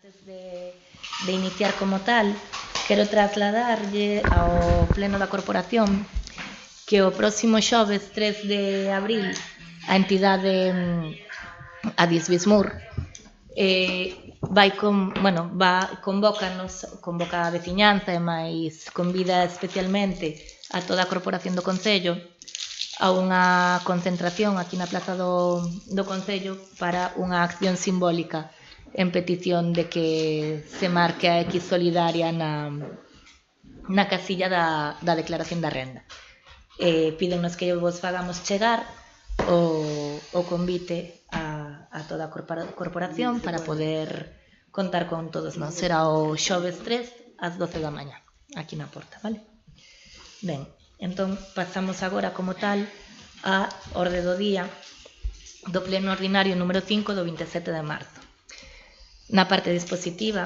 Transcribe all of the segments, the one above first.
Antes de iniciar como tal, quero trasladarlle ao Pleno da Corporación que o próximo xoves 3 de abril a entidade Adis-Bismur convoca a veciñanza e máis convida especialmente a toda a Corporación do Concello a unha concentración aquí na Plaza do Concello para unha acción simbólica en petición de que se marque a X solidaria na casilla da declaración da renda. Pídennos que vos fagamos chegar o convite a toda a corporación para poder contar con todos nós. Será o xoves 3 ás 12 da mañá, aquí na porta, vale? Ben, entón pasamos agora como tal a orde do día do pleno ordinario número 5 do 27 de marzo. Na parte dispositiva,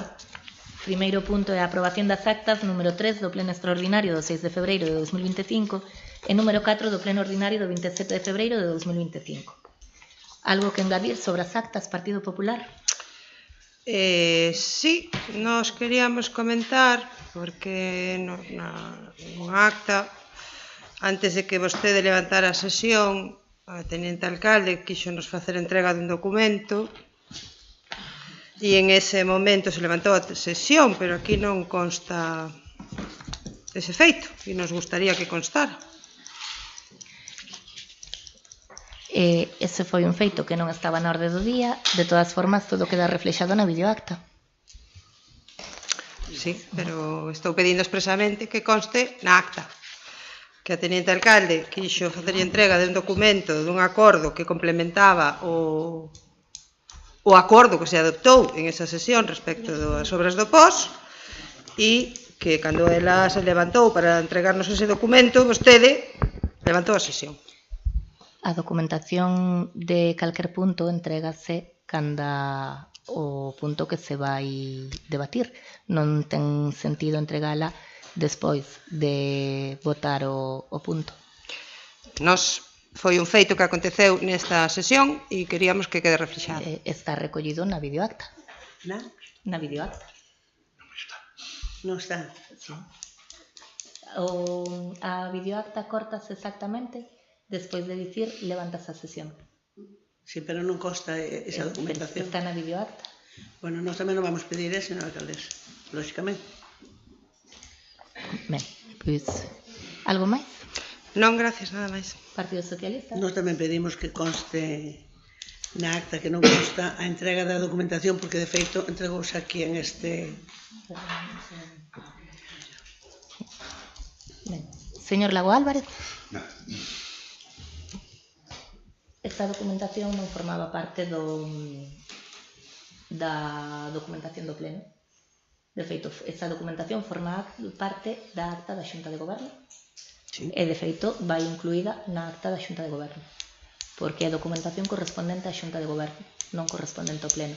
primeiro punto é a aprobación das actas número 3 do pleno extraordinario do 6 de febreiro de 2025 e número 4 do pleno ordinario do 27 de febreiro de 2025. Algo que engadir sobre as actas, Partido Popular? Sí, nos queríamos comentar, porque nunha acta, antes de que vostede levantara a sesión, a teniente alcalde quixo nos facer entrega dun documento, e en ese momento se levantou a sesión, pero aquí non consta ese feito, e nos gustaría que constara. Ese foi un feito que non estaba na orde do día. De todas formas, todo queda reflexado na videoacta. Sí, pero estou pedindo expresamente que conste na acta que a teniente alcalde quixo facer entrega de un documento, dun acordo que complementaba o acordo que se adoptou en esa sesión respecto das obras do POS, e que cando ela se levantou para entregarnos ese documento, vostede levantou a sesión. A documentación de calquer punto entrégase canda o punto que se vai debatir. Non ten sentido entregala despois de votar o punto. Foi un feito que aconteceu nesta sesión e queríamos que quede reflexado. Está recollido na videoacta. Na videoacta. Non está. Sí. A videoacta cortase exactamente despois de dicir levantas a sesión. Sí, pero non consta esa documentación. Está na videoacta. Bueno, nós tamén non vamos pedir eso, señora alcaldesa, lógicamente. Ben, pois, algo máis? Non, gracias, nada máis. Partido Socialista? Nós tamén pedimos que conste na acta que non consta a entrega da documentación, porque de feito entregouse aquí en este... Ben. Señor Lago Álvarez? No. Esta documentación non formaba parte da documentación do Pleno. De feito, esta documentación forma parte da acta da Xunta de Goberno. Sí. E, de feito, vai incluída na acta da Xunta de Goberno, porque é documentación correspondente á Xunta de Goberno, non correspondente ao Pleno.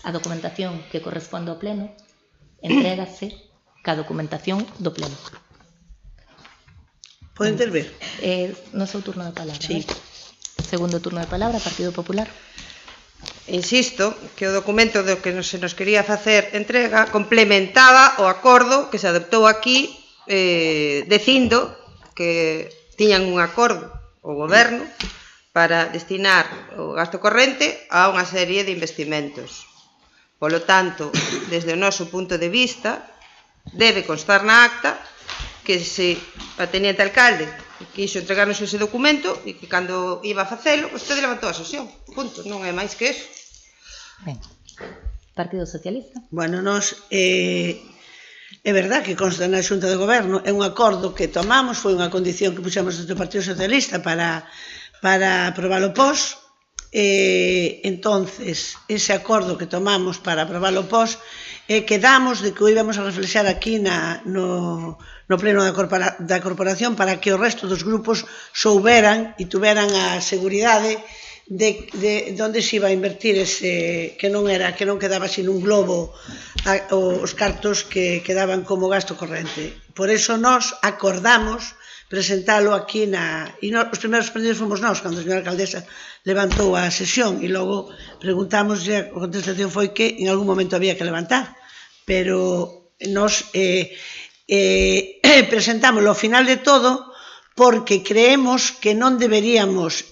A documentación que corresponde ao Pleno entrégase ca documentación do Pleno. Pode intervir? No seu turno de palabra. Sí. Segundo turno de palabra, Partido Popular. Insisto que o documento do que se nos quería facer entrega complementaba o acordo que se adoptou aquí, dicindo que tiñan un acordo o goberno para destinar o gasto corrente a unha serie de investimentos. Polo tanto, desde o noso punto de vista, debe constar na acta que se a teniente alcalde quixo entregarnos ese documento e que cando iba a facelo, vostede levantou a sesión. Punto, non é máis que eso. Ben. Partido Socialista. Bueno, nós... É verdad que consta na Xunta de Goberno, é un acordo que tomamos, foi unha condición que puxemos desde o Partido Socialista para aprobar o POS. Entonces, ese acordo que tomamos para aprobar o POS, quedamos de que o íbamos a reflexar aquí no Pleno da Corporación para que o resto dos grupos souberan e tuveran a seguridade de onde se iba a invertir ese, que non quedaba así nun globo os cartos que quedaban como gasto corrente. Por eso nós acordamos presentalo aquí e os primeiros sorprendidos fomos nós, cando a señora alcaldesa levantou a sesión, e logo preguntamos, e a contestación foi que en algún momento había que levantar, pero nos presentámoslo ao final de todo porque creemos que non deberíamos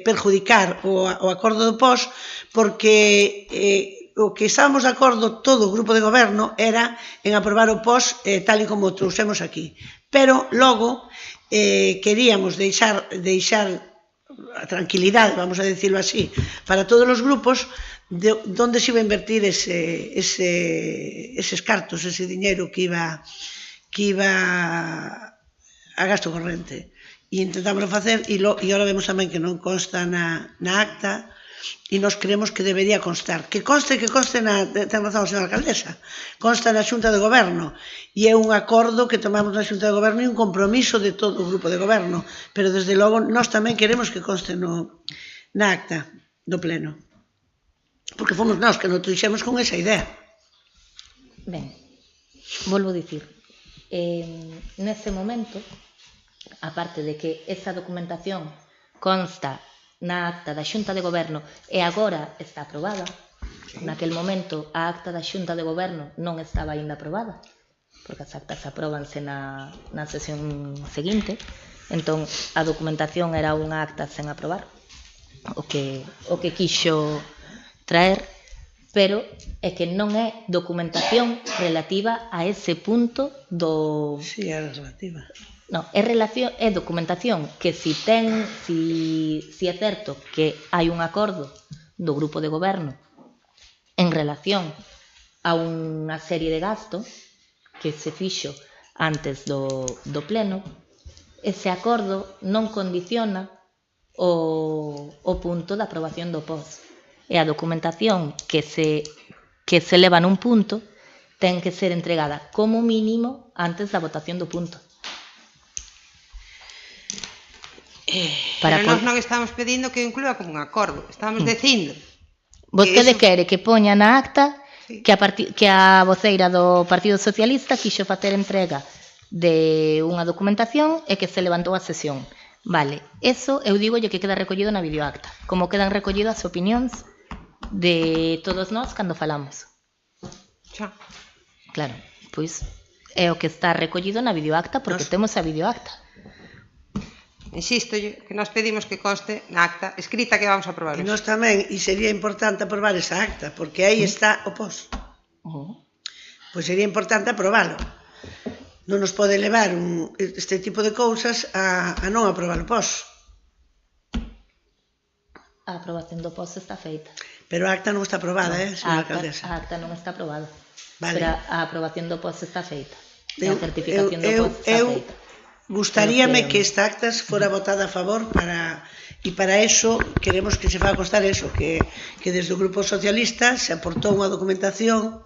perjudicar o acordo do POS, porque o que estábamos de acordo todo o grupo de goberno era en aprobar o POS tal e como o trouxemos aquí. Pero logo queríamos deixar a tranquilidade, vamos a decirlo así, para todos os grupos onde se iba a invertir eses cartos, ese diñeiro que iba a gasto corrente. E intentamos facer, e agora vemos tamén que non consta na acta, e nós creemos que debería constar. Que conste ten razón a señora alcaldesa, consta na Xunta de Goberno, e é un acordo que tomamos na Xunta de Goberno e un compromiso de todo o grupo de goberno, pero desde logo nós tamén queremos que conste na acta do pleno. Porque fomos nós que nos trouxemos con esa idea. Ben, volvo a dicir, nese momento, aparte de que esa documentación consta na acta da Xunta de Goberno e agora está aprobada, naquel momento a acta da Xunta de Goberno non estaba aínda aprobada, porque as actas apróbanse na sesión seguinte, entón a documentación era unha acta sen aprobar, o que quixo traer, pero é que non é documentación relativa a ese punto do... Si, é relativa. Non, é documentación que si é certo que hai un acordo do grupo de goberno en relación a unha serie de gastos que se fixo antes do pleno, ese acordo non condiciona o punto da aprobación do POS. E a documentación que se leva nun punto ten que ser entregada como mínimo antes da votación do punto. Pero nós non estamos pedindo que inclúa como un acordo, estamos dicindo. Vostede quere que poña na acta que a voceira do Partido Socialista quixo facer entrega de unha documentación e que se levantou a sesión. Vale, eso eu digolle que queda recollido na videoacta, como quedan recollidas as opinións de todos nós cando falamos. Xa. Claro, pois é o que está recollido na videoacta porque temos a videoacta. Insisto, que nós pedimos que conste na acta escrita que vamos a aprobar. E nós tamén, e sería importante aprobar esa acta, porque aí está o POS. Pois sería importante aprobalo. Non nos pode levar este tipo de cousas a non aprobar o POS. A aprobación do POS está feita. Pero a acta non está aprobada, señora alcaldesa? A acta non está aprobada. Vale. Pero a aprobación do POS está feita. A certificación do POS está feita. Gustaríame que esta acta fora votada a favor e para eso queremos que se faga constar eso, que desde o Grupo Socialista se aportou unha documentación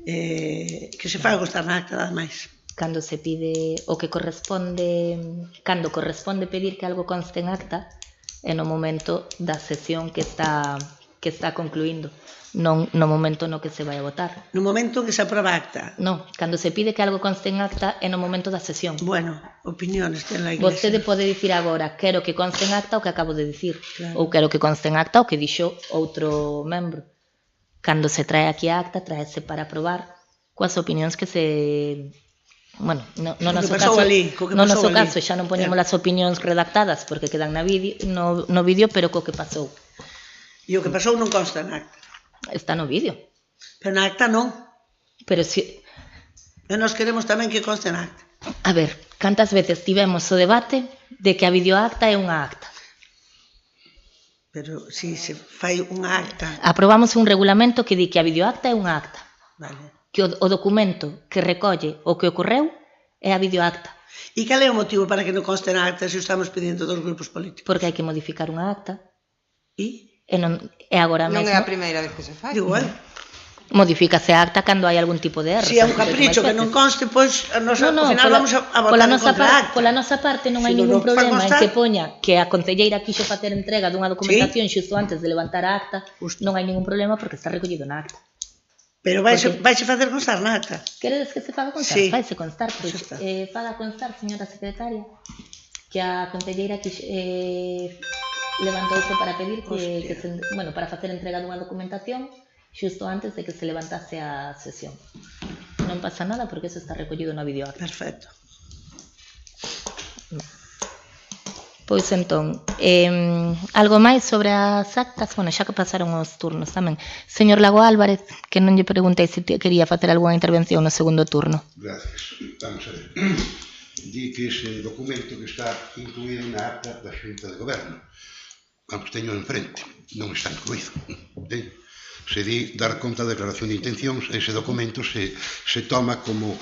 que se faga constar na acta, nada máis. Cando se pide o que corresponde, cando corresponde pedir que algo conste en acta, é no momento da sesión que está concluindo, non no momento no que se vai a votar. No momento en que se aproba a acta? Non, cando se pide que algo conste en acta é no momento da sesión. Bueno, opiniones ten a Iglesia. Vostede pode dicir agora, quero que conste en acta o que acabo de dicir, ou quero que conste en acta o que dixo outro membro. Cando se trae aquí a acta, traese para aprobar coas opinións que se... Bueno, no noso caso xa non poñemos as opinións redactadas porque quedan no vídeo, pero co que pasou. E o que pasou non consta en acta. Está no vídeo. Pero na acta non. Pero si... E nós queremos tamén que conste na acta. A ver, cantas veces tivemos o debate de que a videoacta é unha acta. Pero si se fai unha acta... Aprobamos un regulamento que di que a videoacta é unha acta. Vale. Que o documento que recolle o que ocorreu é a videoacta. E cal é o motivo para que non conste na acta se o estamos pedindo dos grupos políticos? Porque hai que modificar unha acta. E? E agora mesmo... Non é a primeira vez que se fai. Digo, modifícase a acta cando hai algún tipo de erro. Si é un capricho que non conste, pois ao final vamos a votar en contra a acta. Pola nosa parte non hai ningún problema en que poña que a concelleira quixo facer entrega dunha documentación xusto antes de levantar a acta, non hai ningún problema porque está recollido na acta. Pero vaise facer constar na acta. Queredes que se faga constar? Sí. Vaise constar, pois faga constar, señora secretaria, que a concelleira que levantouse para pedir que se, bueno, para facer entrega dunha documentación xusto antes de que se levantase a sesión. Non pasa nada porque eso está recollido na videoacta. Perfecto. Pois entón, algo máis sobre as actas? Bueno, xa que pasaron os turnos tamén. Señor Lago Álvarez, que non lle preguntei se quería facer algunha intervención no segundo turno. Gracias. Vamos a ver. Di que ese documento que está incluído na acta da Xunta de Goberno. Vamos, teño enfrente. Non está incluído. Se di dar conta da declaración de intencións, ese documento se toma como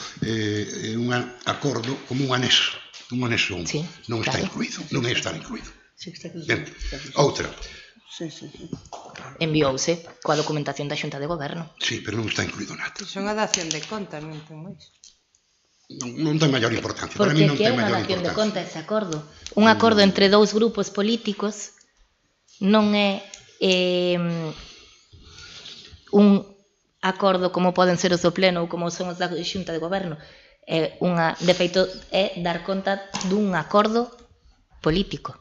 un acordo, como un anexo. Un anexo 1. Sí, non está claro. incluído. Non está incluído. Sí, está aquí. Ben. Outra. Sí. Enviouse coa documentación da Xunta de Goberno. Sí, pero non está incluído nada. Son a dación de conta, non ten máis. Non ten maior importancia. Para mí Porque non que é ten unha maior dación de importancia. conta ese acordo. Un acordo entre dous grupos políticos non é un acordo como poden ser os do Pleno ou como son os da Xunta de Goberno. De feito, é dar conta dun acordo político.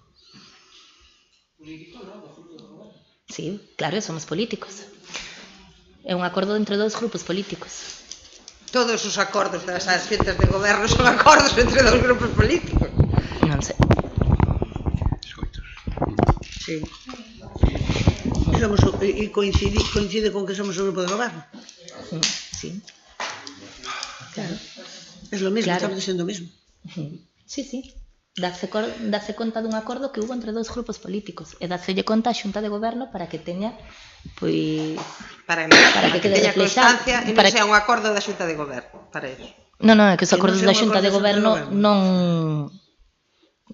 Sí, claro, somos políticos. É un acordo entre dous grupos políticos. Todos os acordos das xuntas de goberno son acordos entre dous grupos políticos. Non sei. Escoitos. Sí. E coincide con que somos o grupo de goberno. Sí. Claro. Es lo mismo, Claro. estamos diciendo o mismo. Sí. Dase conta dun acordo que hubo entre dous grupos políticos e daselle conta a Xunta de Goberno para que teña, pois... Para que que quede teña reflexado, constancia e non para sea un acordo da xunta de goberno. Para eso. Non, é que os Que non acordos sea da un Xunta de acordo da Goberno Xunta de Goberno.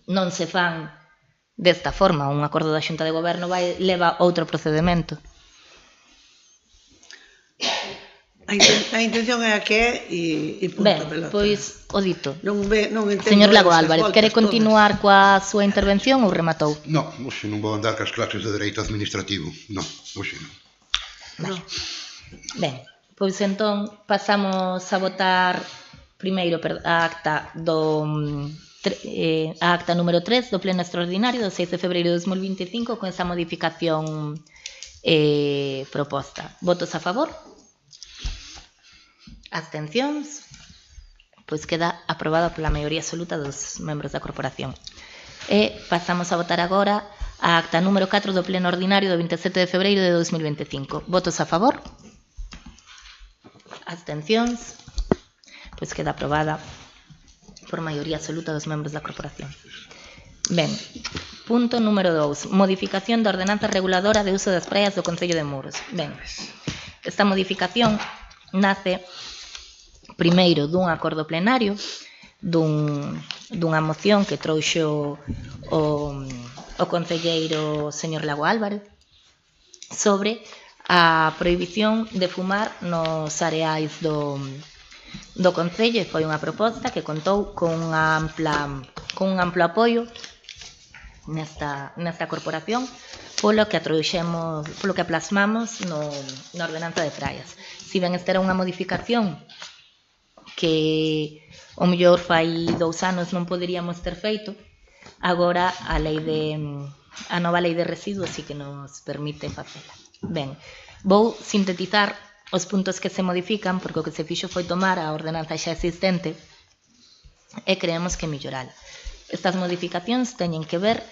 non se fan desta forma. Un acordo da Xunta de Goberno leva outro procedimento. A intención é a que é e punto, Ben, pelota. pois, o dito. Non entendo. Señor Lago esas Álvarez, voltas quere todas. continuar coa súa intervención ou rematou? No, hoxe non vou andar cas clases de dereito administrativo. No, hoxe non. No. Ben, pois entón pasamos a votar primeiro a acta a acta número 3 do pleno extraordinario do 6 de febreiro de 2025 con esa modificación proposta. Votos a favor? Abstencións? Pois queda aprobada pola maioría absoluta dos membros da corporación. E pasamos a votar agora a acta número 4 do pleno ordinario do 27 de febreiro de 2025. Votos a favor? Abstencións? Pois queda aprobada por maioría absoluta dos membros da corporación. Ben, punto número 2. Modificación da ordenanza reguladora de uso das praias do Concello de Muros. Ben, esta modificación nace primeiro dun acordo plenario, dunha moción que trouxo o concelleiro señor Lago Álvarez sobre a prohibición de fumar nos areais do Concello, e foi unha proposta que contou con un amplo apoio nesta corporación polo que plasmamos na ordenanza de praias. Si ben esta era unha modificación que o mellor fai 2 anos non poderíamos ter feito, agora a nova lei de residuos sí que nos permite facela. Ben, vou sintetizar os puntos que se modifican, porque o que se fixo foi tomar a ordenanza xa existente e creemos que mellorala. Estas modificacións teñen que ver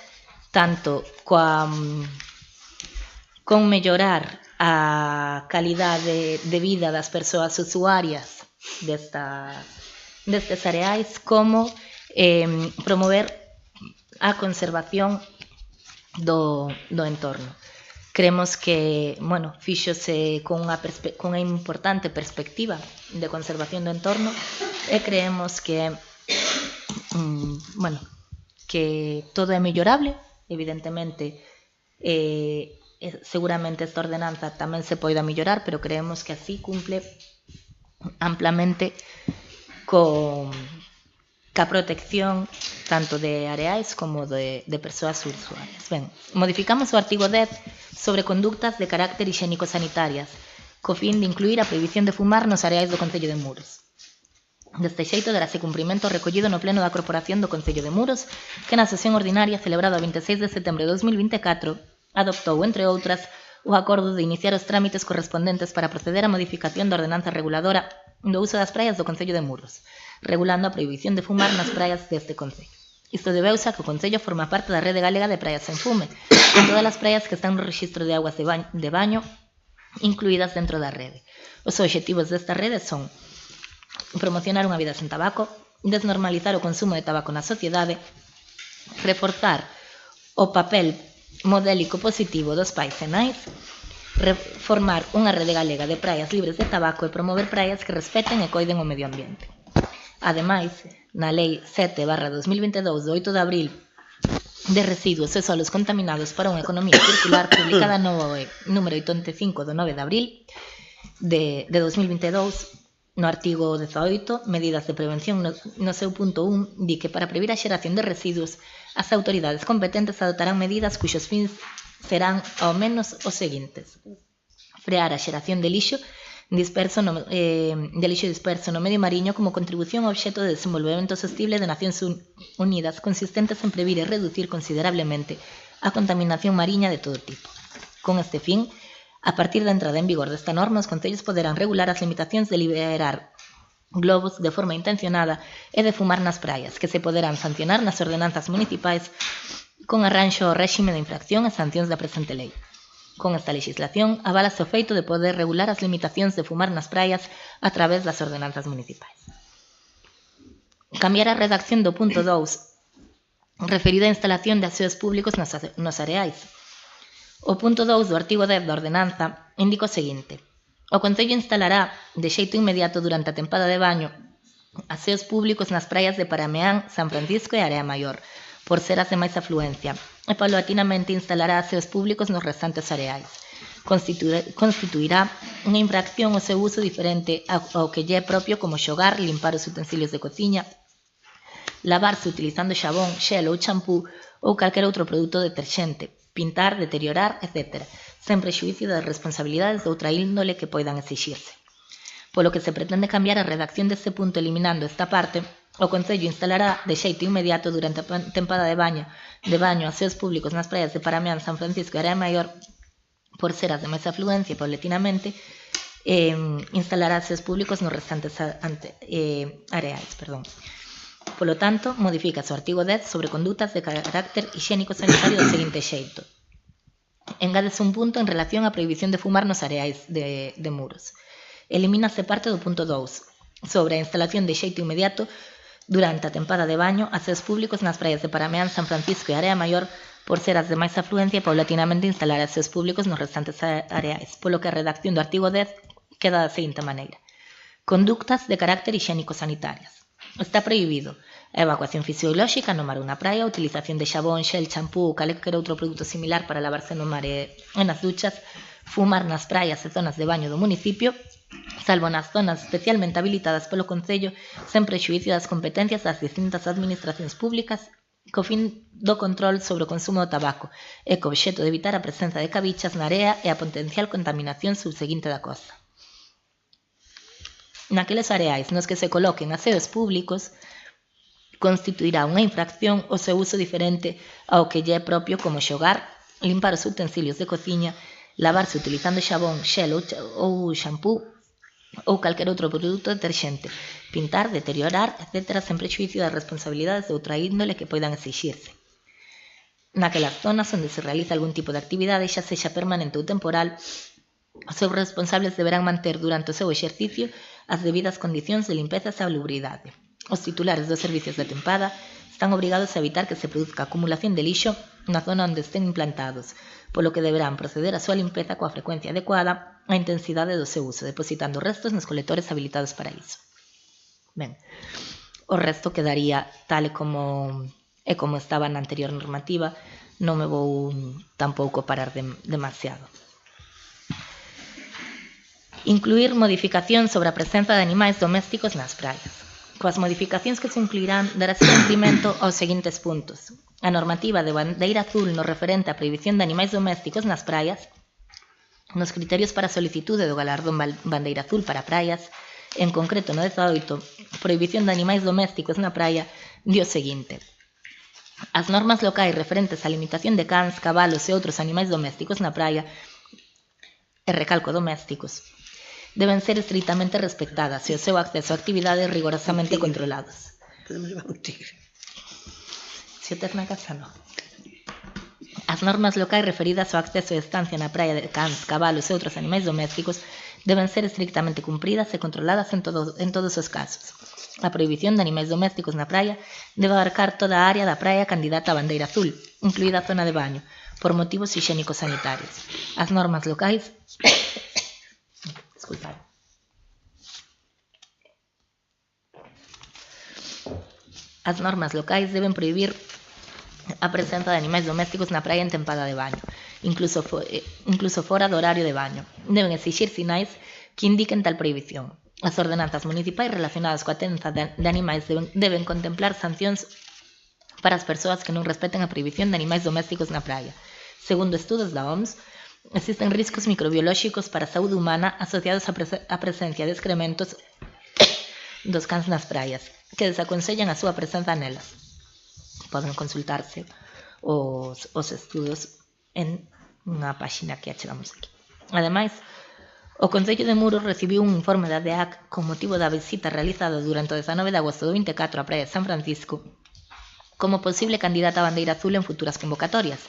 tanto con mellorar a calidade de vida das persoas usuarias destes areais, como promover a conservación do entorno. Creemos que, fíxose con unha importante perspectiva de conservación do entorno e creemos que todo é mellorable, evidentemente. Seguramente esta ordenanza tamén se poida mellorar, pero creemos que así cumple amplamente ca protección tanto de areais como de persoas usuarias. Ben, modificamos o artigo 10 sobre conductas de carácter higiénico-sanitarias, co fin de incluir a prohibición de fumar nos areais do Concello de Muros. Deste xeito darase cumprimento ao recollido no pleno da Corporación do Concello de Muros, que na sesión ordinaria celebrada o 26 de setembro de 2024 adoptou, entre outras, o acordo de iniciar os trámites correspondentes para proceder á modificación da ordenanza reguladora do uso das praias do Concello de Muros, regulando a prohibición de fumar nas praias deste Concello. Isto debeuse a que o Concello forma parte da Rede Galega de Praias sen Fume, e todas as praias que están no rexistro de augas de baño incluídas dentro da rede. Os obxectivos desta rede son promocionar unha vida sen tabaco, desnormalizar o consumo de tabaco na sociedade, reforzar o papel modélico positivo dos pais e nais, reformar unha rede galega de praias libres de tabaco e promover praias que respeten e coiden o medio ambiente. Ademais, na Lei 7/2022 do 8 de abril de residuos e solos contaminados para unha economía circular, publicada no número 85 do 9 de abril de 2022, no artigo 18, medidas de prevención no seu punto 1, di que para prever a xeración de residuos, as autoridades competentes adoptarán medidas cuxos fins serán ao menos os seguintes: frear a xeración de lixo disperso no medio mariño como contribución ao obxecto de desenvolvemento sostible de Nacións Unidas, consistentes en previr e reducir considerablemente a contaminación mariña de todo tipo. Con este fin, a partir da entrada en vigor desta norma, os concellos poderán regular as limitacións de liberar globos de forma intencionada e de fumar nas praias, que se poderán sancionar nas ordenanzas municipais con arranxo ao réxime de infracción e sancións da presente lei. Con esta legislación, aválase o feito de poder regular as limitacións de fumar nas praias a través das ordenanzas municipais. Cambiar a redacción do punto 2, referida á instalación de aseos públicos nos areais. O punto 2 do artigo 10 da ordenanza indica o seguinte: o Concello instalará, de xeito inmediato durante a tempada de baño, aseos públicos nas praias de Parameán, San Francisco e Area Maior, por ser as de máis afluencia, e paulatinamente instalará aseos públicos nos restantes areais. Constituirá unha infracción o seu uso diferente ao que lle é propio, como xogar, limpar os utensilios de cociña, lavarse utilizando xabón, xel ou champú ou calquer outro produto deterxente, pintar, deteriorar, etc., sen prexuízo das responsabilidades de outra índole que poidan exixirse. Polo que se pretende cambiar a redacción deste punto eliminando esta parte, o Concello instalará de xeito inmediato durante a tempada de baño aseos públicos nas praias de Parameán, San Francisco e Area Maior, por ser as de máis afluencia, paulatinamente, instalará aseos públicos nos restantes areais. Polo tanto, modifícase o artigo 10 sobre condutas de carácter hixiénico-sanitario do seguinte xeito. Engádese un punto en relación á prohibición de fumar nos areais de Muros. Elimínase parte do punto 2 sobre a instalación de xeito inmediato durante a tempada de baño aseos públicos nas praias de Parameán, San Francisco e Area Maior, por ser as de máis afluencia e paulatinamente instalar aseos públicos nos restantes areais, polo que a redacción do artigo 10 queda da seguinte maneira: conductas de carácter hixiénico-sanitarias. Está prohibido a evacuación fisiolóxica no mar ou na praia, a utilización de xabón, xel, champú ou calquer outro produto similar para lavarse no mar e nas duchas, fumar nas praias e zonas de baño do municipio, salvo nas zonas especialmente habilitadas polo Concello, sen prexuízo das competencias das distintas administracións públicas, co fin do control sobre o consumo do tabaco e co obxecto de evitar a presenza de cabichas na area e a potencial contaminación subseguinte da costa. Naqueles areais nos que se coloquen aseos públicos, constituirá unha infracción o seu uso diferente ao que lle é propio, como xogar, limpar os utensilios de cociña, lavarse utilizando xabón, xel ou xampú ou calquer outro produto deterxente, pintar, deteriorar, etc., sen prexuízo das responsabilidades de outra índole que poidan exixirse. Naquelas zonas onde se realiza algún tipo de actividade, xa sexa permanente ou temporal, os seus responsables deberán manter durante o seu exercicio as debidas condicións de limpeza e salubridade. Os titulares dos servicios de tempada están obrigados a evitar que se produzca acumulación de lixo na zona onde estén implantados, polo que deberán proceder a súa limpeza coa frecuencia adecuada á intensidade do seu uso, depositando restos nos colectores habilitados para iso. Ben, o resto quedaría tal e como estaba na anterior normativa, non me vou tampouco parar demasiado. Incluir modificacións sobre a presenza de animais domésticos nas praias. Coas modificacións que se incluirán, darase cumprimento aos seguintes puntos. A normativa de bandeira azul no referente á prohibición de animais domésticos nas praias Nos criterios para a solicitude do galardón Bandeira Azul para praias, en concreto no 18, prohibición de animais domésticos na praia, di o seguinte: as normas locais referentes á limitación de cans, cabalos e outros animais domésticos na praia, e recalco domésticos, deben ser estrictamente respectadas e o seu acceso a actividades rigorosamente controlados. Podemos llevar un tigre. Se o tes na casa, non. As normas locais referidas ao acceso e estancia na praia de cans, cabalos e outros animais domésticos deben ser estrictamente cumpridas e controladas en todos os casos. A prohibición de animais domésticos na praia debe abarcar toda a área da praia candidata a bandeira azul, incluída a zona de baño, por motivos higiénicos sanitarios. As normas locais As normas locais deben prohibir a presenza de animais domésticos na praia en tempada de baño, incluso fora do horario de baño. Deben exixir sinais que indiquen tal prohibición. As ordenanzas municipais relacionadas coa tenza de animais deben contemplar sancións para as persoas que non respeten a prohibición de animais domésticos na praia. Segundo estudos da OMS, existen riscos microbiolóxicos para a saúde humana asociados á presencia de excrementos dos cans nas praias, que desaconsellan a súa presenza nelas. Poden consultarse os estudos en unha páxina que achegamos aquí. Ademais, o Concello de Muros recibiu un informe da DEAC con motivo da visita realizada durante o 19 de agosto do 24 á praia de San Francisco como posible candidata a bandeira azul en futuras convocatorias,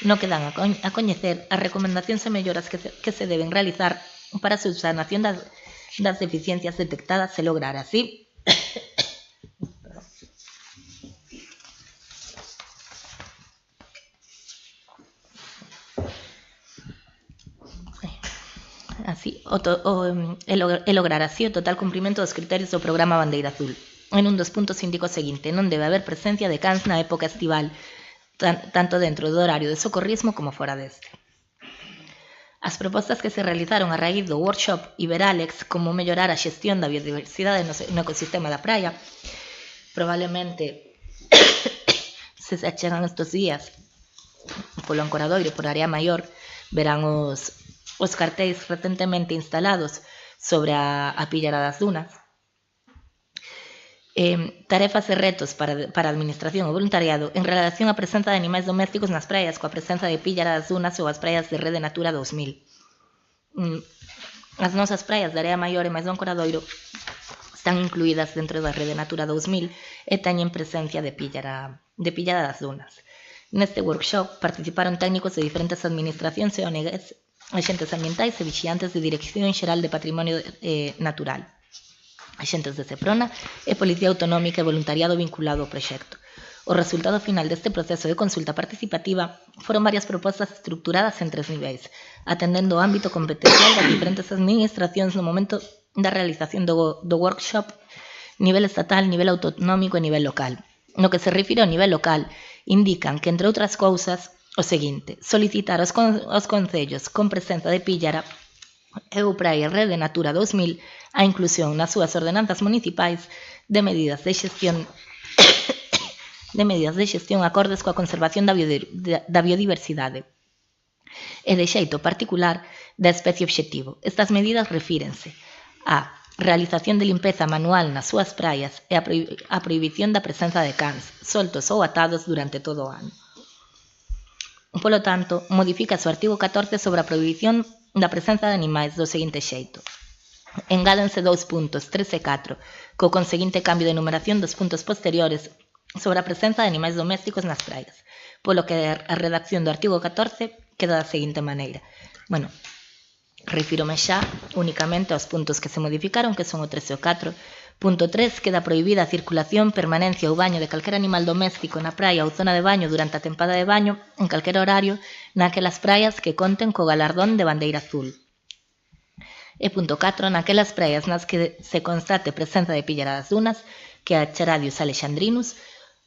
no que dan a coñecer as recomendacións e melloras que se deben realizar para a subsanación das deficiencias detectadas e lograr así lograr así o total cumprimento dos criterios do programa Bandeira Azul. En un dos puntos indico o seguinte: non debe haber presencia de cans na época estival, tanto dentro do horario de socorrismo como fora deste. As propostas que se realizaron a raíz do workshop Iberalex como mellorar a xestión da biodiversidade no ecosistema da praia, probablemente se achegan estes días polo Ancoradoiro, por Área Maior, verán os cartéis recentemente instalados sobre a Pillara das Dunas. Tarefas e retos para a administración e voluntariado en relación á presenza de animais domésticos nas praias coa presenza de Pillara das Dunas ou as praias de Rede Natura 2000. As nosas praias de Área Maior e máis do Ancoradoiro están incluídas dentro da Rede Natura 2000 e teñen presencia de Pillara das Dunas. Neste workshop participaron técnicos de diferentes administracións e ONGs, agentes ambientais e vixiantes de Dirección Xeral de Patrimonio Natural, agentes de Seprona e Policía Autonómica e voluntariado vinculado ao proxecto. O resultado final deste proceso de consulta participativa foron varias propostas estructuradas en 3 niveis, atendendo o ámbito competencial das diferentes administracións no momento da realización do workshop, nivel estatal, nivel autonómico e nivel local. No que se refire ao nivel local, indican que, entre outras cousas, o seguinte: solicitar aos concellos con presenza de Pillara e ou praia Rede Natura 2000 a inclusión nas súas ordenanzas municipais de medidas de xestión acordes coa conservación da biodiversidade e de xeito particular da especie obxectivo. Estas medidas refírense a realización de limpeza manual nas súas praias e a prohibición da presenza de cans, soltos ou atados durante todo o ano. Polo tanto, modifica o artigo 14 sobre a prohibición da presenza de animais do seguinte xeito: engádense 2 puntos, 3 e 4, co conseguinte cambio de numeración dos puntos posteriores sobre a presenza de animais domésticos nas praias, polo que a redacción do artigo 14 queda da seguinte maneira. Refírome xa únicamente aos puntos que se modificaron, que son o 3 e o 4. Punto 3. Queda prohibida a circulación, permanencia ou baño de calquera animal doméstico na praia ou zona de baño durante a tempada de baño en calquera horario naquelas praias que conten co galardón de bandeira azul. E punto 4. Naquelas praias nas que se constate presenza de Pillara das Dunas, que é a Charadius alexandrinus,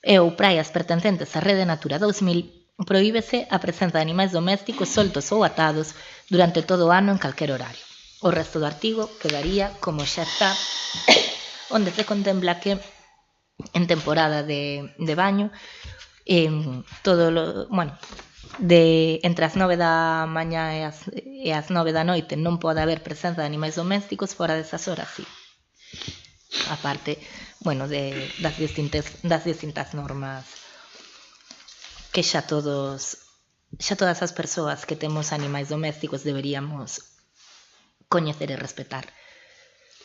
e ou praias pertencentes á Rede Natura 2000, prohíbese a presenza de animais domésticos soltos ou atados durante todo o ano en calquer horario. O resto do artigo quedaría como xa está, onde se contempla que en temporada de baño entre as 9 da mañá e as 9 da noite non pode haber presenza de animais domésticos, fora desas horas, sí. A parte, bueno, das distintas normas que xa todas as persoas que temos animais domésticos deberíamos coñecer e respetar.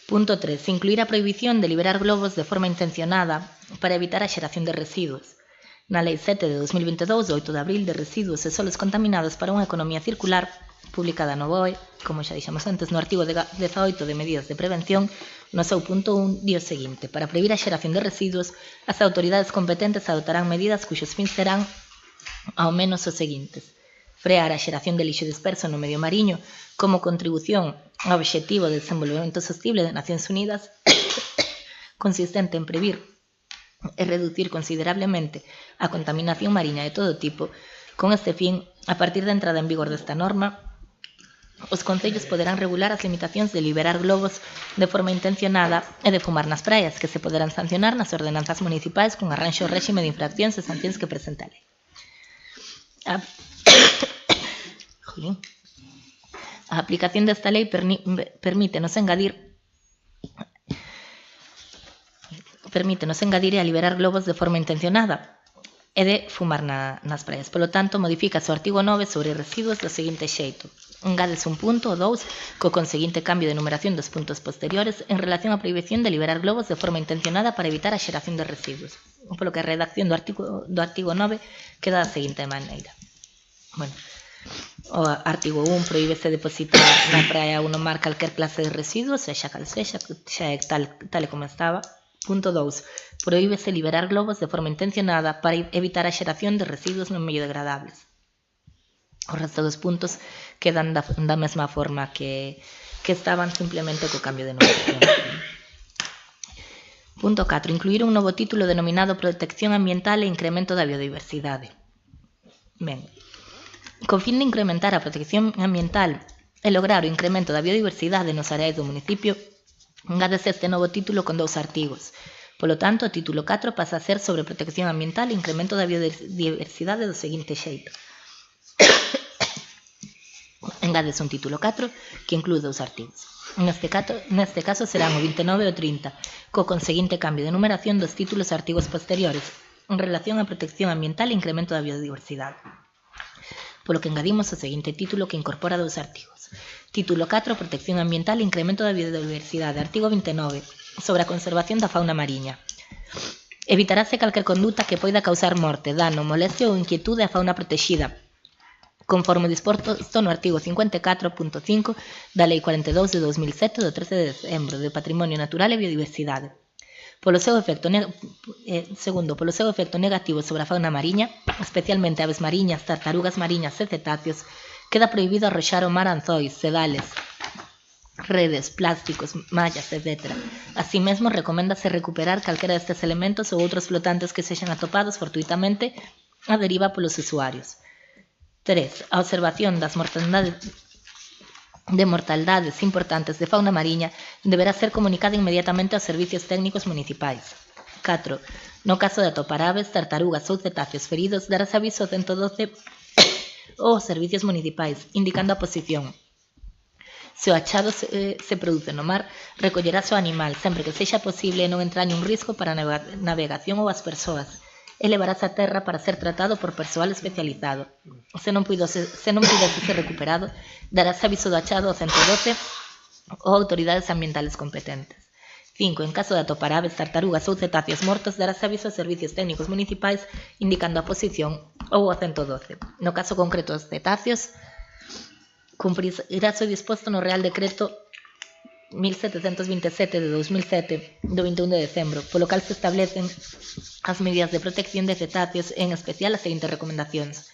Punto 3. Incluir a prohibición de liberar globos de forma intencionada para evitar a xeración de residuos. Na Lei 7 de 2022, de 8 de abril, de residuos e solos contaminados para unha economía circular, publicada no BOE, como xa dixemos antes, no artigo 18 de medidas de prevención, no seu punto 1, di o seguinte: para prohibir a xeración de residuos, as autoridades competentes adoptarán medidas cuxos fins serán ao menos os seguintes: frear a xeración de lixo disperso no medio mariño como contribución ao obxectivo de desenvolvemento sostible de Nacións Unidas, consistente en previr e reducir considerablemente a contaminación mariña de todo tipo. Con este fin, a partir da entrada en vigor desta norma, os concellos poderán regular as limitacións de liberar globos de forma intencionada e de fumar nas praias, que se poderán sancionar nas ordenanzas municipais con arranxo ao réxime de infraccións e sancións que presenta a lei. A aplicación desta lei permítenos engadir e a liberar globos de forma intencionada e de fumar nas praias. Polo tanto, modifícase o artigo 9 sobre residuos do seguinte xeito: engádese un punto, o 2, co conseguinte cambio de numeración dos puntos posteriores en relación á prohibición de liberar globos de forma intencionada para evitar a xeración de residuos. Polo que a redacción do artigo 9 queda da seguinte maneira. Bueno, o artigo 1, prohíbese depositar na praia ou no mar calquer clase de residuos, sexa cal sexa, xa é tal e como estaba. Punto 2. Prohíbese liberar globos de forma intencionada para evitar a xeración de residuos non medio degradables. O resto dos puntos quedan da mesma forma que estaban, simplemente co cambio de numeración. Punto 4. Incluir un novo título denominado Protección Ambiental e Incremento da Biodiversidade. Ben, con fin de incrementar a protección ambiental e lograr o incremento da biodiversidade nos areais do municipio, engádese este novo título con 2 artigos. Polo tanto, o título 4 pasa a ser sobre protección ambiental e incremento da biodiversidade do seguinte xeito. Engádese un título 4 que inclúe 2 artigos. Neste caso serán o 29 e o 30, co conseguinte cambio de numeración dos títulos e artigos posteriores en relación á protección ambiental e incremento da biodiversidade. Polo que engadimos o seguinte título que incorpora 2 artigos. Título 4, Protección Ambiental e Incremento da Biodiversidade. Artigo 29, sobre a conservación da fauna mariña. Evitarase calquer conduta que poida causar morte, dano, molestia ou inquietude á fauna protexida, conforme disposto no artigo 54.5 da Lei 42 de 2007 do 13 de decembro de Patrimonio Natural e Biodiversidade. Polo seu efecto negativo sobre a fauna mariña, especialmente aves mariñas, tartarugas mariñas e cetáceos, queda prohibido arroxar ao mar anzois, sedales, redes, plásticos, mallas, etc. Así mesmo, recoméndase recuperar calquera destes elementos ou outros flotantes que sexan atopados fortuitamente a deriva polos usuarios. 3. A observación das mortandades importantes de fauna mariña deberá ser comunicada inmediatamente aos servicios técnicos municipais. 4. No caso de atopar aves, tartarugas ou cetáceos feridos, darás aviso ao 112 ou aos servicios municipais, indicando a posición. Se o achado se produce no mar, recollerás o animal, sempre que sexa posible e non entrañe un risco para a navegación ou as persoas, e levarás a terra para ser tratado por persoal especializado. Se non pudese ser recuperado, darás aviso do achado ao 112 ou autoridades ambientales competentes. 5. En caso de atopar aves, tartarugas ou cetáceos mortos, darás aviso aos servicios técnicos municipais indicando a posición ou ao 112. No caso concreto dos cetáceos, cumprirás o disposto no Real Decreto 1727 de 2007 do 21 de decembro, polo cal se establecen as medidas de protección de cetáceos, en especial as seguintes recomendacións.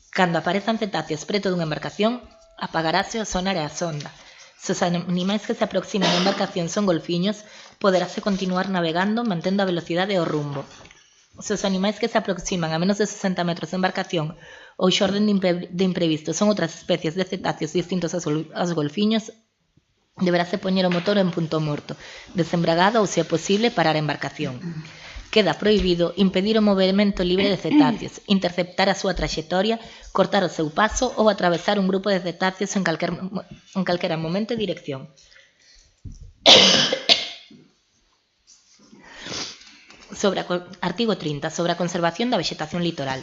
Cando aparezan cetáceos preto dunha embarcación, apagarase o sonar e a sonda. Se os animais que se aproximan á embarcación son golfiños, poderase continuar navegando mantendo a velocidade e o rumbo. Se os animais que se aproximan a menos de 60 metros de embarcación ou xorden de imprevisto son outras especies de cetáceos distintos aos golfiños, deberase poñer o motor en punto morto, desembragado ou, se é posible, parar a embarcación. Queda prohibido impedir o movimento libre de cetáceos, interceptar a súa traxectoria, cortar o seu paso ou atravesar un grupo de cetáceos en calquera momento e dirección. Artigo 30. Sobre a conservación da vexetación litoral.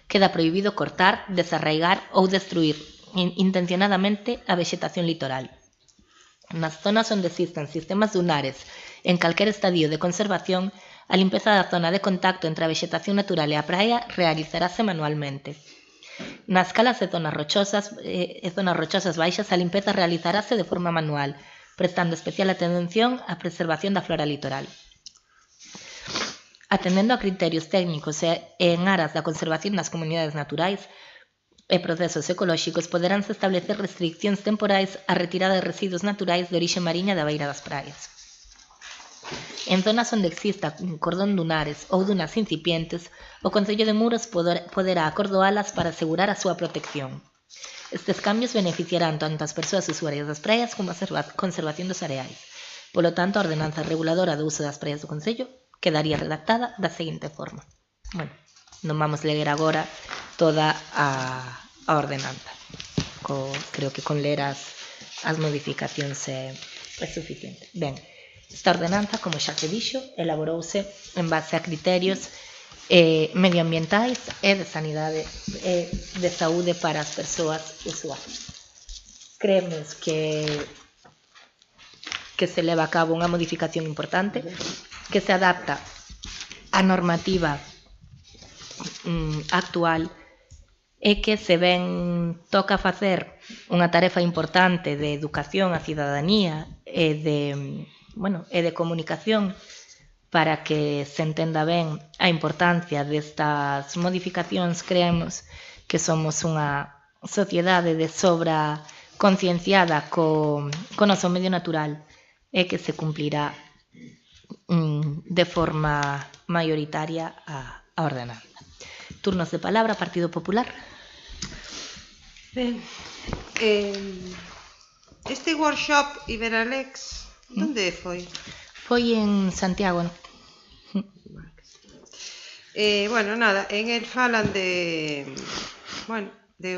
Queda prohibido cortar, desarraigar ou destruir intencionadamente a vexetación litoral. Nas zonas onde existan sistemas dunares en calquer estadio de conservación, a limpeza da zona de contacto entre a vexetación natural e a praia realizarase manualmente. Nas calas de zonas rochosas baixas, a limpeza realizarase de forma manual, prestando especial atención á preservación da flora litoral. Atendendo a criterios técnicos e en aras da conservación das comunidades naturais e procesos ecolóxicos, poderánse establecer restriccións temporais á retirada de residuos naturais de orixe mariña da beira das praias. En zonas onde exista un cordón dunares ou dunas incipientes, o Concello de Muros poderá acordoalas para asegurar a súa protección. Estes cambios beneficiarán tanto as persoas usuarias das praias como a conservación dos areais. Polo tanto, a ordenanza reguladora do uso das praias do Concello quedaría redactada da seguinte forma. Bueno, non vamos ler agora toda a ordenanza. Creo que con ler as modificacións é suficiente. Ben, esta ordenanza, como xa se dixo, elaborouse en base a criterios medioambientais e de sanidade e de saúde para as persoas usuarias. Creemos que se leva a cabo unha modificación importante, que se adapta á normativa actual e que se ben toca facer unha tarefa importante de educación á cidadanía e de comunicación para que se entenda ben a importancia destas modificacións. Creemos que somos unha sociedade de sobra concienciada co noso medio natural e que se cumplirá de forma mayoritaria a ordenanza. Turnos de palabra, Partido Popular. Ben, este workshop Iberalex, onde foi? Foi en Santiago, non? Bueno, nada, en el falan de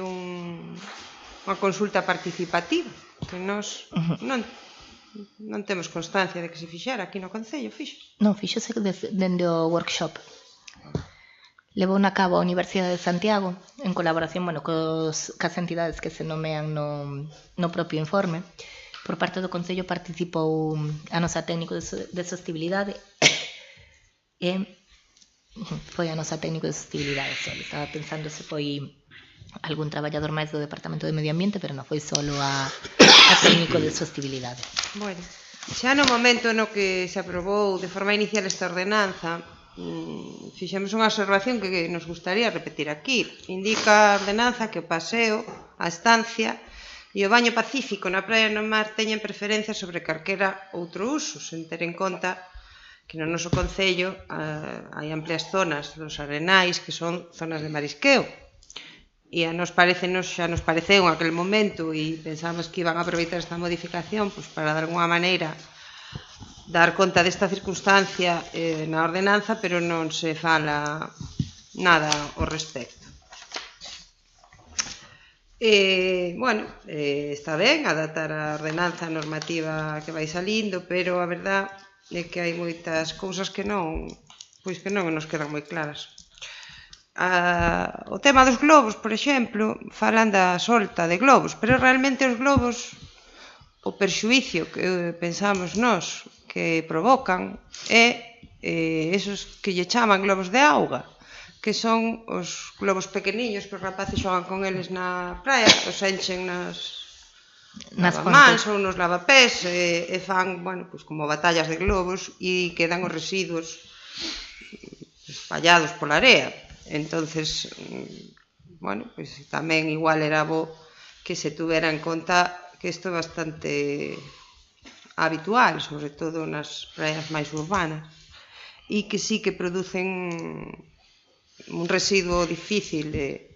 unha consulta participativa que nós non temos constancia de que se fixera aquí no Concello, fixo? Non, fixose dende o workshop. Levou a cabo a Universidade de Santiago en colaboración cas entidades que se nomean no propio informe. Por parte do Concello participou a nosa técnico de sostibilidade e foi a nosa técnico de sostibilidade só. Estaba pensando se foi algún traballador máis do Departamento de Medio Ambiente, pero non foi solo a técnico de sostibilidade. Bueno, xa no momento no que se aprobou de forma inicial esta ordenanza, fixemos unha observación que nos gustaría repetir aquí. Indica a ordenanza que o paseo, a estancia e o baño pacífico na praia e no mar teñen preferencia sobre calquera outro uso, sen ter en conta que no noso Concello hai amplias zonas dos arenais que son zonas de marisqueo. E xa nos pareceu en aquel momento e pensamos que iban a aproveitar esta modificación para de alguna maneira dar conta desta circunstancia na ordenanza, pero non se fala nada ao respecto. Está ben adaptar a ordenanza normativa que vai salindo, pero a verdad é que hai moitas cousas que non nos quedan moi claras. O tema dos globos, por exemplo, falan da solta de globos, pero realmente os globos, o perxuicio que pensamos nós que provocan é esos que lle chaman globos de auga, que son os globos pequeniños que os rapaces xogan con eles na praia, os enchen nas lavamans ou nos lavapés e fan, como batallas de globos e quedan os residuos espallados pola area. Entonces, tamén igual era bo que se tuvera en conta que isto é bastante habitual, sobre todo nas praias máis urbanas, e que sí que producen un residuo difícil de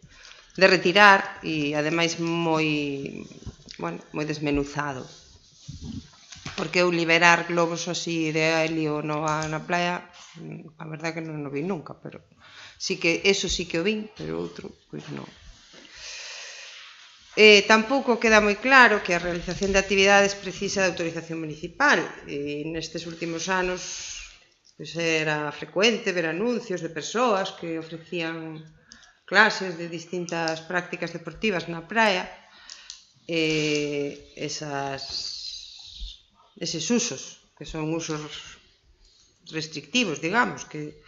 retirar e ademais moi desmenuzado. Porque eu liberar globos así de helio na playa, a verdade que non o vi nunca, pero sí que eso sí que o vin, pero outro, pois non. Tampouco queda moi claro que a realización de actividades precisa de autorización municipal, e nestes últimos anos pois era frecuente ver anuncios de persoas que ofrecían clases de distintas prácticas deportivas na praia, eses usos, que son usos restrictivos, digamos, que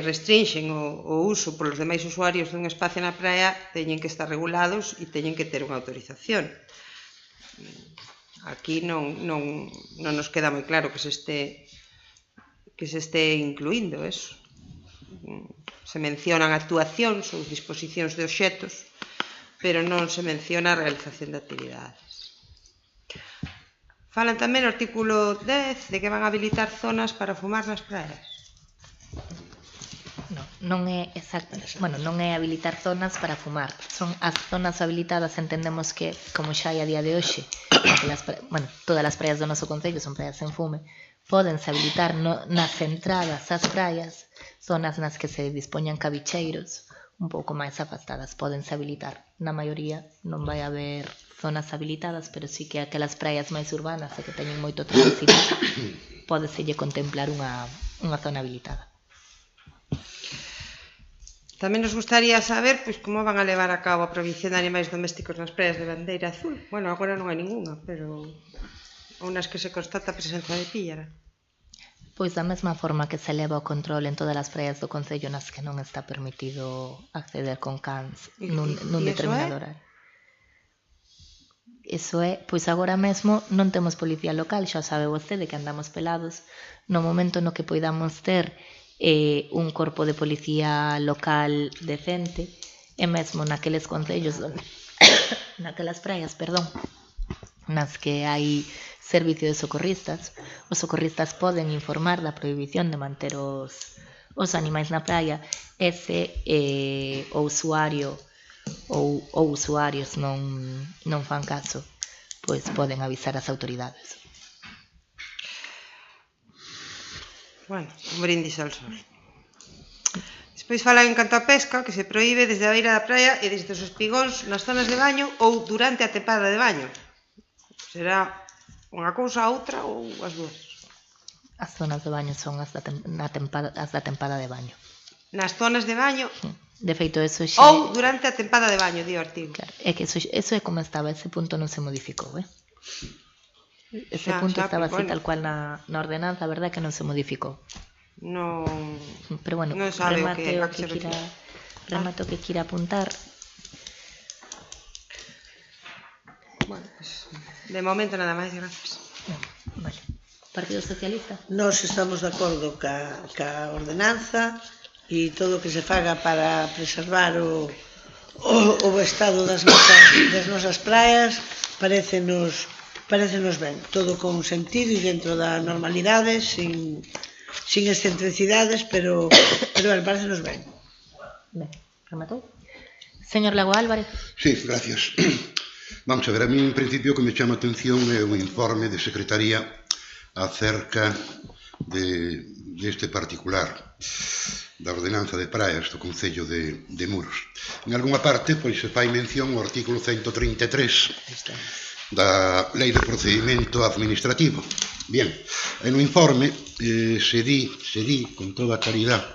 restrinxen o uso polos demais usuarios dun espacio na praia, teñen que estar regulados e teñen que ter unha autorización. Aquí non nos queda moi claro que se este incluindo eso. Se mencionan actuacións ou disposicións de obxetos, pero non se menciona a realización de actividades. Falan tamén no artículo 10 de que van a habilitar zonas para fumar nas praias. Non é habilitar zonas para fumar. Son as zonas habilitadas, entendemos que, como xa hai a día de hoxe, todas as praias do noso concello son praias sen fume, pódense habilitar nas entradas ás praias, zonas nas que se dispoñan cabicheiros un pouco máis afastadas, pódense habilitar. Na maioría non vai haber zonas habilitadas, pero sí que aquelas praias máis urbanas e que teñen moito tránsito, pódeselle contemplar unha zona habilitada. Tamén nos gustaría saber pois como van a levar a cabo a provisión de animais domésticos nas praias de bandeira azul. Bueno, agora non hai ninguna, pero ou nas que se constata a presenza de píllara. Pois da mesma forma que se leva o control en todas as praias do concello nas que non está permitido acceder con cans nun determinado horario. Iso é, pois agora mesmo non temos policía local, xa sabe vostede que andamos pelados. No momento no que poidamos ter un corpo de policía local decente, e mesmo naqueles concellos naquelas praias, nas que hai servicio de socorristas, os socorristas poden informar da prohibición de manter os animais na praia, e se o usuario ou usuarios non fan caso, pois poden avisar as autoridades. Bueno, un brindis ao sol. Despois falan en canto a pesca, que se proíbe desde a beira da praia e desde os espigóns nas zonas de baño ou durante a tempada de baño. Será unha cousa ou outra ou as dúas? As zonas de baño son as da tempada de baño. Nas zonas de baño? De feito, eso xa... Ou durante a tempada de baño, di o artigo. Claro, é que eso é como estaba, ese punto non se modificou, Ese punto estaba así tal cual na ordenanza, a verdade que non se modificou. Non... Pero bueno, remato que quira apuntar. Bueno, pues, de momento nada máis, gracias. Vale. Partido Socialista? Nós estamos de acordo ca ordenanza e todo o que se faga para preservar o estado das nosas praias parecenos ben, todo con sentido e dentro da normalidade, sin excentricidades, pero parecenos ben. Ben, rematou. Señor Lago Álvarez. Sí, gracias. Vamos a ver, a mí en principio o que me chama a atención é o informe de Secretaría acerca deste particular da ordenanza de praias do Concello de Muros. En algunha parte, pois, se fai mención ao artículo 133 da Lei de Procedimento Administrativo. Bien, en o informe se di con toda claridade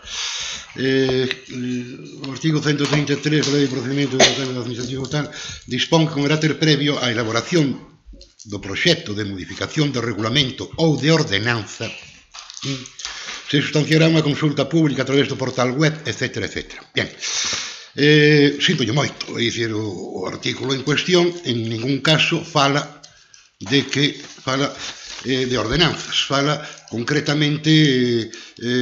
o artigo 133 da Lei de Procedimento Administrativo tal dispón que con carácter previo á elaboración do proxecto de modificación do regulamento ou de ordenanza se sustanciará unha consulta pública a través do portal web, etc. Bien, sintolle moito, é dicir, o artículo en cuestión en ningún caso fala de ordenanzas, fala concretamente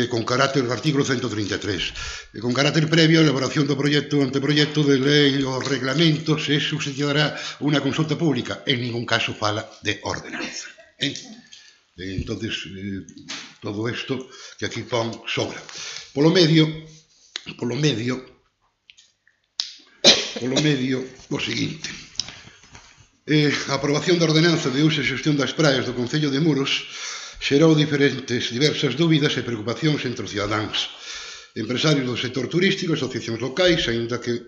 con carácter do artículo 133, con carácter previo a elaboración do anteproyecto de lei ou reglamento se suscitará unha consulta pública, en ningún caso fala de ordenanza. Entonces, todo isto que aquí pon sobra. Polo medio, o seguinte. A aprobación da ordenanza de uso e xestión das praias do Concello de Muros xerou diversas dúbidas e preocupacións entre os cidadáns, empresarios do sector turístico e asociacións locais, aínda que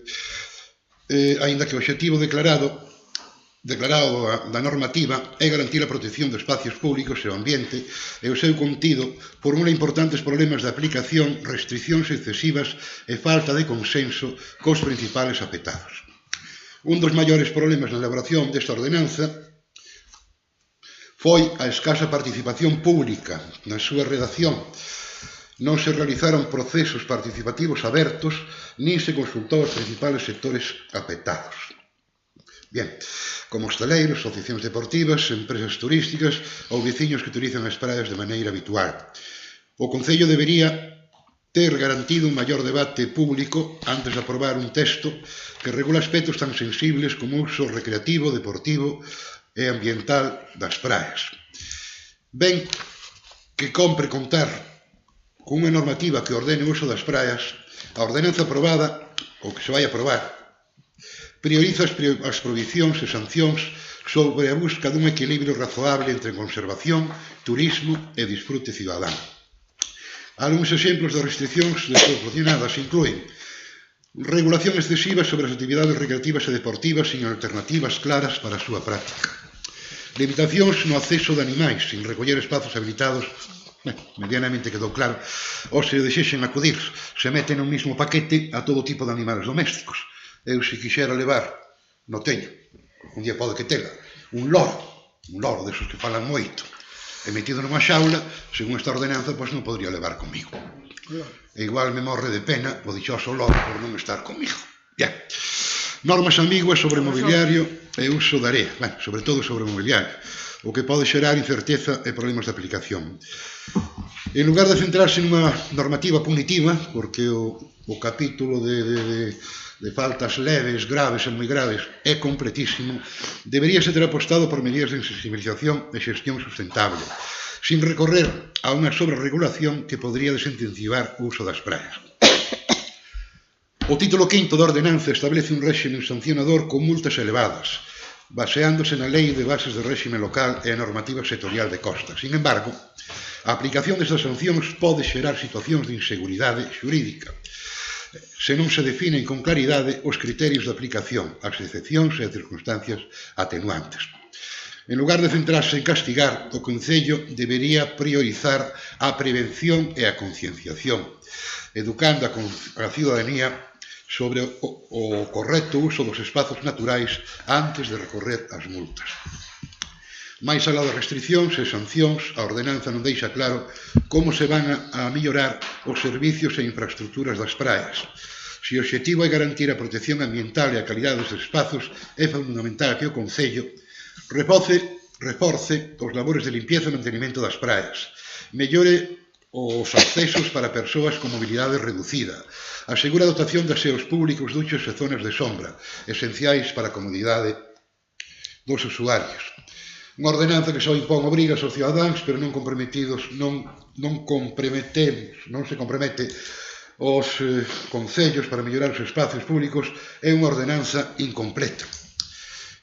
o obxectivo declarado da normativa é garantir a protección de espacios públicos e o ambiente e o seu contido formula importantes problemas de aplicación, restriccións excesivas e falta de consenso cos principales afectados. Un dos maiores problemas na elaboración desta ordenanza foi a escasa participación pública na súa redacción. Non se realizaron procesos participativos abertos nin se consultou aos principales sectores afectados. Bien, como hostaleiros, asociacións deportivas, empresas turísticas ou veciños que utilizan as praias de maneira habitual. O Concello debería ter garantido un maior debate público antes de aprobar un texto que regula aspectos tan sensibles como o uso recreativo, deportivo e ambiental das praias. Ben que compre contar con unha normativa que ordene o uso das praias, a ordenanza aprobada, ou que se vai aprobar, prioriza as prohibicións e sancións sobre a busca dun equilibrio razoable entre conservación, turismo e disfrute cidadán. Algúns exemplos de restriccións desproporcionadas incluen regulación excesiva sobre as actividades recreativas e deportivas sin alternativas claras para a súa práctica, limitacións no acceso de animais sin recoller espazos habilitados, medianamente quedou claro, ou se desexen acudir, se meten no mismo paquete a todo tipo de animales domésticos. Eu, se quixera levar, non teño, un día pode que tela, un loro desos que falan moito, e metido nunha xaula, según esta ordenanza, pois non podría levar comigo. E igual me morre de pena o dixoso loro por non estar comigo. Bien. Normas ambiguas sobre mobiliario e uso da area, sobre todo sobre mobiliario, o que pode xerar incerteza e problemas de aplicación. En lugar de centrarse nunha normativa punitiva, porque o capítulo de faltas leves, graves e moi graves é completísimo, deberíase ter apostado por medidas de sensibilización e xestión sustentable, sin recorrer a unha sobreregulación que podría desincentivar o uso das praias. O título quinto da ordenanza establece un réxime sancionador con multas elevadas, baseándose na Lei de Bases de Réxime Local e a normativa sectorial de costas. Sin embargo, a aplicación destas sancións pode xerar situacións de inseguridade xurídica, se non se definen con claridade os criterios de aplicación, as excepcións e as circunstancias atenuantes. En lugar de centrarse en castigar, o Concello debería priorizar a prevención e a concienciación, educando a ciudadanía sobre o correcto uso dos espazos naturais antes de recorrer as multas. Mais alá das restriccións e sancións, a ordenanza non deixa claro como se van a mellorar os servicios e infraestructuras das praias. Se o obxectivo é garantir a protección ambiental e a calidade dos espazos, é fundamental que o Concello reforce os labores de limpieza e mantenimento das praias, mellore os accesos para persoas con mobilidade reducida, asegura a dotación de aseos públicos, duchos e zonas de sombra, esenciais para a comodidade dos usuarios. Unha ordenanza que só impón obrigas aos cidadáns, pero non se compromete os concellos para mellorar os espacios públicos, é unha ordenanza incompleta.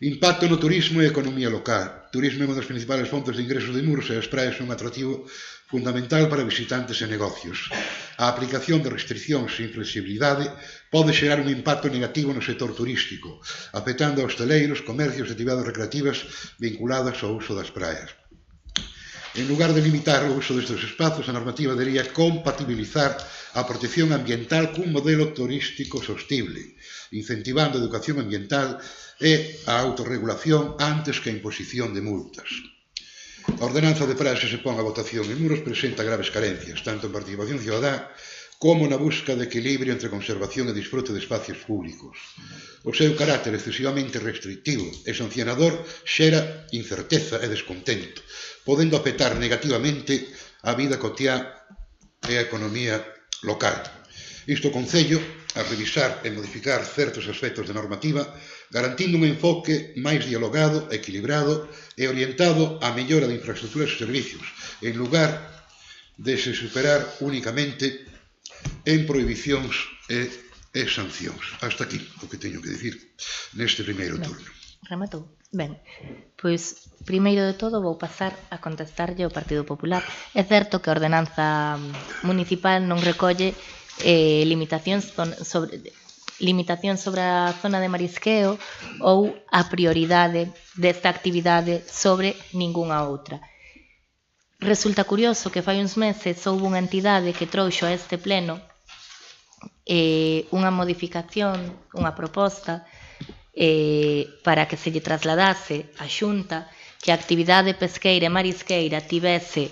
Impacto no turismo e economía local. Turismo é unha das principales fontes de ingresos de Muros e as praias son un atractivo fundamental para visitantes e negocios. A aplicación de restriccións e inflexibilidade pode xerar un impacto negativo no sector turístico, afectando a hostaleiros, comercios e actividades recreativas vinculadas ao uso das praias. En lugar de limitar o uso destes espazos, a normativa debería compatibilizar a protección ambiental cun modelo turístico sostible, incentivando a educación ambiental e a autorregulación antes que a imposición de multas. A ordenanza de praias que se pon a votación en Muros presenta graves carencias, tanto en participación cidadá como na busca de equilibrio entre conservación e disfrute de espacios públicos. O seu carácter excesivamente restrictivo e sancionador xera incerteza e descontento, podendo afectar negativamente a vida cotiá e a economía local. Isto o Concello a revisar e modificar certos aspectos da normativa, garantindo un enfoque máis dialogado, equilibrado e orientado á mellora de infraestructuras e servicios, en lugar de se superar únicamente en prohibicións e sancións. Hasta aquí o que teño que dicir neste primeiro turno. Rematou? Ben, pois, primeiro de todo vou pasar a contestarlle ao Partido Popular. É certo que a ordenanza municipal non recolle limitacións sobre a zona de marisqueo ou a prioridade desta actividade sobre ningunha outra. Resulta curioso que fai uns meses houve unha entidade que trouxo a este pleno unha modificación, unha proposta para que se lle trasladase á Xunta que a actividade pesqueira e marisqueira tivese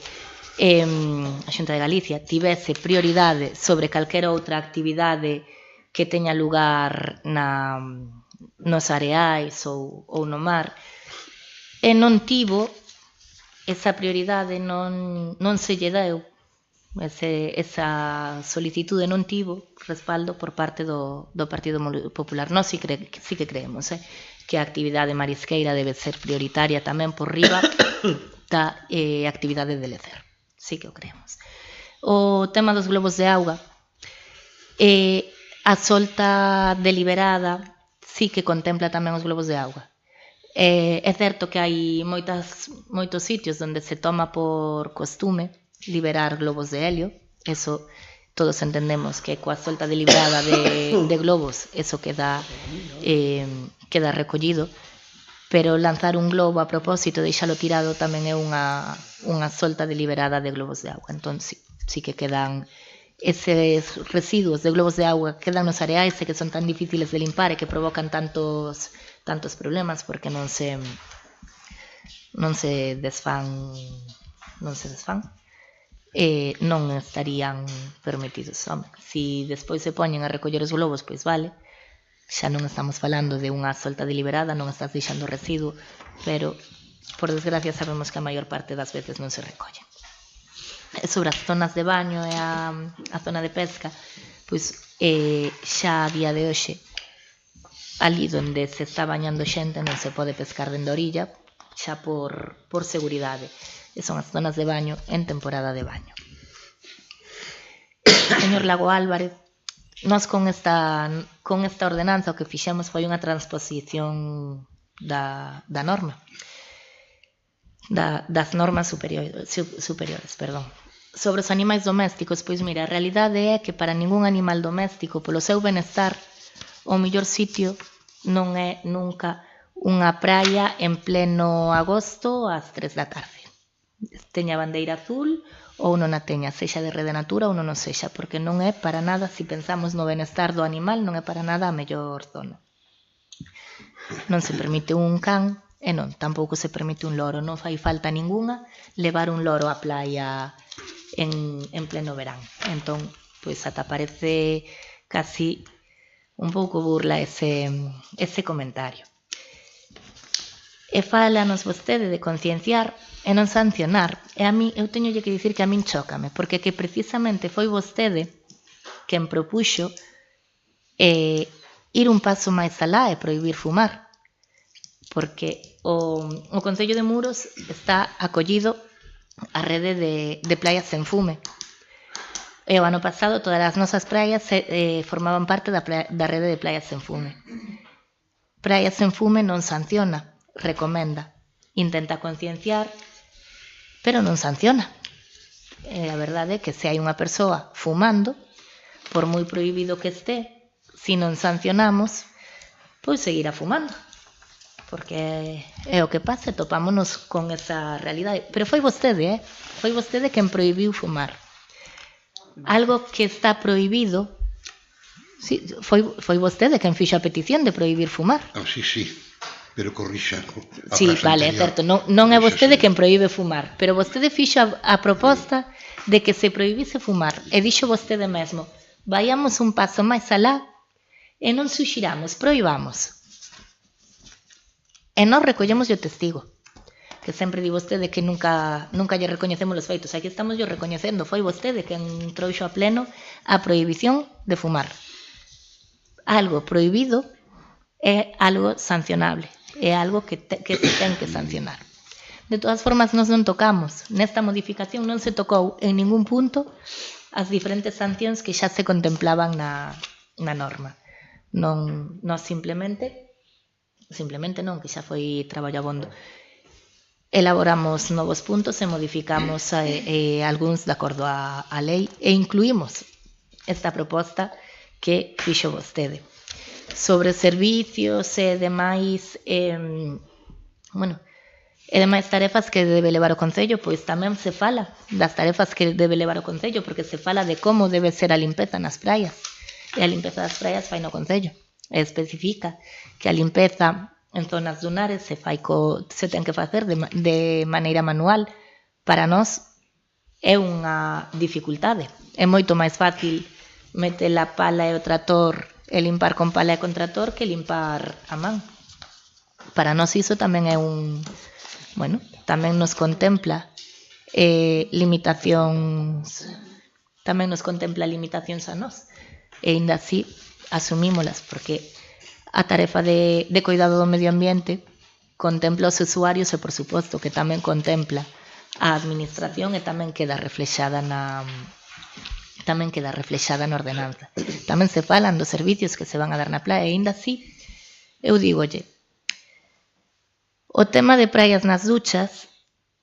a Xunta de Galicia tivese prioridade sobre calquera outra actividade que teña lugar nos areais ou no mar, e non tivo esa prioridade, non se lle deu esa solicitude, non tivo respaldo por parte do Partido Popular. Nós sí que creemos que a actividade marisqueira debe ser prioritaria tamén por riba da actividade de lecer. Sí que o creemos. O tema dos globos de auga, a solta deliberada sí que contempla tamén os globos de auga. É certo que hai moitos sitios onde se toma por costume liberar globos de helio, eso todos entendemos que coa solta deliberada de globos eso queda recollido, pero lanzar un globo a propósito, deixalo tirado tamén é unha solta deliberada de globos de auga. Entón sí que quedan eses residuos de globos de auga, quedan nos areais que son tan difíciles de limpar e que provocan tantos problemas porque non se desfán, non estarían permitidos. Se despois se poñen a recoller os globos, pois vale, xa non estamos falando de unha solta deliberada, non estás deixando residuo, pero por desgracia sabemos que a maior parte das veces non se recollen. Sobre as zonas de baño e a zona de pesca, pois xa a día de hoxe ali onde se está bañando xente non se pode pescar dende a orilla, xa por seguridade. E son as zonas de baño en temporada de baño. Señor Lago Álvarez, nós con esta ordenanza o que fixemos foi unha transposición da norma, das normas superiores. Sobre os animais domésticos, pois mira, a realidade é que para ningún animal doméstico, polo seu benestar, o mellor sitio non é nunca unha praia en pleno agosto ás 3 da tarde. Teña bandeira azul ou non a teña, sexa de Rede Natura ou non o sexa, porque non é para nada, se pensamos no benestar do animal, non é para nada a mellor zona. Non se permite un can e non, tampouco se permite un loro, non fai falta ningunha levar un loro á playa en pleno verán. Entón, pois ata parece casi un pouco burla ese comentario. E fálanos vostede de concienciar e non sancionar. E a mí, eu teñolle que dicir que a min chócame, porque que precisamente foi vostede quen propuxo ir un paso máis alá e prohibir fumar. Porque o Concello de Muros está acollido a rede de playas sen fume. E o ano pasado todas as nosas praias formaban parte da rede de playas sen fume. Praias sen fume non sanciona, recomenda, intenta concienciar, pero non sanciona. A verdade é que se hai unha persoa fumando, por moi prohibido que este, se non sancionamos, pois seguirá fumando. Porque é o que pasa, topámonos con esa realidade. Pero foi vostede, foi vostede quen prohibiu fumar. Algo que está prohibido, sí, foi vostede quen fixo a petición de prohibir fumar. Sí, pero corrixa. Sí, vale, é certo, non é vostede quen prohíbe fumar, pero vostede fixo a proposta de que se prohibise fumar, e dixo vostede mesmo, vayamos un paso máis alá e non suxiramos, prohibamos. E nós recollemos o testigo, que sempre di vostede que nunca lle recoñecemos os feitos. Aquí estamos yo recoñecendo, foi vostede quen trouxo a pleno a prohibición de fumar. Algo prohibido é algo sancionable, é algo que se ten que sancionar. De todas formas, nós non tocamos. Nesta modificación non se tocou en ningún punto as diferentes sancións que xa se contemplaban na norma. Nós simplemente simplemente non, que xa foi traballo abondo. Elaboramos novos puntos e modificamos algúns de acordo á lei e incluímos esta proposta que fixo vostede. Sobre servicios e demais, bueno, e demais tarefas que debe levar o Concello, pois tamén se fala das tarefas que debe levar o Concello, porque se fala de como debe ser a limpeza nas praias, e a limpeza das praias fai no Concello, e especifica que a limpeza en zonas dunares se ten que facer de maneira manual. Para nós é unha dificultade. É moito máis fácil meter a pala e o trator e limpar con pala e con trator que limpar a man. Para nós iso tamén é bueno, tamén nos contempla limitacións, a nós. E ainda así asumímolas, porque a tarefa de cuidado do medio ambiente contempla os usuarios e, por suposto, que tamén contempla a administración e tamén queda reflexada na ordenanza. Tamén se falan dos servicios que se van a dar na praia e, ainda así, eu dígolle, o tema de praias nas duchas,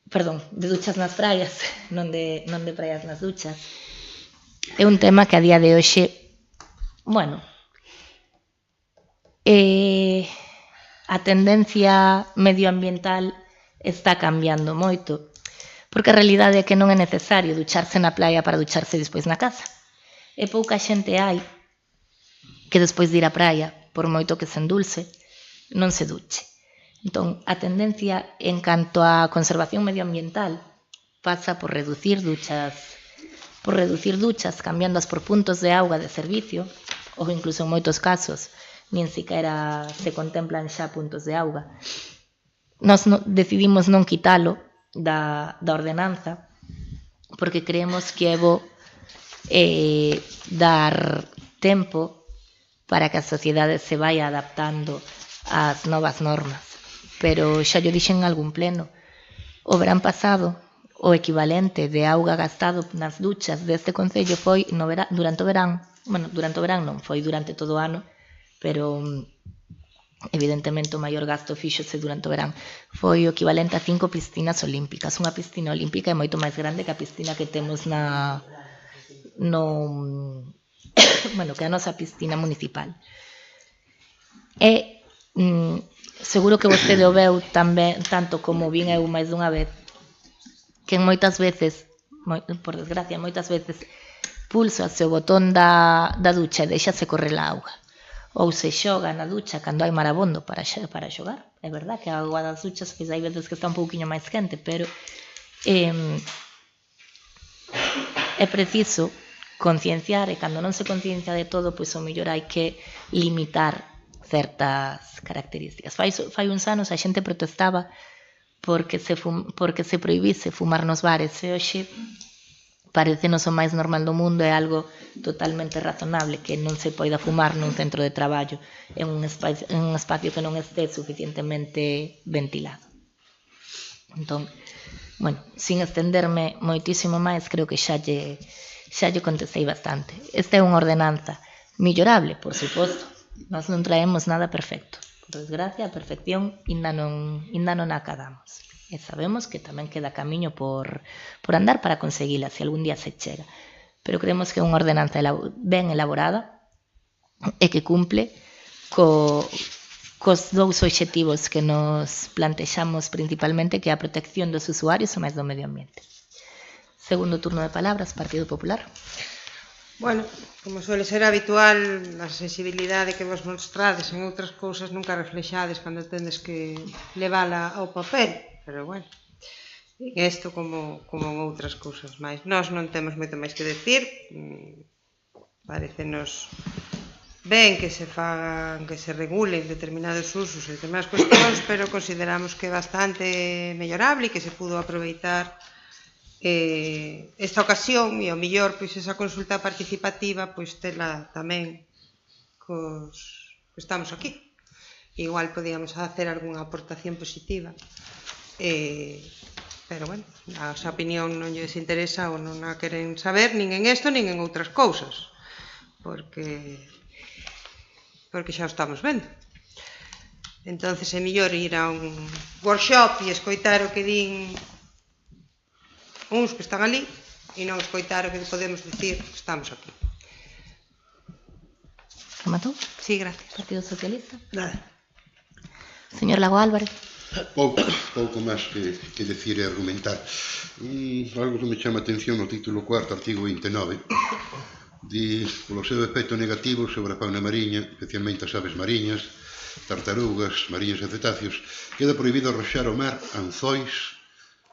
perdón, de duchas nas praias, non de praias nas duchas, é un tema que a día de hoxe, bueno, a tendencia medioambiental está cambiando moito, porque a realidade é que non é necesario ducharse na praia para ducharse despois na casa. E pouca xente hai que despois de ir á praia, por moito que se endulce, non se duche. Entón, a tendencia en canto á conservación medioambiental pasa por reducir duchas, cambiándoas por puntos de auga de servicio, ou incluso en moitos casos nin siquiera se contemplan xa puntos de auga. Nós decidimos non quitalo da ordenanza porque creemos que é bo dar tempo para que a sociedade se vaya adaptando ás novas normas. Pero xa yo dixen en algún pleno, o verán pasado, o equivalente de auga gastado nas duchas deste Concello foi durante o verán, bueno, durante o verán non, foi durante todo o ano, pero evidentemente o maior gasto fíxose durante o verán. Foi o equivalente a 5 piscinas olímpicas. Unha piscina olímpica é moito máis grande que a piscina que temos bueno, que a nosa piscina municipal. E seguro que vostede o veu tamén, tanto como vin eu máis dunha vez, que moitas veces, por desgracia, pulsase o botón da ducha e deixase correr a auga. Ou se xoga na ducha cando hai mar abondo para xogar. É verdad que a auga das duchas pois hai veces que está un pouquiño máis quente, pero é preciso concienciar, e cando non se conciencia de todo, pois o mellor hai que limitar certas características. Fai uns anos a xente protestaba porque se prohibise fumar nos bares, e hoxe parecenos o máis normal do mundo, é algo totalmente razonable que non se poida fumar nun centro de traballo en un espacio que non este suficientemente ventilado. Entón, bueno, sin estenderme moitísimo máis, creo que xa lle contestei bastante. Esta é unha ordenanza millorable, por suposto. Nós non traemos nada perfecto. Por desgracia, a perfección ainda non a acadamos. E sabemos que tamén queda camiño por andar para conseguila, se algún día se chega. Pero creemos que é unha ordenanza ben elaborada e que cumple cos dous obxectivos que nos plantexamos principalmente, que é a protección dos usuarios e máis do medio ambiente. Segundo turno de palabras, Partido Popular. Bueno, como suele ser habitual, a sensibilidade que vos mostrades en outras cousas nunca reflexades cando tendes que levala ao papel. Pero bueno, en isto como en outras cousas máis. Nós non temos moito máis que decir. Parecenos ben que se fagan, que se regulen determinados usos e determinadas cuestións, pero consideramos que é bastante mellorable e que se pudo aproveitar esta ocasión e ao mellor pois esa consulta participativa pois tela tamén cos que estamos aquí. Igual podíamos hacer algunha aportación positiva. Pero bueno, a esa opinión non lles interesa ou non a queren saber nin en isto nin en outras cousas, porque xa o estamos vendo. Entonces é mellor ir a un workshop e escoitar o que din uns que están ali e non escoitar o que podemos dicir que estamos aquí. ¿Rematou? Sí, gracias. Partido Socialista. Nada. Señor Lago Álvarez. Pouco máis que decir e argumentar. Algo que me chama a atención no título 4, artigo 29, di polo seu efecto negativo sobre a fauna mariña, especialmente as aves mariñas, tartarugas, mariñas e cetáceos, queda prohibido arroxar ao mar anzóis,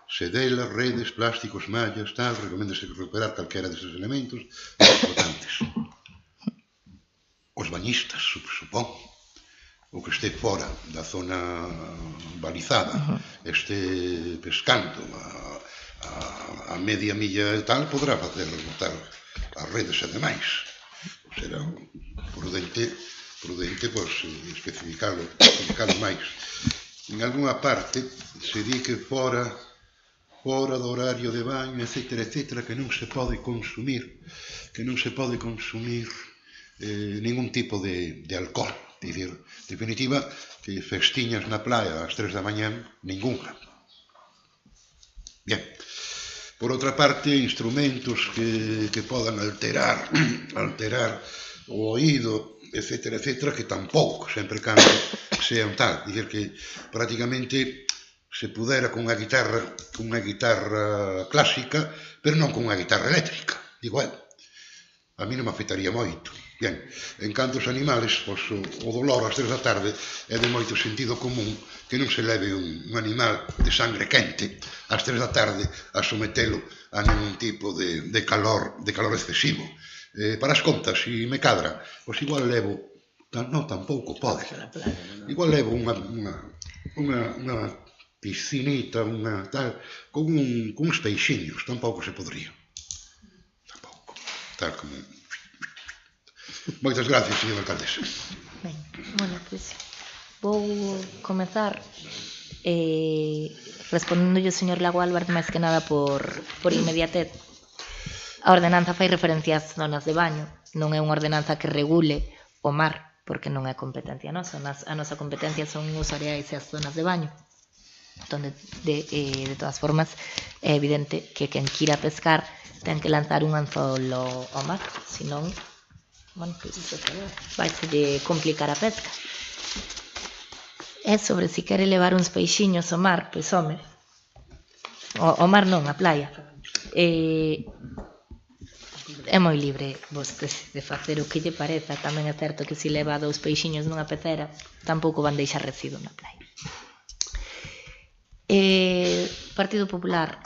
sedelas, redes, plásticos, mallas, tal, recoméndase recuperar calquera deses elementos flotantes. Os bañistas, supón, o que este fora da zona balizada, este pescando a media milla e tal, podrá facer rebotar as redes e demais. Será prudente pois, especificalo máis. En algunha parte se di que fora do horario de baño, etcétera, que non se pode consumir ningún tipo de alcohol. Dicir, en definitiva, que festiñas na playa ás 3 da mañán, ninguna. Bien. Por outra parte, instrumentos que podan alterar o oído, etcétera, que tampouco, sempre cando sean tal. Dicir que prácticamente se pudera con unha guitarra clásica, pero non con unha guitarra eléctrica. Digo, a mí non me afectaría moito. Bien, en canto aos animales, pois, o dolor ás 3 da tarde é de moito sentido común que non se leve un animal de sangre quente ás 3 da tarde a sometelo a ningún tipo de calor excesivo. Para as contas, se me cadra, pois igual levo, non, tampouco pode, igual levo unha piscinita, unha tal, con uns peixiños, tampouco se podría. Tampouco, tal como... Moitas gracias, señor alcaldesa. Ben, bueno, pois vou comezar respondendo ao señor Lago Álvarez máis que nada por inmediatez. A ordenanza fai referencia ás zonas de baño, non é unha ordenanza que regule o mar, porque non é competencia nosa. A nosa competencia son os areais e as zonas de baño. Entón, de todas formas, é evidente que quen quira pescar ten que lanzar un anzolo ao mar, senón, bueno, pues, vai se complicar a pesca. É sobre se quere levar uns peixiños ao mar, pois home, o mar non, a playa. É moi libre vostede de facer o que lle pareza. Tamén é certo que se leva 2 peixiños nunha pecera, tampouco van deixar residuo na playa. Partido Popular,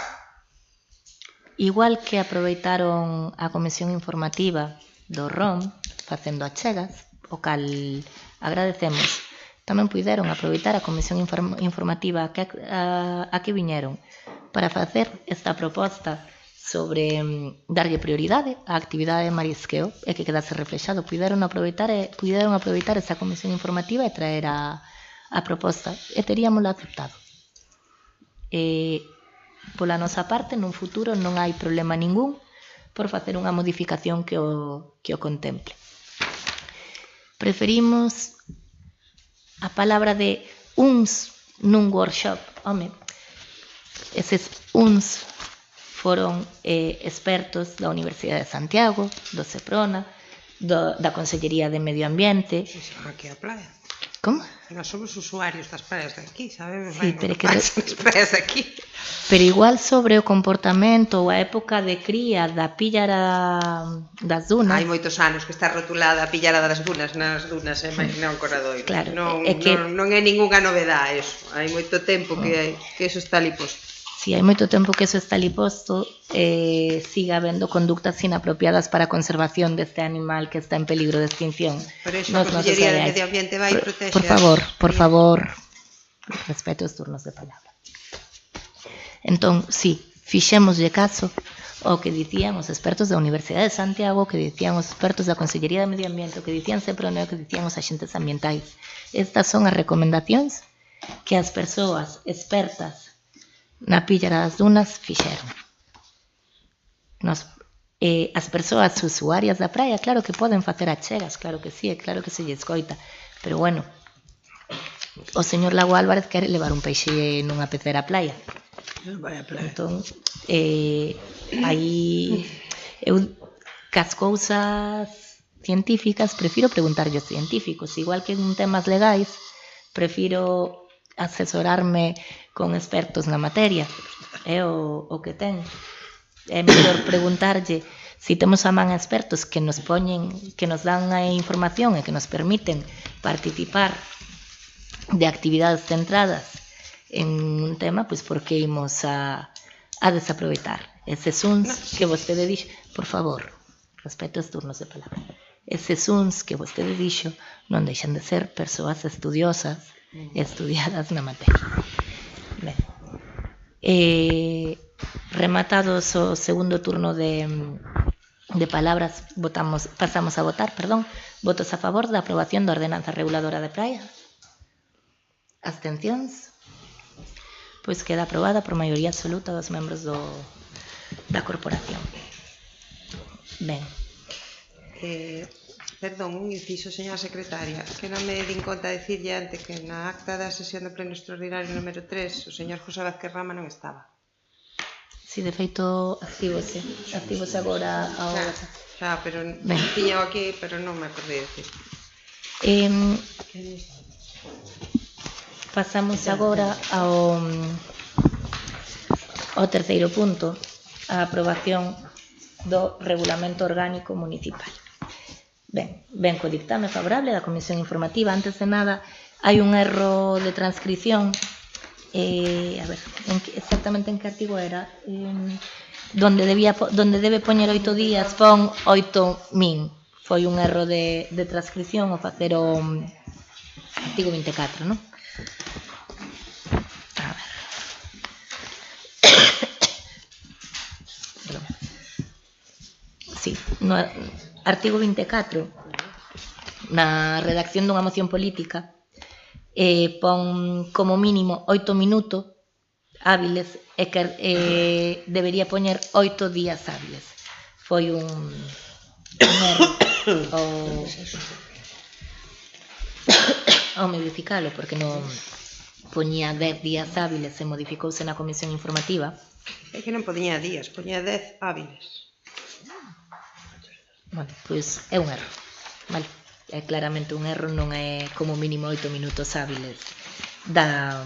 igual que aproveitaron a comisión informativa do ROM, facendo achegas, o cal agradecemos, tamén puideron aproveitar a comisión informativa a que viñeron para facer esta proposta sobre darlle prioridade á actividade de marisqueo e que quedase reflexado. Puideron aproveitar esa comisión informativa e traer a proposta e teríamosla aceptado. Pola nosa parte, nun futuro non hai problema ningún por facer unha modificación que o contemple. Preferimos a palabra de uns nun workshop. Home, eses uns foron expertos da Universidade de Santiago, do Seprona, da Consellería de Medio Ambiente. Si son aquí a playa. Como? Nós somos usuarios das praias de aquí, sabemos? Sí, pero que as praias de aquí. Pero igual sobre o comportamento ou a época de cría da píllara das dunas. Hai moitos anos que está rotulada a píllara das dunas nas dunas e non corredoiro. Claro, non é ningunha novedade eso. Hai moito tempo que eso está ali posto. Si hai moito tempo que eso está ali posto, sigue habendo conductas inapropiadas para a conservación deste animal que está en peligro de extinción. Por eso a Consellería de Medio Ambiente vai e protege. Por favor, respeto os turnos de palabra. Entón, si, fixémoslle caso ao que dicían os expertos da Universidade de Santiago, que dicían os expertos da Consellería de Medio Ambiente, que dicían Seprona, que dicían os axentes ambientais. Estas son as recomendacións que as persoas expertas na píllara das dunas fixeron. As persoas usuarias da praia, claro que poden facer achegas, claro que sí, claro que se lle escoita, pero bueno, o señor Lago Álvarez quere levar un peixe nunha pecera á playa. Vai a playa. Entón, aí eu cas cousas científicas prefiro preguntarlle aos científicos, igual que en temas legais prefiro asesorarme con expertos na materia. É o que ten. É mellor preguntarlle si temos a man expertos que nos poñen, que nos dan a información e que nos permiten participar de actividades centradas en un tema, pois porque imos a desaproveitar eses uns que vostede dixo, por favor, respeto os turnos de palabra. Eses uns que vostede dixo non deixan de ser persoas estudiosas e estudiadas na materia. Ben. Rematados o segundo turno de palabras, pasamos a votar, votos a favor da aprobación da ordenanza reguladora de praia. Abstencións? Pois queda aprobada por maioría absoluta dos membros da corporación. Ben. Perdón, un inciso, señora secretaria, que non me din conta decirlle antes que na acta da sesión do pleno extraordinario número 3 o señor José Vázquez Rama non estaba. Si, de feito, activose agora a hora. Xa, pero tiño aquí, pero non me acordei de decir. Pasamos agora ao terceiro punto, a aprobación do regulamento orgánico municipal. Ben co dictame favorable da Comisión Informativa. Antes de nada, hai un erro de transcripción. A ver, exactamente en que artigo era? Donde debe poñer 8 días, pon 8.000. Foi un erro de transcripción ao facer o artigo 24, non? A ver. Perdón. Sí, no artigo 24, na redacción dunha moción política, pon como mínimo 8 minutos hábiles e que debería poñer 8 días hábiles. Foi un erro ao modificalo, porque non poñía 10 días hábiles e modificouse na comisión informativa. É que non poñía días, poñía 10 hábiles. Bueno, pois é un erro, vale? É claramente un erro, non é como mínimo 8 minutos hábiles da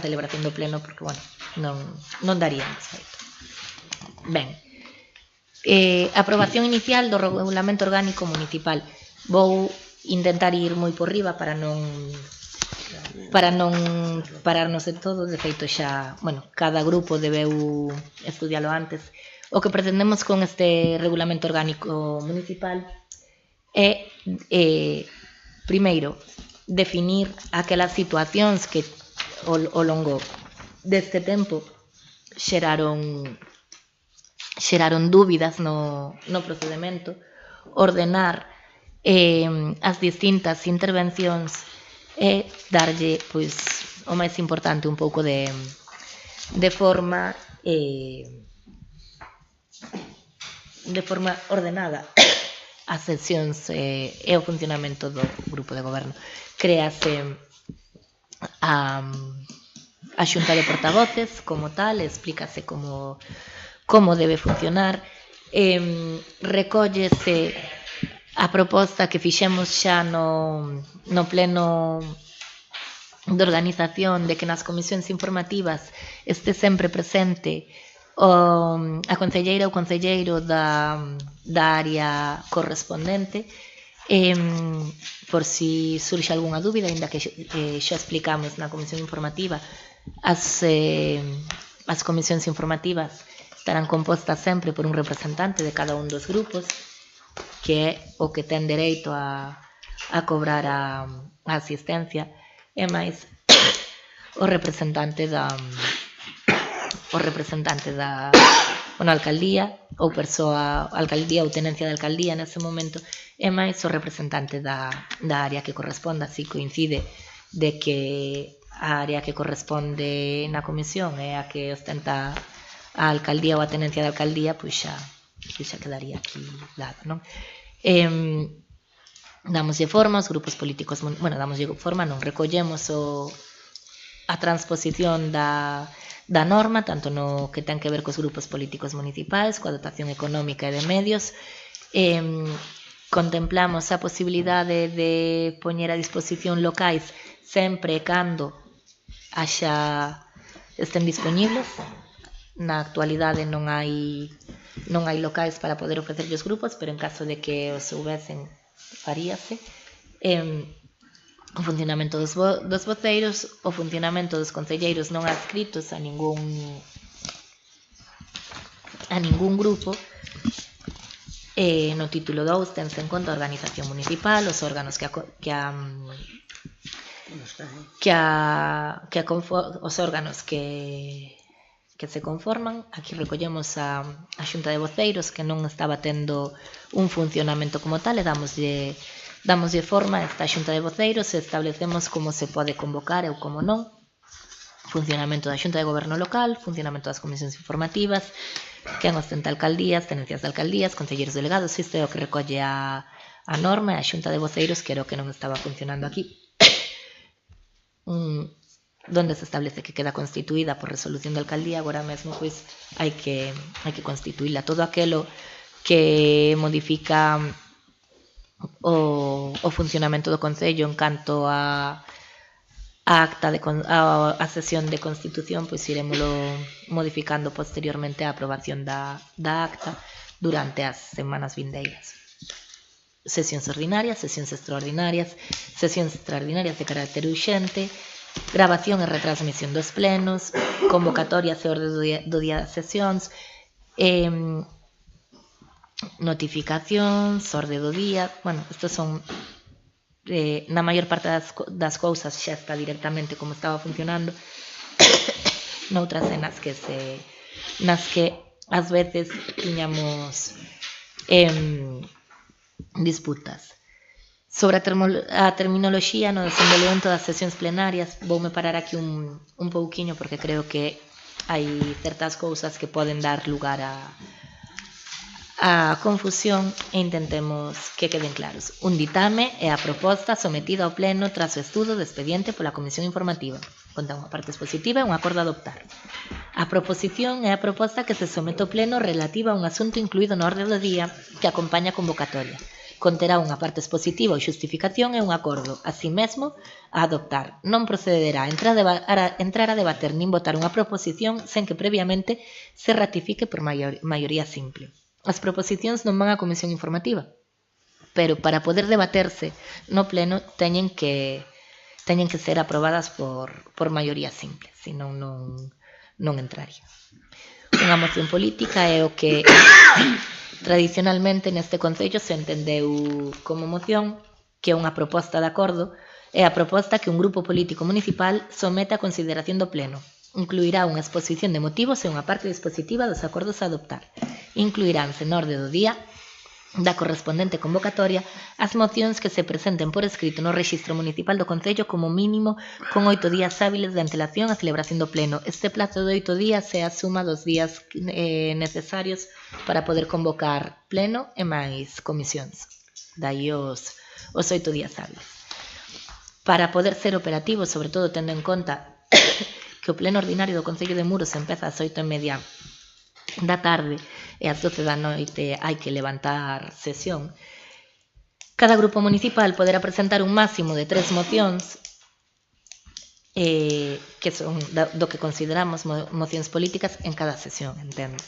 celebración do pleno, porque, bueno, non daría máis feito. Ben, aprobación inicial do regulamento orgánico municipal. Vou intentar ir moi por riba para non pararnos de todo. De feito, xa, bueno, cada grupo debeu estudialo antes. O que pretendemos con este regulamento orgánico municipal é, primeiro, definir aquelas situacións que ao longo deste tempo xeraron dúbidas no procedimento, ordenar as distintas intervencións e darlle, pois, o máis importante, un pouco de forma ordenada as sesións e o funcionamento do grupo de goberno. Créase a xunta de portavoces como tal, explícase como debe funcionar, recóllese a proposta que fixemos xa no pleno de organización, de que nas comisións informativas este sempre presente a concelleira ou concelleiro da área correspondente, por si surxe algunha dúbida, ainda que xa explicamos na comisión informativa. As comisións informativas estarán compostas sempre por un representante de cada un dos grupos, que é o que ten dereito a cobrar a asistencia, e máis o representante da alcaldía ou persoa, alcaldía ou tenencia de alcaldía nese momento, e máis o representante da área que corresponda. Así coincide de que a área que corresponde na comisión é a que ostenta a alcaldía ou a tenencia de alcaldía, pois xa quedaría aquí dado, non? Damoslle forma aos grupos políticos, damoslle forma, non recollemos a transposición da norma, tanto no que ten que ver cos grupos políticos municipais, coa dotación económica e de medios. Contemplamos a posibilidade de poñer a disposición locais sempre e cando estén dispoñibles. Na actualidade non hai locais para poder ofrecerlle os grupos, pero en caso de que os houvesen, faríase. O funcionamento dos voceiros, o funcionamento dos concelleiros non adscritos a ningún grupo. No título 2 tense en conta a organización municipal, os órganos os órganos que se conforman. Aquí recollemos a Xunta de Voceiros, que non estaba tendo un funcionamento como tal, e damoslle forma a esta Xunta de Voceiros e establecemos como se pode convocar ou como non. Funcionamento da Xunta de Goberno Local, funcionamento das comisións informativas, quen ostenta alcaldías, tenencias de alcaldías, concelleiros delegados. Isto é o que recolle a norma, e a Xunta de Voceiros, que era o que non estaba funcionando aquí, donde se establece que queda constituída por resolución de alcaldía. Agora mesmo pois hai que constituíla. Todo aquelo que modifica o funcionamento do Concello en canto a sesión de constitución, pois iremoslo modificando posteriormente a aprobación da acta durante as semanas vindeiras. Sesións ordinarias, sesións extraordinarias de carácter urxente, grabación e retransmisión dos plenos, convocatorias e orde do día das sesións, notificacións, orde do día. Estos son, na maior parte das cousas xa está directamente como estaba funcionando. Noutras nas que ás veces tiñamos disputas. Sobre a terminoloxía no desenvolvemento das sesións plenarias, voume parar aquí un pouquiño, porque creo que hai certas cousas que poden dar lugar a confusión, e intentemos que queden claros. Un ditame é a proposta sometida ao pleno tras o estudo do expediente pola comisión informativa. Conta unha parte expositiva e un acordo a adoptar. A proposición é a proposta que se somete ao pleno relativa a un asunto incluído na orde do día que acompaña a convocatoria. Conterá unha parte expositiva ou xustificación e un acordo, así mesmo, a adoptar. Non procederá a entrar a debater nin votar unha proposición sen que previamente se ratifique por maioría simple. As proposicións non van á comisión informativa, pero para poder debaterse no pleno teñen que ser aprobadas por maioría simple, senón non entraría. Unha moción política é o que tradicionalmente neste Concello se entendeu como moción, que é unha proposta de acordo, é a proposta que un grupo político municipal somete a consideración do pleno. Incluirá unha exposición de motivos e unha parte dispositiva dos acordos a adoptar. Incluiránse na orde do día da correspondente convocatoria as mocións que se presenten por escrito no rexistro municipal do Concello como mínimo con 8 días hábiles de antelación á celebración do pleno. Este plazo de 8 días é a suma dos días necesarios para poder convocar pleno e máis comisións. Daí os 8 días hábiles. Para poder ser operativo, sobre todo tendo en conta que o pleno ordinario do Concello de Muros empeza ás 8:30 da tarde e ás 12 da noite hai que levantar sesión, cada grupo municipal poderá presentar un máximo de 3 mocións que son do que consideramos mocións políticas en cada sesión, entendo.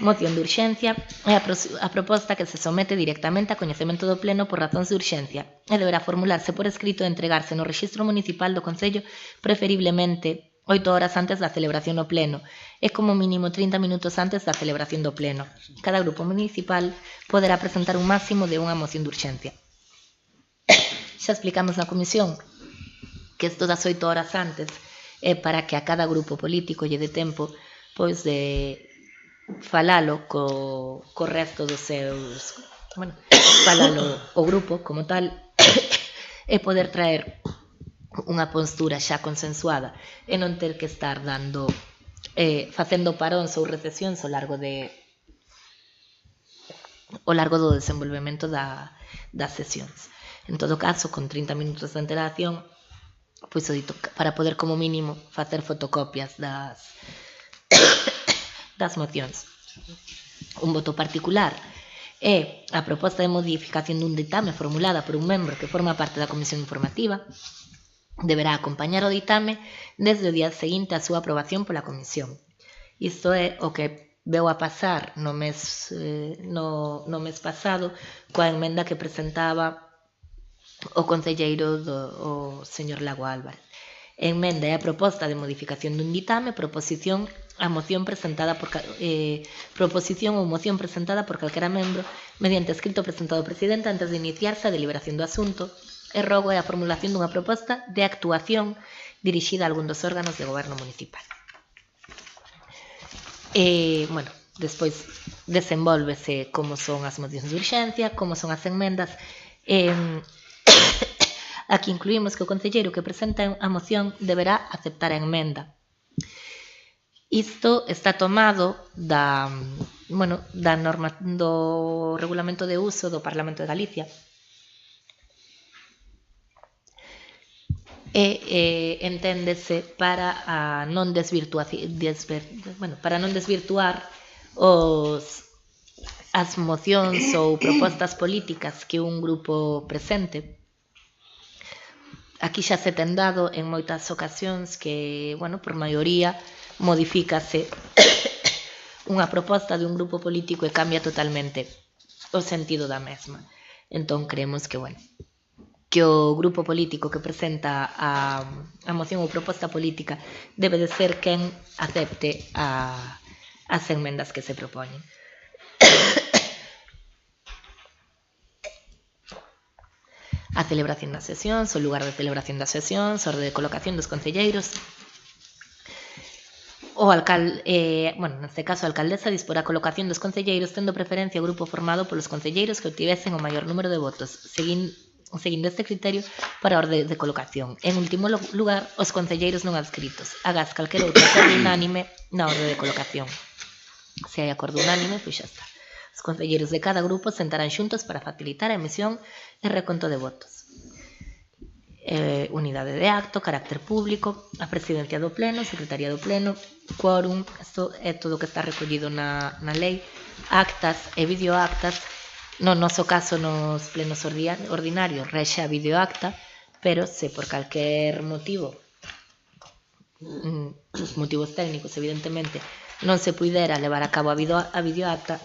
Moción de urxencia é a proposta que se somete directamente a coñecemento do pleno por razóns de urxencia e deberá formularse por escrito e entregarse no rexistro municipal do Concello preferiblemente 8 horas antes da celebración no pleno e como mínimo 30 minutos antes da celebración do pleno. Cada grupo municipal poderá presentar un máximo de unha moción de urxencia. Xa explicamos na comisión que isto das 8 horas antes é para que a cada grupo político lle dé tempo pois de falalo co resto dos seus, falalo o grupo como tal e poder traer unha postura xa consensuada e non ter que estar facendo paróns ou recesións ao largo do desenvolvemento das sesións. En todo caso, con 30 minutos de antelación, pois o dito, para poder como mínimo facer fotocopias das mocións. Un voto particular é a proposta de modificación dun ditame formulada por un membro que forma parte da comisión informativa. Deberá acompañar o ditame desde o día seguinte á súa aprobación pola comisión. Isto é o que veu a pasar no mes pasado coa emenda que presentaba o concelleiro o señor Lago Álvarez. Emenda é a proposta de modificación dun ditame, proposición ou moción presentada por calquera membro mediante escrito presentado ao presidente antes de iniciarse a deliberación do asunto e rogo é a formulación dunha proposta de actuación dirixida a algún dos órganos de goberno municipal. Despois desenvólvese como son as mocións de urxencia, como son as enmendas. Aquí incluímos que o concelleiro que presenta a moción deberá aceptar a emenda. Isto está tomado da norma do regulamento de uso do Parlamento de Galicia. E enténdese para non desvirtuar as mocións ou propostas políticas que un grupo presente. Aquí xa se ten dado en moitas ocasións que, por maioría, modifícase unha proposta de un grupo político e cambia totalmente o sentido da mesma. Entón, creemos que o grupo político que presenta a moción ou proposta política debe de ser quen acepte as enmendas que se propoñen. A celebración das sesións, o lugar de celebración das sesións, a orde de colocación dos concelleiros. O alcalde, neste caso a alcaldesa disporá a colocación dos concelleiros tendo preferencia o grupo formado polos concelleiros que obtivesen o maior número de votos, seguindo este criterio para a orde de colocación. En último lugar, os concelleiros non adscritos. Agás calquera outro acordo unánime na orde de colocación. Se hai acordo unánime, pois xa está. Os concelleiros de cada grupo sentarán xuntos para facilitar a emisión e reconto de votos. Unidade de acto, carácter público, a presidencia do pleno, secretaría do pleno, quórum, isto é todo o que está recollido na lei, actas e videoactas. No noso caso, nos plenos ordinarios, rexe a videoacta, pero se por calquer motivos técnicos, evidentemente, non se puidera levar a cabo a videoacta,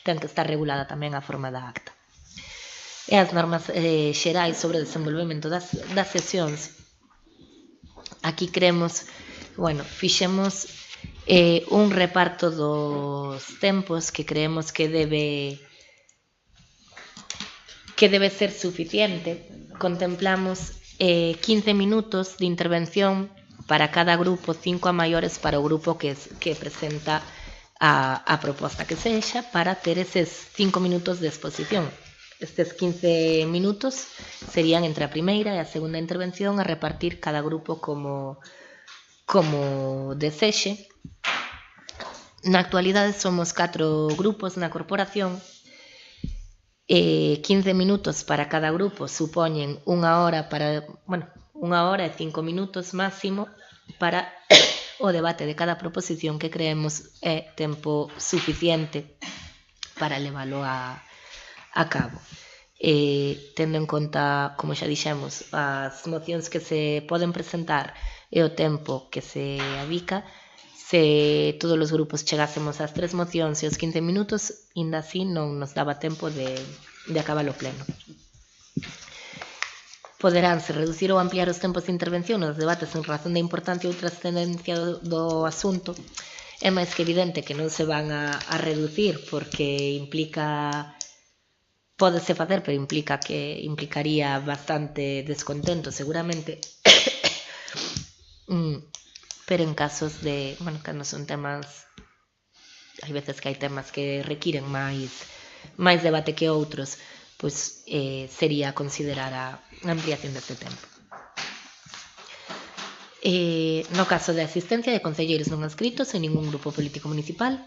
ten que estar regulada tamén a forma da acta. E as normas xerais sobre o desenvolvemento das sesións. Aquí fixemos un reparto dos tempos que creemos que debe ser suficiente. Contemplamos 15 minutos de intervención para cada grupo, 5 a maiores para o grupo que presenta a proposta que sexa, para ter eses 5 minutos de exposición. Estes 15 minutos serían entre a primeira e a segunda intervención a repartir cada grupo como desexe. Na actualidade somos 4 grupos na corporación. 15 minutos para cada grupo supoñen unha hora e 5 minutos máximo para o debate de cada proposición, que creemos é tempo suficiente para leválo a cabo. Tendo en conta, como xa dixemos, as mocións que se poden presentar e o tempo que se adica, se todos os grupos chegásemos ás 3 mocións e os 15 minutos, ainda así non nos daba tempo de acabar o pleno. Poderánse reducir ou ampliar os tempos de intervención nos debates en razón da importancia ou trascendencia do asunto. É máis que evidente que non se van a reducir, porque pódese facer, pero implicaría bastante descontento, seguramente. Pero en casos de, cando son temas, hai veces que hai temas que requiren máis debate que outros, pois sería considerar a ampliación deste tempo. No caso de asistencia de concelleiros non adscritos en ningún grupo político municipal,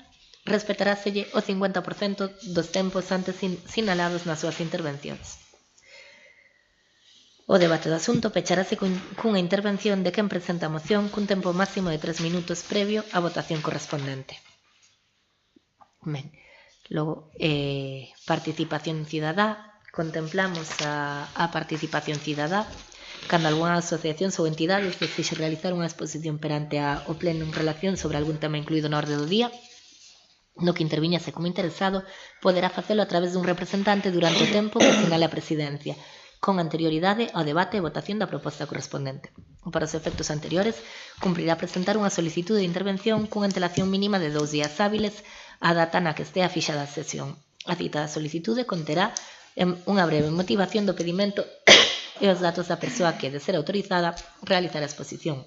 respetaráselle o 50% dos tempos antes sinalados nas súas intervencións. O debate do asunto pecharase cunha intervención de quen presenta a moción cun tempo máximo de 3 minutos previo á votación correspondente. Ben, logo, participación cidadá. Contemplamos a participación cidadá cando algunha asociación ou entidades desexe realizar unha exposición perante o pleno en relación sobre algún tema incluído na orde do día, no que interviñase como interesado, poderá facelo a través dun representante durante o tempo que sinale a presidencia, con anterioridade ao debate e votación da proposta correspondente. Para os efectos anteriores, cumprirá presentar unha solicitude de intervención cunha antelación mínima de 2 días hábiles á data na que estea fixada a sesión. A citada solicitude conterá unha breve motivación do pedimento e os datos da persoa que, de ser autorizada, realizará a exposición.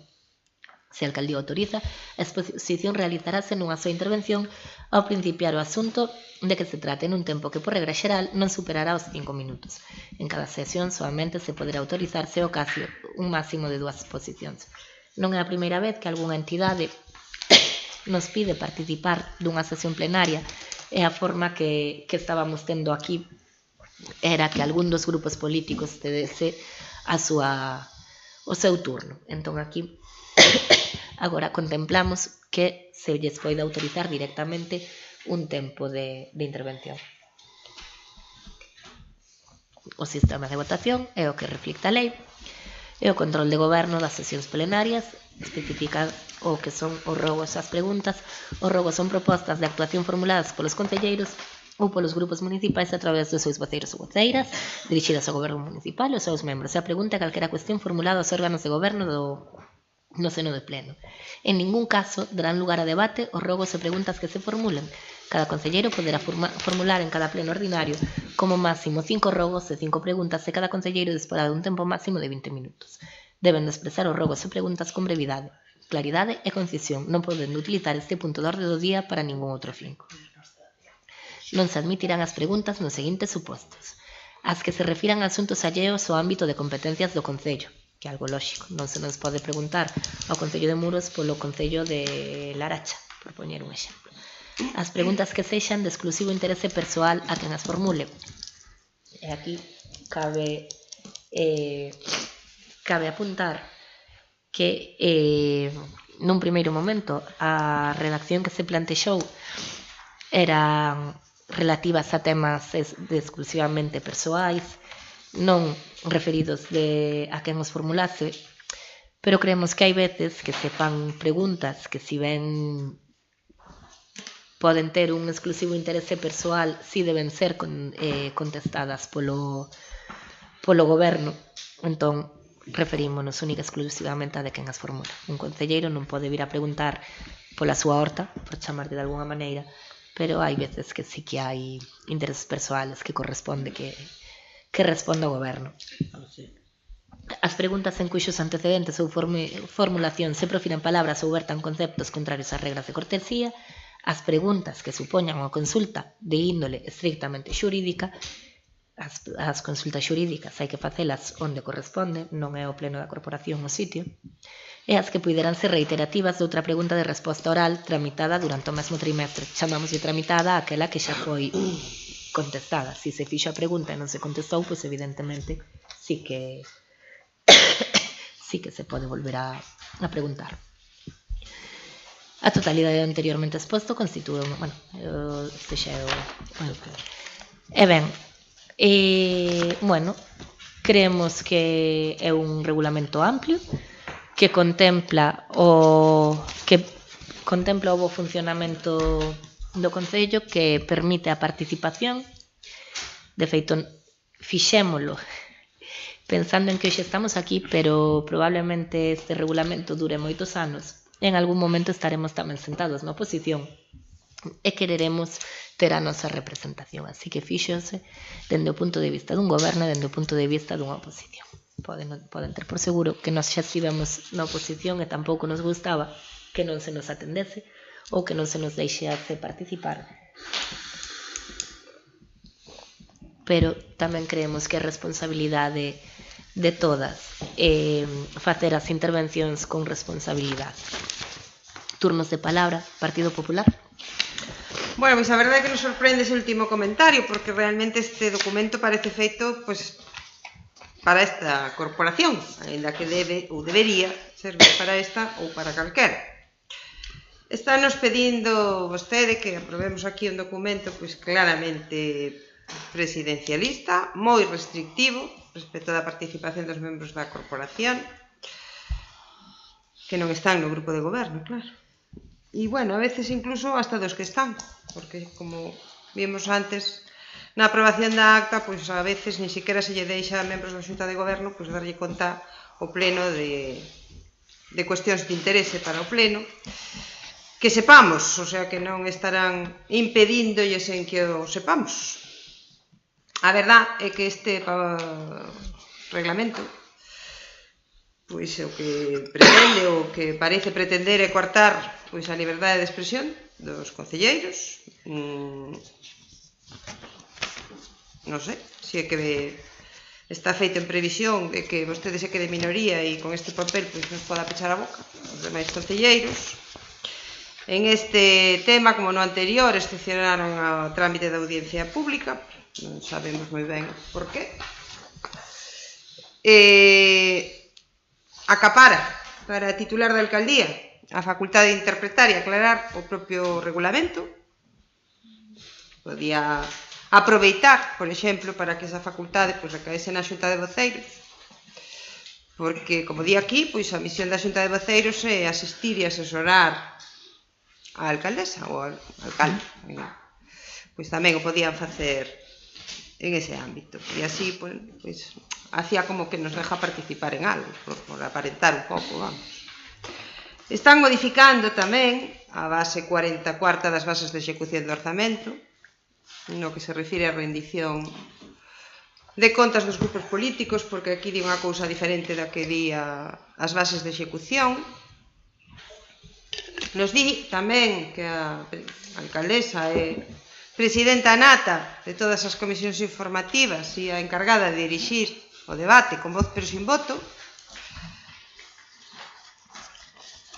Se a alcaldía autoriza, a exposición realizarase nunha soa intervención ao principiar o asunto de que se trate nun tempo que, por regra xeral, non superará os 5 minutos. En cada sesión solamente se poderá autorizarse o caso un máximo de 2 exposicións. Non é a primeira vez que algunha entidade nos pide participar dunha sesión plenaria e a forma que estábamos tendo aquí era que algún dos grupos políticos cedese o seu turno. Entón aquí agora contemplamos que se lles pode autorizar directamente un tempo de intervención. O sistema de votación é o que reflicta a lei e o control de goberno das sesións plenarias especifica o que son os rogos ás preguntas. Os rogos son propostas de actuación formuladas polos concelleiros ou polos grupos municipais a través dos seus voceiros ou voceiras dirixidas ao goberno municipal e aos seus membros. E a pregunta é calquera cuestión formulada aos órganos de goberno no seno de pleno. En ningún caso darán lugar a debate os rogos e preguntas que se formulen. Cada concelleiro poderá formular en cada pleno ordinario como máximo 5 rogos e 5 preguntas e cada concelleiro disporá dun tempo máximo de 20 minutos. Deben de expresar os rogos e preguntas con brevidade, claridade e concisión. Non poden utilizar este punto de orde do día para ningún outro fin. Non se admitirán as preguntas nos seguintes supostos: as que se refiran a asuntos alleos ao ámbito de competencias do Concello, que é algo lóxico. Non se nos pode preguntar ao Concello de Muros polo Concello de Laracha, por poñer un exemplo. As preguntas que sexan de exclusivo interese persoal a quen as formule. E aquí cabe apuntar que nun primeiro momento a redacción que se plantexou eran relativas a temas exclusivamente persoais, non referidos a quen os formulase, pero creemos que hai veces que se fan preguntas que, si ben poden ter un exclusivo interese persoal, si deben ser contestadas polo goberno. Entón, referímonos única e exclusivamente a de quen as formula. Un concelleiro non pode vir a preguntar pola súa horta, por chamarlle de alguna maneira, pero hai veces que sí que hai intereses persoales que corresponde que responda o goberno. As preguntas en cuxos antecedentes ou formulación se profiran palabras ou vertan conceptos contrarios ás regras de cortesía, as preguntas que supoñan unha consulta de índole estrictamente xurídica, as consultas xurídicas hai que facelas onde corresponde, non é o pleno da corporación o sitio, e as que puideran ser reiterativas de outra pregunta de resposta oral tramitada durante o mesmo trimestre. Chamámoslle tramitada aquela que xa foi contestada. Si se fixo a pregunta e non se contestou, pois evidentemente sí que se pode volver a preguntar. A totalidade anteriormente exposto constitúe este xa é o... E ben, creemos que é un regulamento amplio que contempla o bo funcionamento do Concello, que permite a participación. De feito, fixémolo pensando en que hoxe estamos aquí, pero probablemente este regulamento dure moitos anos. En algún momento estaremos tamén sentados na oposición e quereremos ter a nosa representación. Así que fíxose dende o punto de vista dun goberno e dende o punto de vista dunha oposición. Poden ter por seguro que nós xa estivemos na oposición e tampouco nos gustaba que non se nos atendese ou que non se nos deixase participar. Pero tamén creemos que é responsabilidade de todas facer as intervencións con responsabilidade. Turnos de palabra, Partido Popular. Bueno, pois a verdade é que nos sorprende ese último comentario, porque realmente este documento parece feito, pois, para esta corporación, ainda que debe ou debería servir para esta ou para calquera. Estános pedindo vostede que aprobemos aquí un documento pois claramente presidencialista, moi restrictivo respecto da participación dos membros da corporación, que non están no grupo de goberno, claro. E, bueno, a veces incluso hasta dos que están, porque, como vimos antes, na aprobación da acta, pois a veces ni siquiera se lle deixa a membros da Xunta de Goberno pois darlle conta ao pleno de cuestións de interese para o pleno, que sepamos, o sea, que non estarán impedíndolles en que o sepamos. A verdad é que este reglamento, pois o que pretende, o que parece pretender é cortar pois a liberdade de expresión dos concelleiros. Non sei, se é que está feito en previsión de que vostede se quede minoría e con este papel pois nos poda pechar a boca os demais concelleiros. En este tema, como no anterior, excepcionaron o trámite da audiencia pública, non sabemos moi ben por qué. Acapara para titular da alcaldía a facultade de interpretar e aclarar o propio regulamento. Podía aproveitar, por exemplo, para que esa facultade pois, recaese na Xunta de Voceiros, porque, como di aquí, pois a misión da Xunta de Voceiros é asistir e asesorar a alcaldesa ou ao alcalde. Pois tamén o podían facer en ese ámbito. E así, pois, hacía como que nos deja participar en algo, por aparentar un pouco, vamos. Están modificando tamén a base 44 das bases de execución do orzamento, no que se refire á rendición de contas dos grupos políticos, porque aquí di unha cousa diferente da que di as bases de execución. Nos di tamén que a alcaldesa é presidenta nata de todas as comisións informativas e a encargada de dirixir o debate con voz pero sin voto.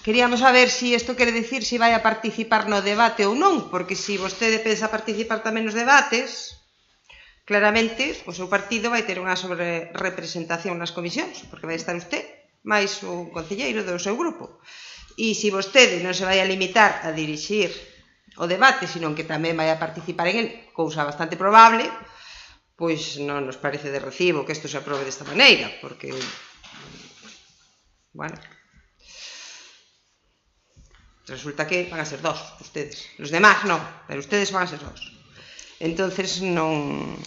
Queríamos saber se isto quere dicir se vai a participar no debate ou non, porque se vostede pensa participar tamén nos debates, claramente o seu partido vai ter unha sobre-representación nas comisións, porque vai estar usted máis un concelleiro do seu grupo. E se vostede non se vai a limitar a dirixir o debate, sino que tamén vai a participar en el, cousa bastante probable, pois non nos parece de recibo que isto se aprobe desta maneira, porque, bueno, resulta que van a ser dos, ustedes. Los demás non, pero ustedes van a ser dos. Entonces non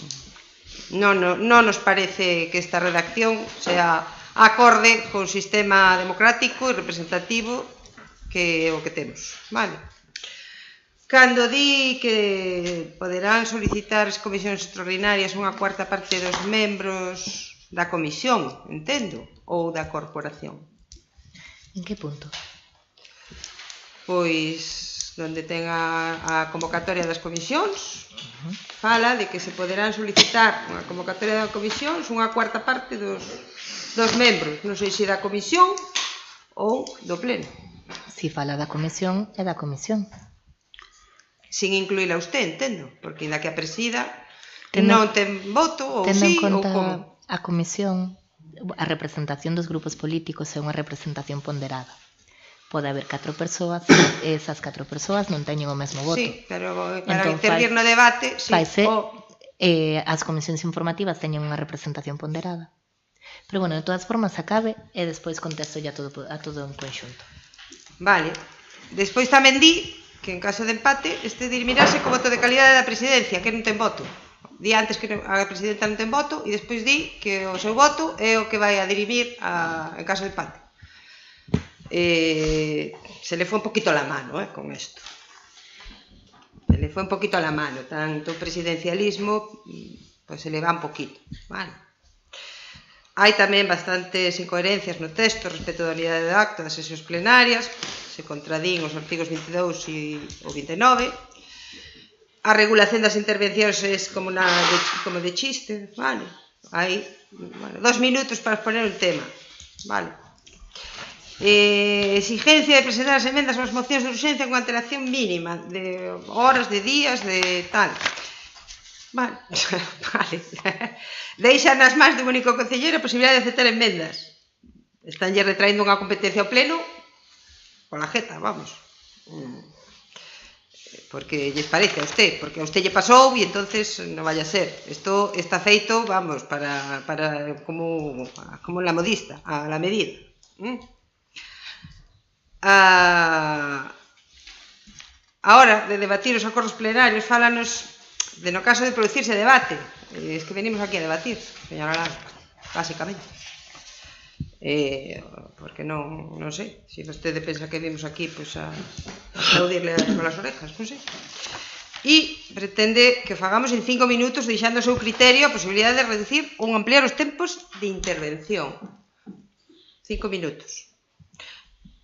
nos parece que esta redacción sea acorde con o sistema democrático e representativo que é o que temos, vale? Cando di que poderán solicitar as comisións extraordinarias unha cuarta parte dos membros da comisión, entendo, ou da corporación. En que punto? Pois, onde ten a convocatoria das comisións, fala de que se poderán solicitar unha convocatoria das comisións unha cuarta parte dos membros, non sei se da comisión ou do pleno. Si fala da comisión, é da comisión. Sin incluíla usted, entendo, porque ainda que a presida non ten voto ou sí ou como. A comisión, a representación dos grupos políticos é unha representación ponderada. Pode haber 4 persoas e esas 4 persoas non teñen o mesmo voto. Sí, pero para intervir no debate, sí. As comisións informativas teñen unha representación ponderada. Pero, bueno, de todas formas, acabe e despois contesto ya a todo en conxunto. Vale. Despois tamén di que en caso de empate este dirimirase co voto de calidade da presidencia, que non ten voto. Di antes que a presidenta non ten voto e despois di que o seu voto é o que vai a dirimir en caso de empate. Se le foi un poquito la mano con isto. Se le foi un poquito la mano. Tanto presidencialismo, pues se le va un poquito. Vale. Hai tamén bastantes incoherencias no texto respecto da unidade de acto das sesións plenarias, se contradín os artigos 22 e o 29. A regulación das intervencións é como de chiste, vale. Hai 2 minutos para exponer un tema, vale. Exigencia de presentar as emendas ás mocións de urxencia con antelación mínima de horas, de días, de tal. Vale. Deixa nas mans dun único concelleiro a posibilidade de aceptar enmendas. Estánlle retraendo unha competencia ao pleno pola jeta, vamos. Porque lles parece a usted, porque a usted lle pasou e entonces non vaya a ser. Isto está feito, vamos, para como la modista, a la medida. Ahora, de debatir os acordos plenarios, fálanos de no caso de producirse debate. Es que venimos aquí a debatir, señora Lara, básicamente. Porque non sei, se vostede pensa que vimos aquí pues, a aplaudirle con las orejas, non sei. E pretende que fagamos en 5 minutos deixando o seu criterio a posibilidade de reducir ou ampliar os tempos de intervención. 5 minutos.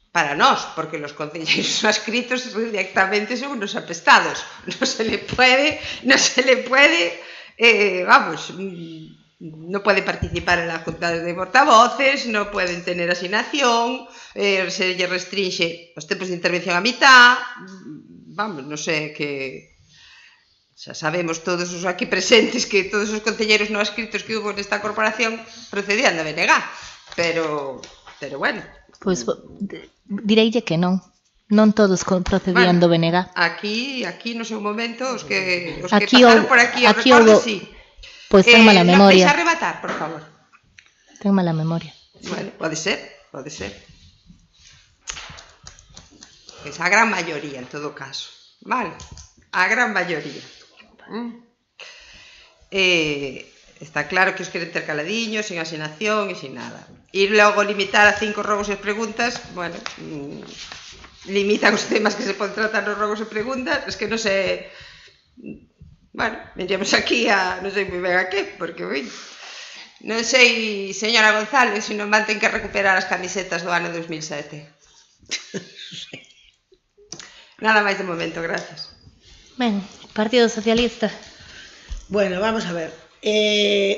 Para nós, porque los concelleiros no escritos directamente son unos apestados. No se le puede, vamos, no puede participar en la junta de portavoces, no pueden tener asignación, se les restringe los tempos de intervención a mitad, vamos, no sé que... Xa sabemos todos os aquí presentes que todos os concelleiros no escritos que hubo nesta corporación procedían da BNG, pero bueno. Pois direille que non todos procedían do BNG. Aquí no seu momento os que pasaron por aquí, os recordo, sí. Pois ten mala memoria. Deixa rematar, por favor. Ten mala memoria. Bueno, pode ser. Es a gran maioría, en todo caso. Vale, a gran maioría. Está claro que os queren ter caladiños, sin asignación e sin nada. Ir logo limitar a 5 rogos e preguntas, bueno, limitan os temas que se poden tratar nos rogos e preguntas, es que non sei... Bueno, vendríamos aquí a... non sei moi ben a que, porque, ui, non sei, señora González, se non van ten que recuperar as camisetas do ano 2007. Nada máis de momento, gracias. Ben, Partido Socialista. Bueno, vamos a ver.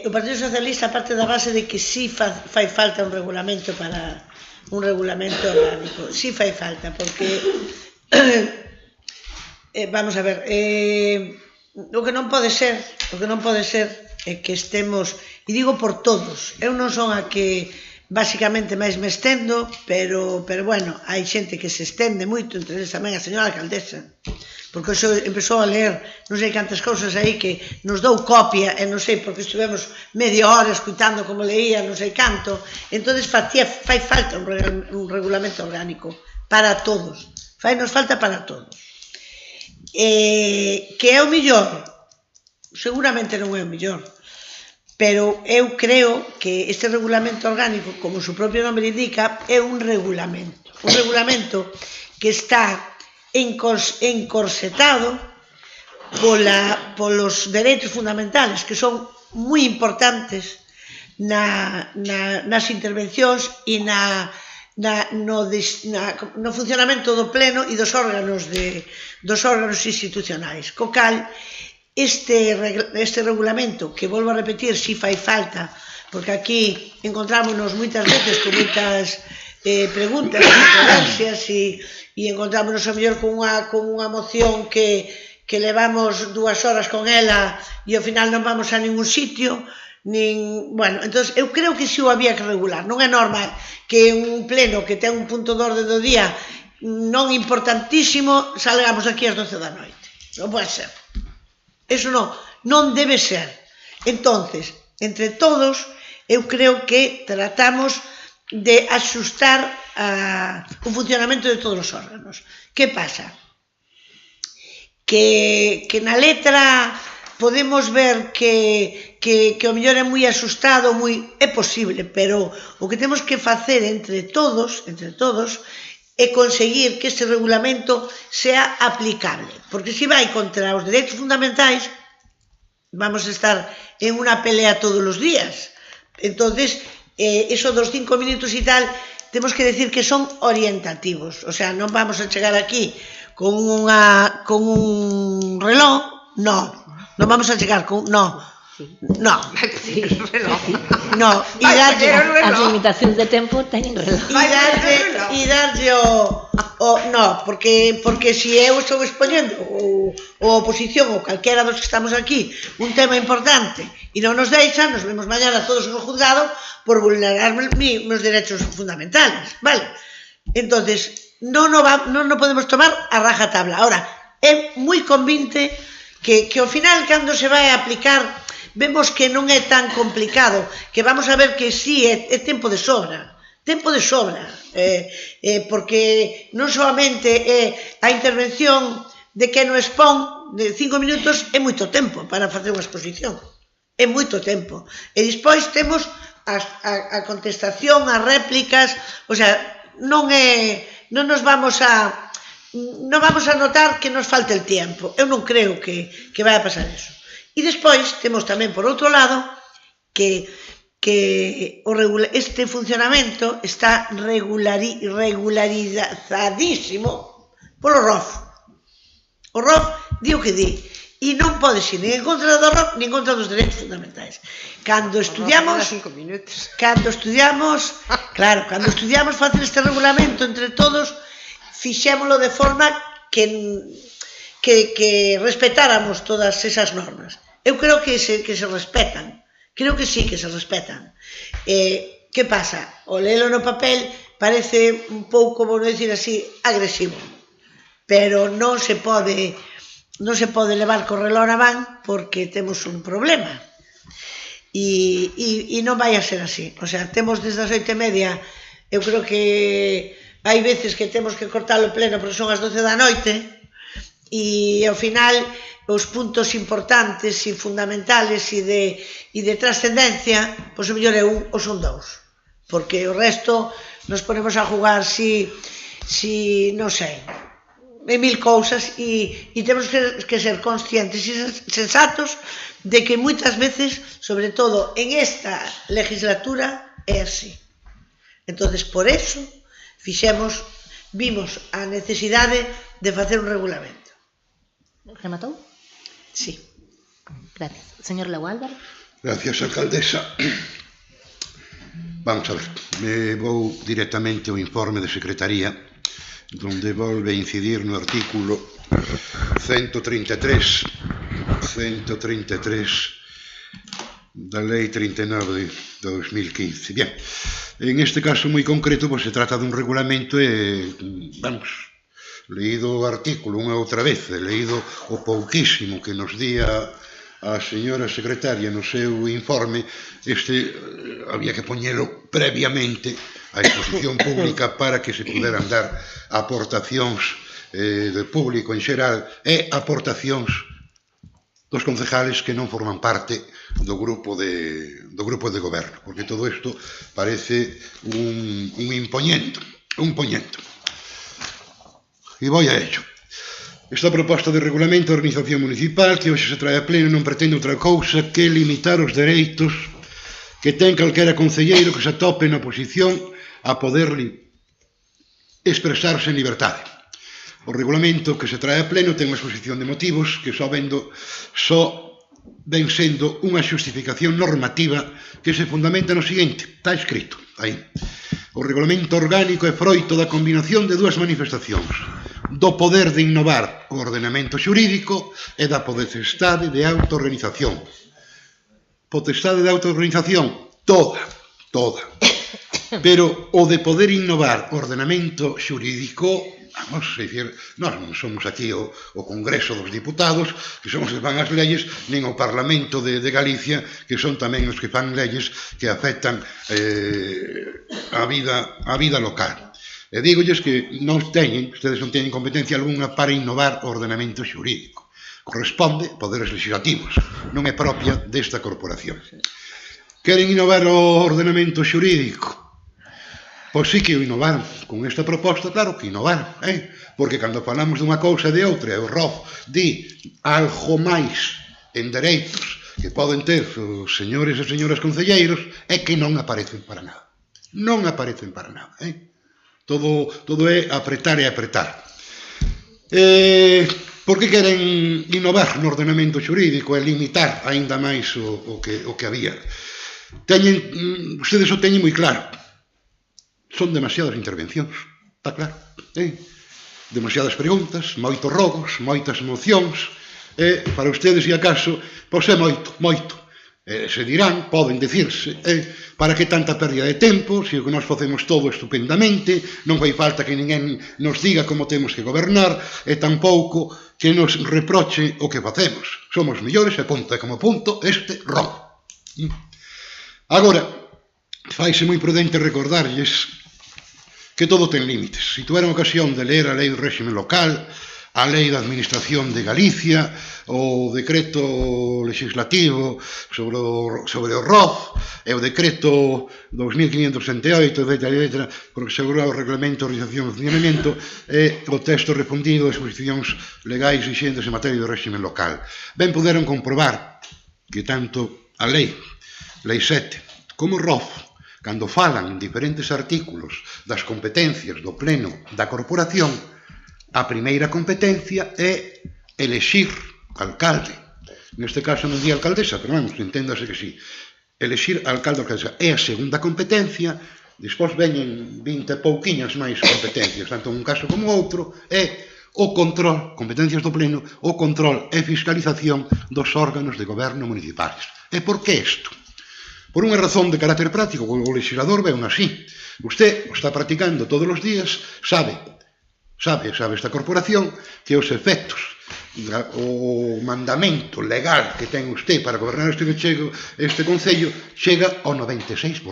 O Partido Socialista parte da base de que sí fai falta un regulamento para un regulamento orgánico. Sí fai falta, porque vamos a ver, o que non pode ser é que estemos, e digo por todos, eu non son a que basicamente máis me estendo, pero bueno, hai xente que se estende moito, entre eles tamén a señora alcaldesa, porque xo empezou a ler non sei cantas cousas aí que nos dou copia e non sei porque estivemos media hora escutando como leía non sei canto, entonces fai falta un regulamento orgánico para todos, fainos falta para todos. Que é o millor? Seguramente non é o millor, pero eu creo que este regulamento orgánico, como o seu propio nome indica, é un regulamento que está encorsetado polos dereitos fundamentales, que son moi importantes nas intervencións e no funcionamento do pleno e dos órganos institucionais. Co cal, este regulamento, que volvo a repetir, si fai falta, porque aquí encontrámonos moitas veces con moitas preguntas, controversias, e encontrámonos a mellor con unha moción que levamos 2 horas con ela e ao final non vamos a ningún sitio, bueno, entón eu creo que si o había que regular. Non é normal que un pleno que ten un punto de orde do día non importantísimo salgamos aquí ás 12 da noite. Non pode ser. Eso non debe ser. Entonces, entre todos, eu creo que tratamos de axustar o funcionamento de todos os órganos. Que pasa? Que na letra podemos ver que o mellor é moi axustado, é posible, pero o que temos que facer entre todos, é conseguir que este regulamento sea aplicable, porque se vai contra os dereitos fundamentais, vamos a estar en unha pelea todos os días. Entonces, eso dos 5 minutos e tal, temos que decir que son orientativos, o sea, non vamos a chegar aquí con un reloj, non vamos a chegar con, No. Sí. No, e darlle As limitacións de tempo teñen reloj. e darlle o no, porque se eu estou expoñendo ou oposición ou calquera dos que estamos aquí un tema importante e non nos deixan, nos vemos mañana todos no juzgado por vulnerar meus derechos fundamentales, vale? Entonces, non podemos tomar a raja tabla. Ahora, é moi convinte que ao final, cando se vai a aplicar, vemos que non é tan complicado, que vamos a ver que sí, é tempo de sobra, porque non solamente é a intervención de que no expón de 5 minutos, é moito tempo para facer unha exposición, é moito tempo, e despois temos a contestación, as réplicas, o sea, non nos vamos a notar que nos falte el tempo, eu non creo que vai a pasar eso. E despois temos tamén, por outro lado, que este funcionamento está regularizadísimo polo ROF. O ROF di o que di, e non pode ser nin en contra do ROF, nin en contra dos dereitos fundamentais. Cando estudiamos facer este regulamento entre todos, fixémolo de forma que respetáramos todas esas normas. Eu creo que se respetan, creo que sí que se respetan. Que pasa? O lelo no papel parece un pouco, vou dicir así, agresivo, pero non se pode levar co reloj na man porque temos un problema. E non vai a ser así. O sea, temos desde as 8:30, eu creo que hai veces que temos que cortar o pleno porque son as 12 da noite, e ao final os puntos importantes e fundamentales e de trascendencia, pois o mellor é un ou son dous, porque o resto nos ponemos a jugar si non sei, en mil cousas, e temos que ser conscientes e sensatos de que moitas veces, sobre todo en esta legislatura, é así. Entonces, por eso vimos a necesidade de facer un regulamento. Rematou? Sí. Gracias. Señor Lago Álvaro. Gracias, alcaldesa. Vamos a ver, me vou directamente ao informe de Secretaría, donde volve a incidir no artículo 133 da Lei 39 de 2015. Bien, en este caso moi concreto, pues se trata dun regulamento e, vamos, leído o artículo unha outra vez, leído o pouquísimo que nos di a señora secretaria no seu informe, había que poñelo previamente á exposición pública para que se puderan dar aportacións de público en xeral e aportacións dos concejales que non forman parte do grupo de goberno, porque todo isto parece un impoñento. E vou a ello. Esta proposta de regulamento da organización municipal que hoxe se trae a pleno non pretende outra cousa que limitar os dereitos que ten calquera concelleiro que se atope na oposición a poder expresarse en liberdade. O regulamento que se trae a pleno ten unha exposición de motivos que só ven sendo unha xustificación normativa que se fundamenta no seguinte, está escrito aí. O regulamento orgánico é froito da combinación de dúas manifestacións, do poder de innovar o ordenamento xurídico e da potestade de autoorganización. Potestade de autoorganización, toda. Pero o de poder innovar o ordenamento xurídico, vamos, é dicir, nós non somos aquí o Congreso dos Diputados, que somos os que fan as leyes, nen o Parlamento de Galicia, que son tamén os que fan leyes que afectan a vida local. E dígolles que ustedes non teñen competencia algunha para innovar o ordenamento xurídico. Corresponde a poderes legislativos, non é propia desta corporación. Queren innovar o ordenamento xurídico? Pois sí que o innovaron. Con esta proposta, claro que innovaron, porque cando falamos dunha cousa e de outra, o ROF di algo máis en dereitos que poden ter os señores e señoras concelleiros, é que non aparecen para nada. Non aparecen para nada, Todo é apretar e apretar. porque queren innovar no ordenamento xurídico e limitar aínda máis o que había. Ustedes o teñen moi claro. Son demasiadas intervencións, está claro. Demasiadas preguntas, moitos rogos, moitas mocións, para ustedes, e acaso, pois é moito, moito. Se dirán, poden dicirse, para que tanta pérdida de tempo, se o que nós facemos todo estupendamente, non fai falta que ninguén nos diga como temos que gobernar, e tampouco que nos reproche o que facemos. Somos mellores e conta como punto este ron. Agora, faise moi prudente recordarlles que todo ten límites. Se tuveran ocasión de ler a lei do réxime local, a lei da Administración de Galicia, o decreto legislativo sobre o ROF, e o decreto 2568, etc., porque se agrega o reglamento de organización e funcionamento, e o texto refundido de exposicións legais vixentes en materia do réxime local. Ben puderon comprobar que tanto a lei 7, como o ROF, cando falan en diferentes artículos das competencias do Pleno da Corporación, a primeira competencia é elexir alcalde. Neste caso non di alcaldesa, pero vamos, enténdase que sí. Elexir alcalde ou alcaldesa é a segunda competencia, despois veñen 20 e pouquiñas máis competencias, tanto un caso como outro, é o control, competencias do Pleno, o control e fiscalización dos órganos de goberno municipais. E por que isto? Por unha razón de carácter práctico, o legislador ve así. Usted o está practicando todos os días, sabe esta corporación que os efectos, o mandamento legal que ten usted para gobernar este concello chega ao 96%.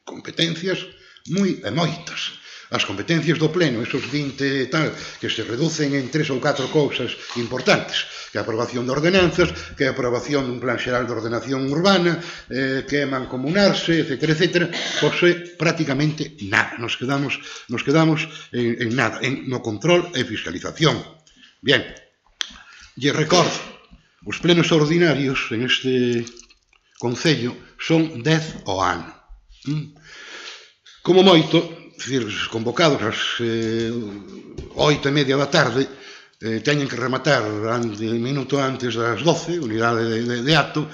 Competencias moi e moitas. As competencias do Pleno, esos 20 e tal, que se reducen en 3 ou 4 cousas importantes, que a aprobación de ordenanzas, que a aprobación dun plan xeral de ordenación urbana, que é mancomunarse, etc., pois é prácticamente nada. Nos quedamos en nada, no control e fiscalización. Bien, lle recordo, os plenos ordinarios en este concello son 10 ao ano. Como moito, convocados ás 8:30 da tarde, teñen que rematar un minuto antes das 12, unidade de acto,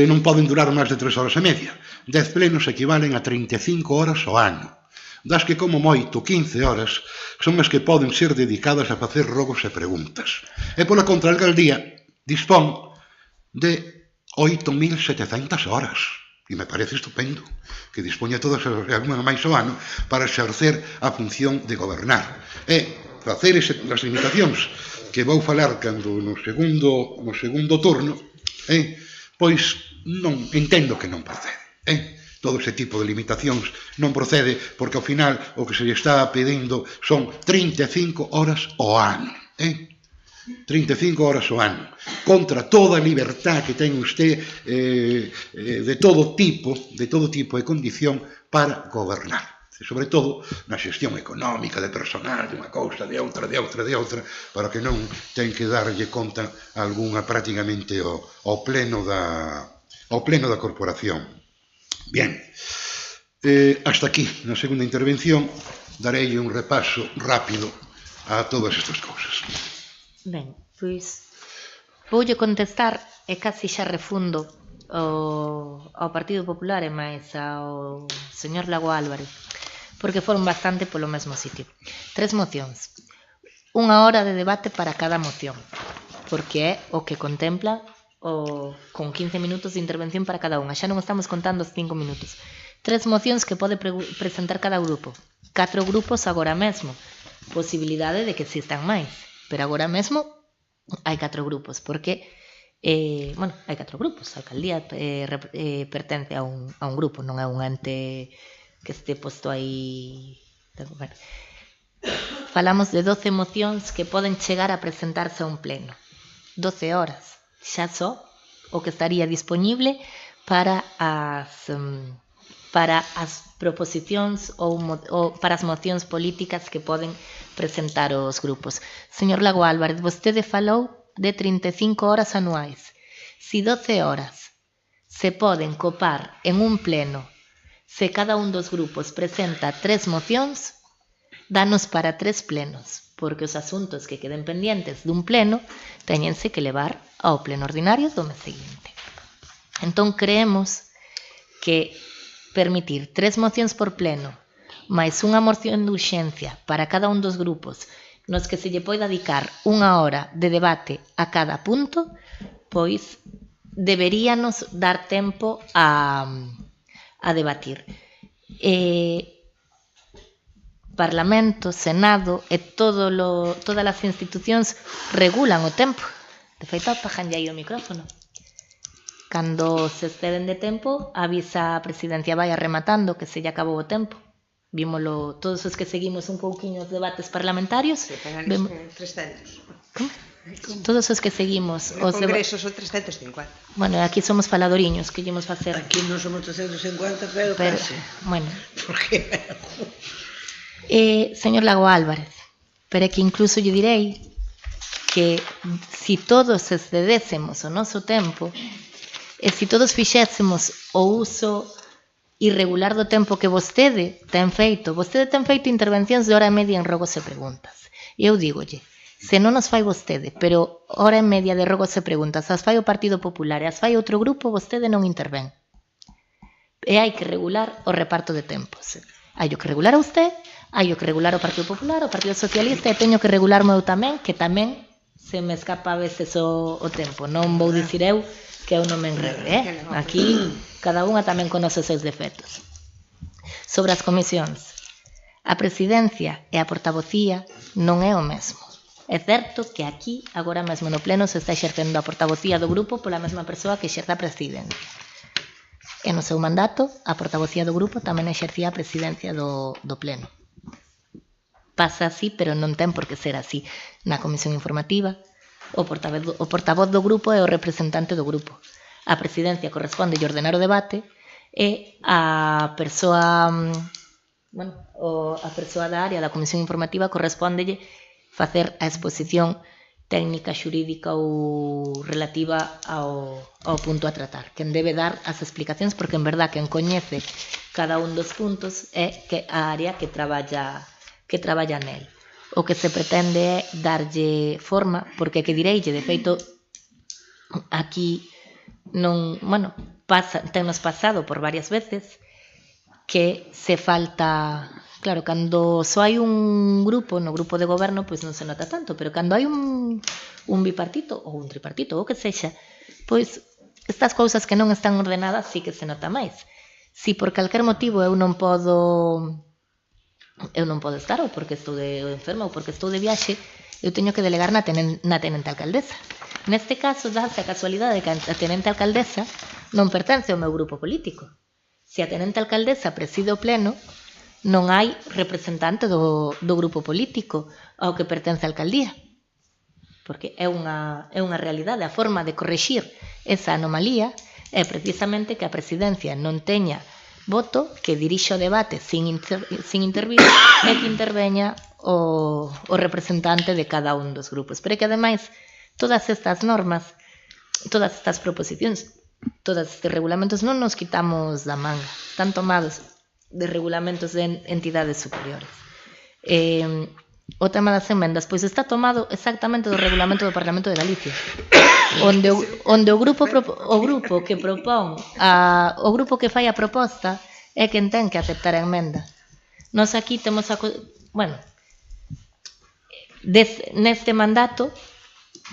non poden durar máis de 3 horas e media. 10 plenos equivalen a 35 horas ao ano, das que como moito 15 horas son as que poden ser dedicadas a facer rogos e preguntas. E pola contra, a alcaldía dispón de 8.700 horas. E me parece estupendo que dispoña todas as máis ao ano para exercer a función de gobernar. E facer as limitacións que vou falar cando no segundo turno, pois non entendo que non procede. Todo ese tipo de limitacións non procede porque ao final o que se lle está pedindo son 35 horas ao ano. 35 horas ao ano, contra toda a libertad que ten usted de todo tipo e condición para gobernar, sobre todo na xestión económica, de personal, de unha cousa, de outra, para que non ten que darlle conta algunha prácticamente ao pleno da corporación. Bien, hasta aquí, na segunda intervención, darei un repaso rápido a todas estas cousas. Ben, pois voulle contestar e casi xa refundo ao Partido Popular e máis ao señor Lago Álvarez, porque foron bastante polo mesmo sitio. 3 mocións, 1 hora de debate para cada moción, porque é o que contempla con 15 minutos de intervención para cada unha. Xa non estamos contando os 5 minutos. 3 mocións que pode presentar cada grupo. 4 grupos agora mesmo. Posibilidade de que existan máis. Pero agora mesmo hai 4 grupos, porque, hai 4 grupos. A alcaldía pertence a un grupo, non é un ente que este posto aí. Falamos de 12 mocións que poden chegar a presentarse a un pleno. 12 horas, xa só o que estaría disponible para as proposicións ou para as mocións políticas que poden presentar os grupos. Señor Lago Álvarez, vostede falou de 35 horas anuais. Si 12 horas se poden copar en un pleno, se cada un dos grupos presenta 3 mocións, danos para 3 plenos, porque os asuntos que queden pendientes dun pleno teñense que levar ao pleno ordinario do mes seguinte. Entón, creemos que permitir 3 mocións por pleno máis unha moción de urxencia para cada un dos grupos nos que se lle poida dedicar 1 hora de debate a cada punto, pois deberíanos dar tempo a debatir. Parlamento, Senado e todas as institucións regulan o tempo. De feito, apagan aí o micrófono. Cando se exceden de tempo, avisa a presidencia vai rematando que se lle acabou o tempo. Vímolo todos os que seguimos un pouquiño os debates parlamentarios. Se pagan 300. Como? Todos os que seguimos No Congreso son 350. Bueno, aquí somos faladoriños, que llevamos facer. Aquí non somos 350, pero casi. Bueno. Por que? Señor Lago Álvarez, pero é que incluso lle direi que si todos excedésemos o noso tempo e si todos fixésemos o uso irregular do tempo que vostede ten feito intervencións de hora e media en rogos e preguntas. E eu dígolle, se non nos fai vostede, pero hora e media de rogos e preguntas as fai o Partido Popular e as fai outro grupo, vostede non intervén. E hai que regular o reparto de tempos. Hai que regular a usted, hai que regular o Partido Popular, o Partido Socialista, e teño que regularme eu tamén, que tamén se me escapa a veces o tempo. Non vou dicir eu que eu non me enrede, Aquí cada unha tamén conoce os seus defectos. Sobre as comisións, a presidencia e a portavocía non é o mesmo. É certo que aquí, agora mesmo no pleno, se está exercendo a portavocía do grupo pola mesma persoa que exerce a presidencia. E no seu mandato, a portavocía do grupo tamén exercía a presidencia do pleno. Pasa así, pero non ten por que ser así. Na comisión informativa, o portavoz do grupo é o representante do grupo. A presidencia corresponde a ordenar o debate e a persoa da área da comisión informativa correspóndelle facer a exposición técnica, xurídica ou relativa ao punto a tratar. Quen debe dar as explicacións, porque en verdad quen coñece cada un dos puntos é que a área que traballa nel. O que se pretende é darlle forma, porque que direille, de feito, aquí non, tennos pasado por varias veces que se falta, claro, cando só hai un grupo, no grupo de goberno, pois non se nota tanto, pero cando hai un bipartito ou un tripartito ou que sexa, pois estas cousas que non están ordenadas sí que se nota máis. Si por calquer motivo eu non podo estar, ou porque estou enferma ou porque estou de viaxe, eu teño que delegar na tenente alcaldesa. Neste caso, dáse a casualidade de que a tenente alcaldesa non pertence ao meu grupo político. Se a tenente alcaldesa preside o pleno, non hai representante do grupo político ao que pertence a alcaldía. Porque é unha realidade. A forma de correxir esa anomalía é precisamente que a presidencia non teña voto, que dirixa o debate sin intervir e que interveña o representante de cada un dos grupos. Pero que, ademais, todas estas normas, todas estas proposicións, todos estes regulamentos non nos quitamos da manga. Están tomados de regulamentos de entidades superiores. O tema das emendas, pois está tomado exactamente do regulamento do Parlamento de Galicia, onde o grupo que propón, o grupo que fai a proposta é quen ten que aceptar a emenda. Nós aquí temos neste mandato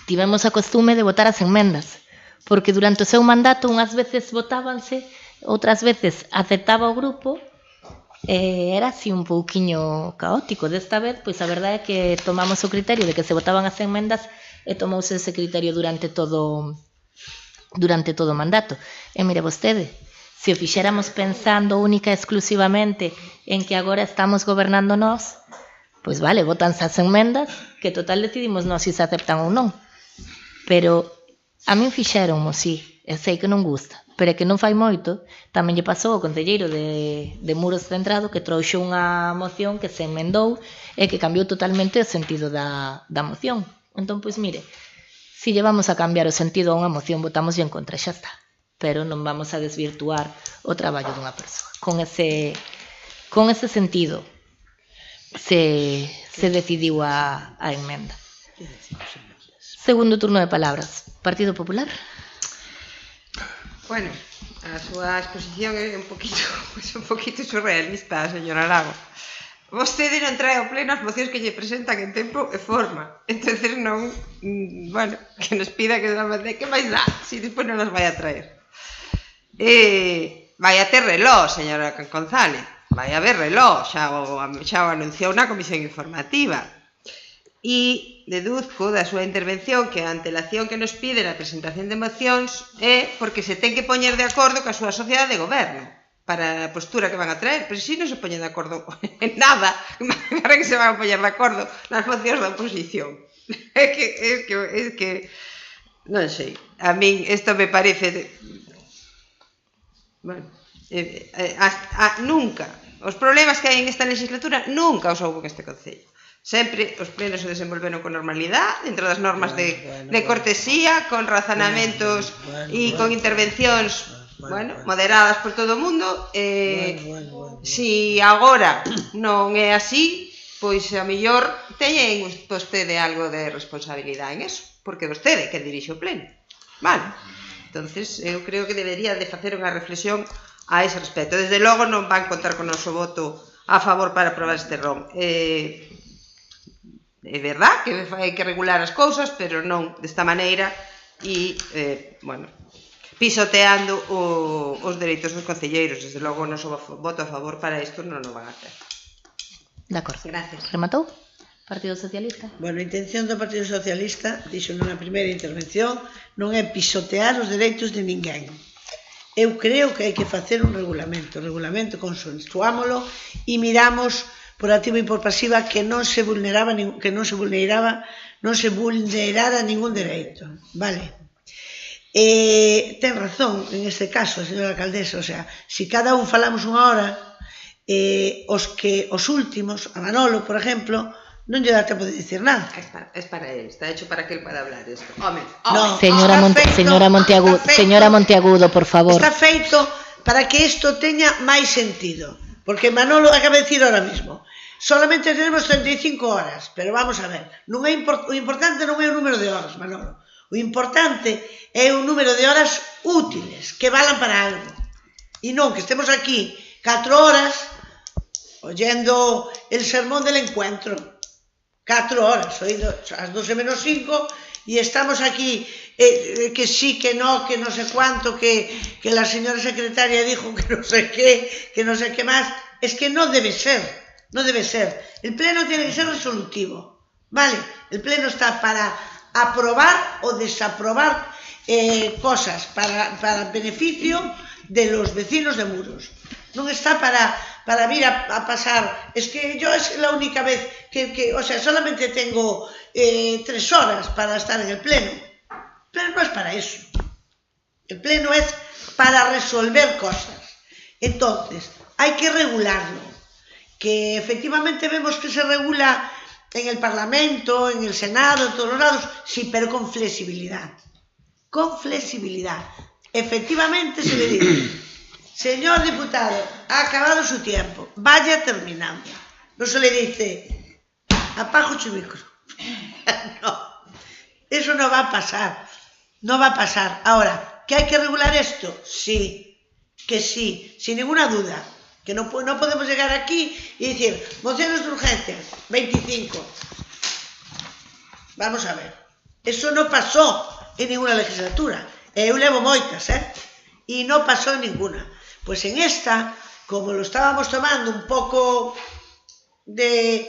tivemos a costume de votar as emendas, porque durante o seu mandato unhas veces votábanse, outras veces aceptaba o grupo. Era así un pouquiño caótico. Desta vez, pois a verdade é que tomamos o criterio de que se votaban as emendas e tomouse ese criterio durante todo o mandato. E mire vostede, se o fixéramos pensando única e exclusivamente en que agora estamos gobernando nós, pois vale, votanse as enmendas, que total decidimos nós se aceptan ou non. Pero a min fixéronmo, sí, e sei que non gusta, pero é que non fai moito, tamén lle pasou ao concelleiro de Muros Centrado que trouxo unha moción que se emendou e que cambiou totalmente o sentido da moción. Entón, pois mire, se llevamos a cambiar o sentido a unha moción, votamos en contra, xa está. Pero non vamos a desvirtuar o traballo dunha persoa con ese sentido. se decidiu a emenda. Segundo turno de palabras. Partido Popular. Bueno, a súa exposición é un poquito surrealista, señora Lago. Vostede non trae ao pleno as mocións que lle presentan en tempo e forma. Entonces non, bueno, que nos pida que nos mande, que máis dá, si despois non nos vai a traer. Vai a ter reloj, señora González. Vai a haber reloj, xa o anunciou na comisión informativa. E deduzco da súa intervención que a antelación que nos pide na presentación de mocións é porque se ten que poñer de acordo coa súa sociedade de goberno para a postura que van a traer, pero si non se poñen de acordo en nada, para que se van a poñer de acordo nas mocións da oposición. É que non sei, a min isto me parece, bueno, nunca, os problemas que hai en esta legislatura nunca os houbo neste concello. Sempre os plenos se desenvolveron con normalidade, dentro das normas de cortesía, con razonamentos e con intervencións moderadas por todo o mundo. Si agora non é así, pois a mellor teñen vostede algo de responsabilidade en eso, porque vostede que dirixe o pleno. Vale, entonces eu creo que debería de facer unha reflexión a ese respecto. Desde logo non van contar con o noso voto a favor para aprobar este ROM. É verdad que hai que regular as cousas, pero non desta maneira e, bueno, pisoteando os dereitos dos concelleiros. Desde logo o noso voto a favor para isto non o van a hacer. De acordo. Gracias. Rematou? Partido Socialista. Bueno, a intención do Partido Socialista, dixo na primeira intervención, non é pisotear os dereitos de ninguén. Eu creo que hai que facer un regulamento consensuámolo e miramos por activa e por pasiva que non se vulnerara ningún dereito, vale? Ten razón en este caso a señora alcaldesa, o sea, si cada un falamos unha hora, os últimos, a Manolo, por exemplo, non lle dá tempo de dicir nada. Es para él, está hecho para que él pueda hablar esto. Home, señora Monteagudo, por favor. Está feito para que isto teña máis sentido. Porque Manolo acaba de decir ahora mismo, solamente tenemos 35 horas, pero vamos a ver, o importante non é o número de horas, Manolo, o importante é o número de horas útiles, que valan para algo, e non que estemos aquí 4 horas oyendo el sermón del encuentro, 4 horas, oído as 12 menos 5, e estamos aquí, que sí, que no sé cuánto, que la señora secretaria dijo que no sé qué más. Es que no debe ser. El pleno tiene que ser resolutivo, ¿vale? El pleno está para aprobar o desaprobar cosas para beneficio de los vecinos de Muros. No está para vir a pasar. Es que yo es la única vez que o sea, solamente tengo 3 horas para estar en el pleno. El pleno no es para eso. El pleno es para resolver cosas. Entonces, hay que regularlo. Que efectivamente vemos que se regula en el Parlamento, en el Senado, en todos los lados, sí, pero con flexibilidad. Con flexibilidad. Efectivamente se le dice, señor diputado, ha acabado su tiempo, vaya terminando. No se le dice, apaga su micro. No, eso no va a pasar. No va a pasar. Ahora, ¿que hay que regular esto? Sí, que sí, sin ninguna duda. Que no podemos llegar aquí y decir, mociones de urgencia, 25. Vamos a ver. Eso no pasó en ninguna legislatura. Eu levo moitas, e non pasou en ninguna. Pois en esta, como lo estábamos tomando un pouco de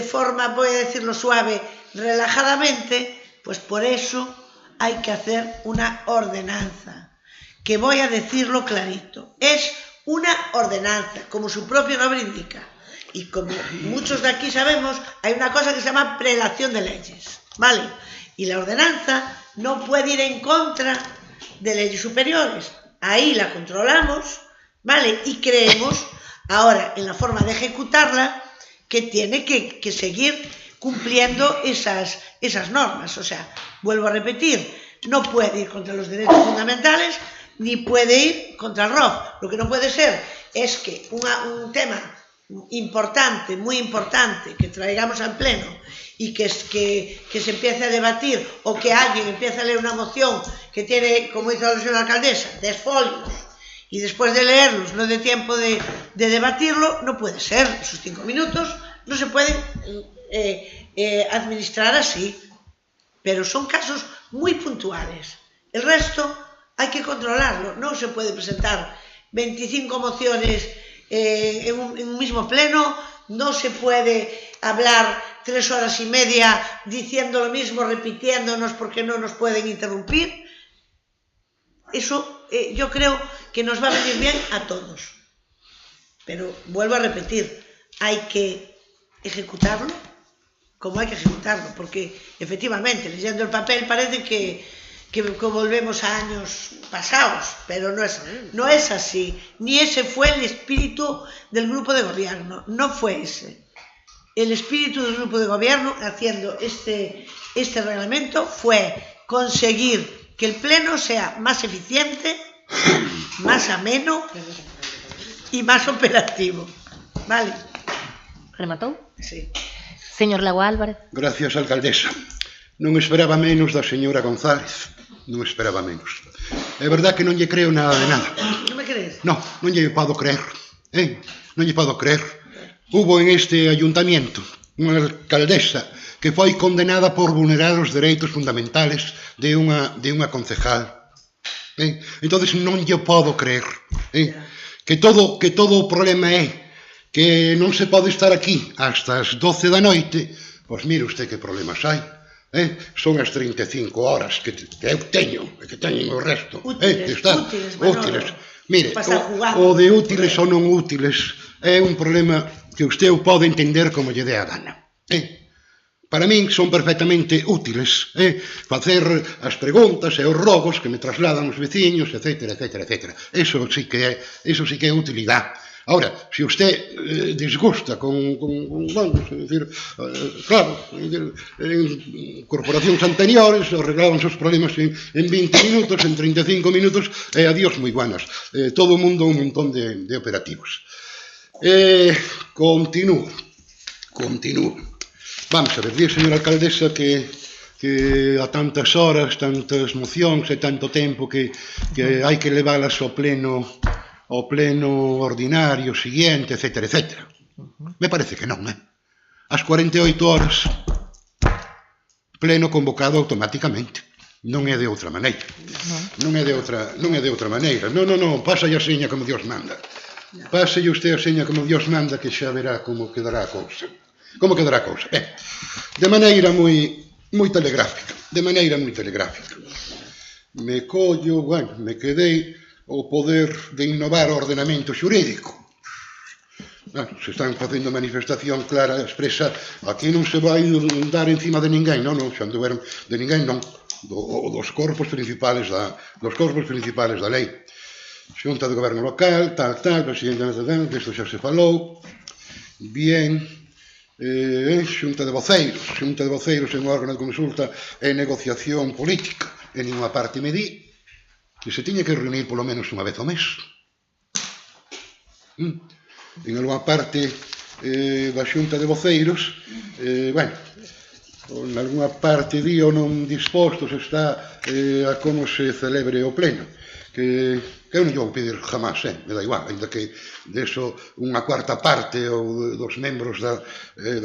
forma, voy a decirlo suave, relajadamente, pues por eso hay que hacer una ordenanza, que voy a decirlo clarito. Es una ordenanza, como su propio nombre indica. Y como muchos de aquí sabemos, hay una cosa que se llama prelación de leyes, ¿vale? Y la ordenanza no puede ir en contra de leyes superiores. Ahí la controlamos, ¿vale? Y creemos, ahora, en la forma de ejecutarla, que tiene que seguir cumpliendo esas normas. O sea, vuelvo a repetir, no puede ir contra los derechos fundamentales, ni puede ir contra el ROF. Lo que no puede ser es que un tema importante, muy importante, que traigamos al pleno y que se empiece a debatir, o que alguien empiece a leer una moción que tiene, como hizo la señora alcaldesa, 10 folios, y después de leerlos no dé tiempo de debatirlo, no puede ser. Esos 5 minutos no se pueden administrar así, pero son casos muy puntuales. El resto hay que controlarlo. No se puede presentar 25 mociones en un mismo pleno, no se puede hablar 3 horas y media diciendo lo mismo, repitiéndonos porque no nos pueden interrumpir. Eso yo creo que nos va a venir bien a todos. Pero vuelvo a repetir, hay que ejecutarlo como hay que ejecutarlo, porque efectivamente, leyendo el papel parece que volvemos a años pasados, pero no es así. Ni ese fue el espíritu del grupo de gobierno, no fue ese. El espíritu del grupo de gobierno haciendo este reglamento fue conseguir que el pleno sea más eficiente, más ameno y más operativo. ¿Vale? Rematou? Sí. Señor Lago Álvarez. Gracias, alcaldesa. Non esperaba menos da señora González. Non esperaba menos. É verdad que non lle creo nada de nada. Non me crees? Non lle podo creer. Non lle podo creer. Hubo en este ayuntamiento unha alcaldesa que foi condenada por vulnerar os dereitos fundamentales de unha concejal. Entonces non lle podo creer. Que todo o problema é que non se pode estar aquí hasta as 12 da noite. Pois mire usted que problemas hai. Son as 35 horas que eu teño e que teñen o resto. Útiles. Mire, o de útiles ou non útiles é un problema que usted pode entender como lle dé a gana. Para min son perfectamente útiles facer as preguntas e os rogos que me trasladan os veciños, etc. Eso sí que é utilidade. Ahora, se usted disgusta con vamos a decir, claro, en corporacións anteriores arreglaban os problemas en 20 minutos, en 35 minutos, e adiós moi buenas. Todo o mundo un montón de operativos. Continúo. Vamos a ver, di a señora alcaldesa que a tantas horas, tantas mocións e tanto tempo que hai que leválas ao pleno ordinario siguiente, etc. Me parece que non, As 48 horas, pleno convocado automáticamente. Non é de outra maneira. Non é de outra maneira. Non, pasa a seña como Dios manda. Páselle usted a seña como Dios manda, que xa verá como quedará a cousa. De maneira moi telegráfica. Me quedei o poder de innovar o ordenamento xurídico. Se están facendo manifestación clara, expresa, aquí non se vai dar encima de ninguén, non, xa anduveron de ninguén, non, dos corpos principales da lei. Xunta de Goberno Local, tal, presidente, isto xa se falou, bien, xunta de voceiros en un órgano de consulta e negociación política, en ninguna parte me di que se tiña que reunir polo menos unha vez ao mes. En alguna parte da xunta de voceiros, en alguna parte di ou non dispostos está a como se celebre o pleno, que eu non lle vou pedir jamás, me dá igual, ainda que deso unha cuarta parte ou dos membros da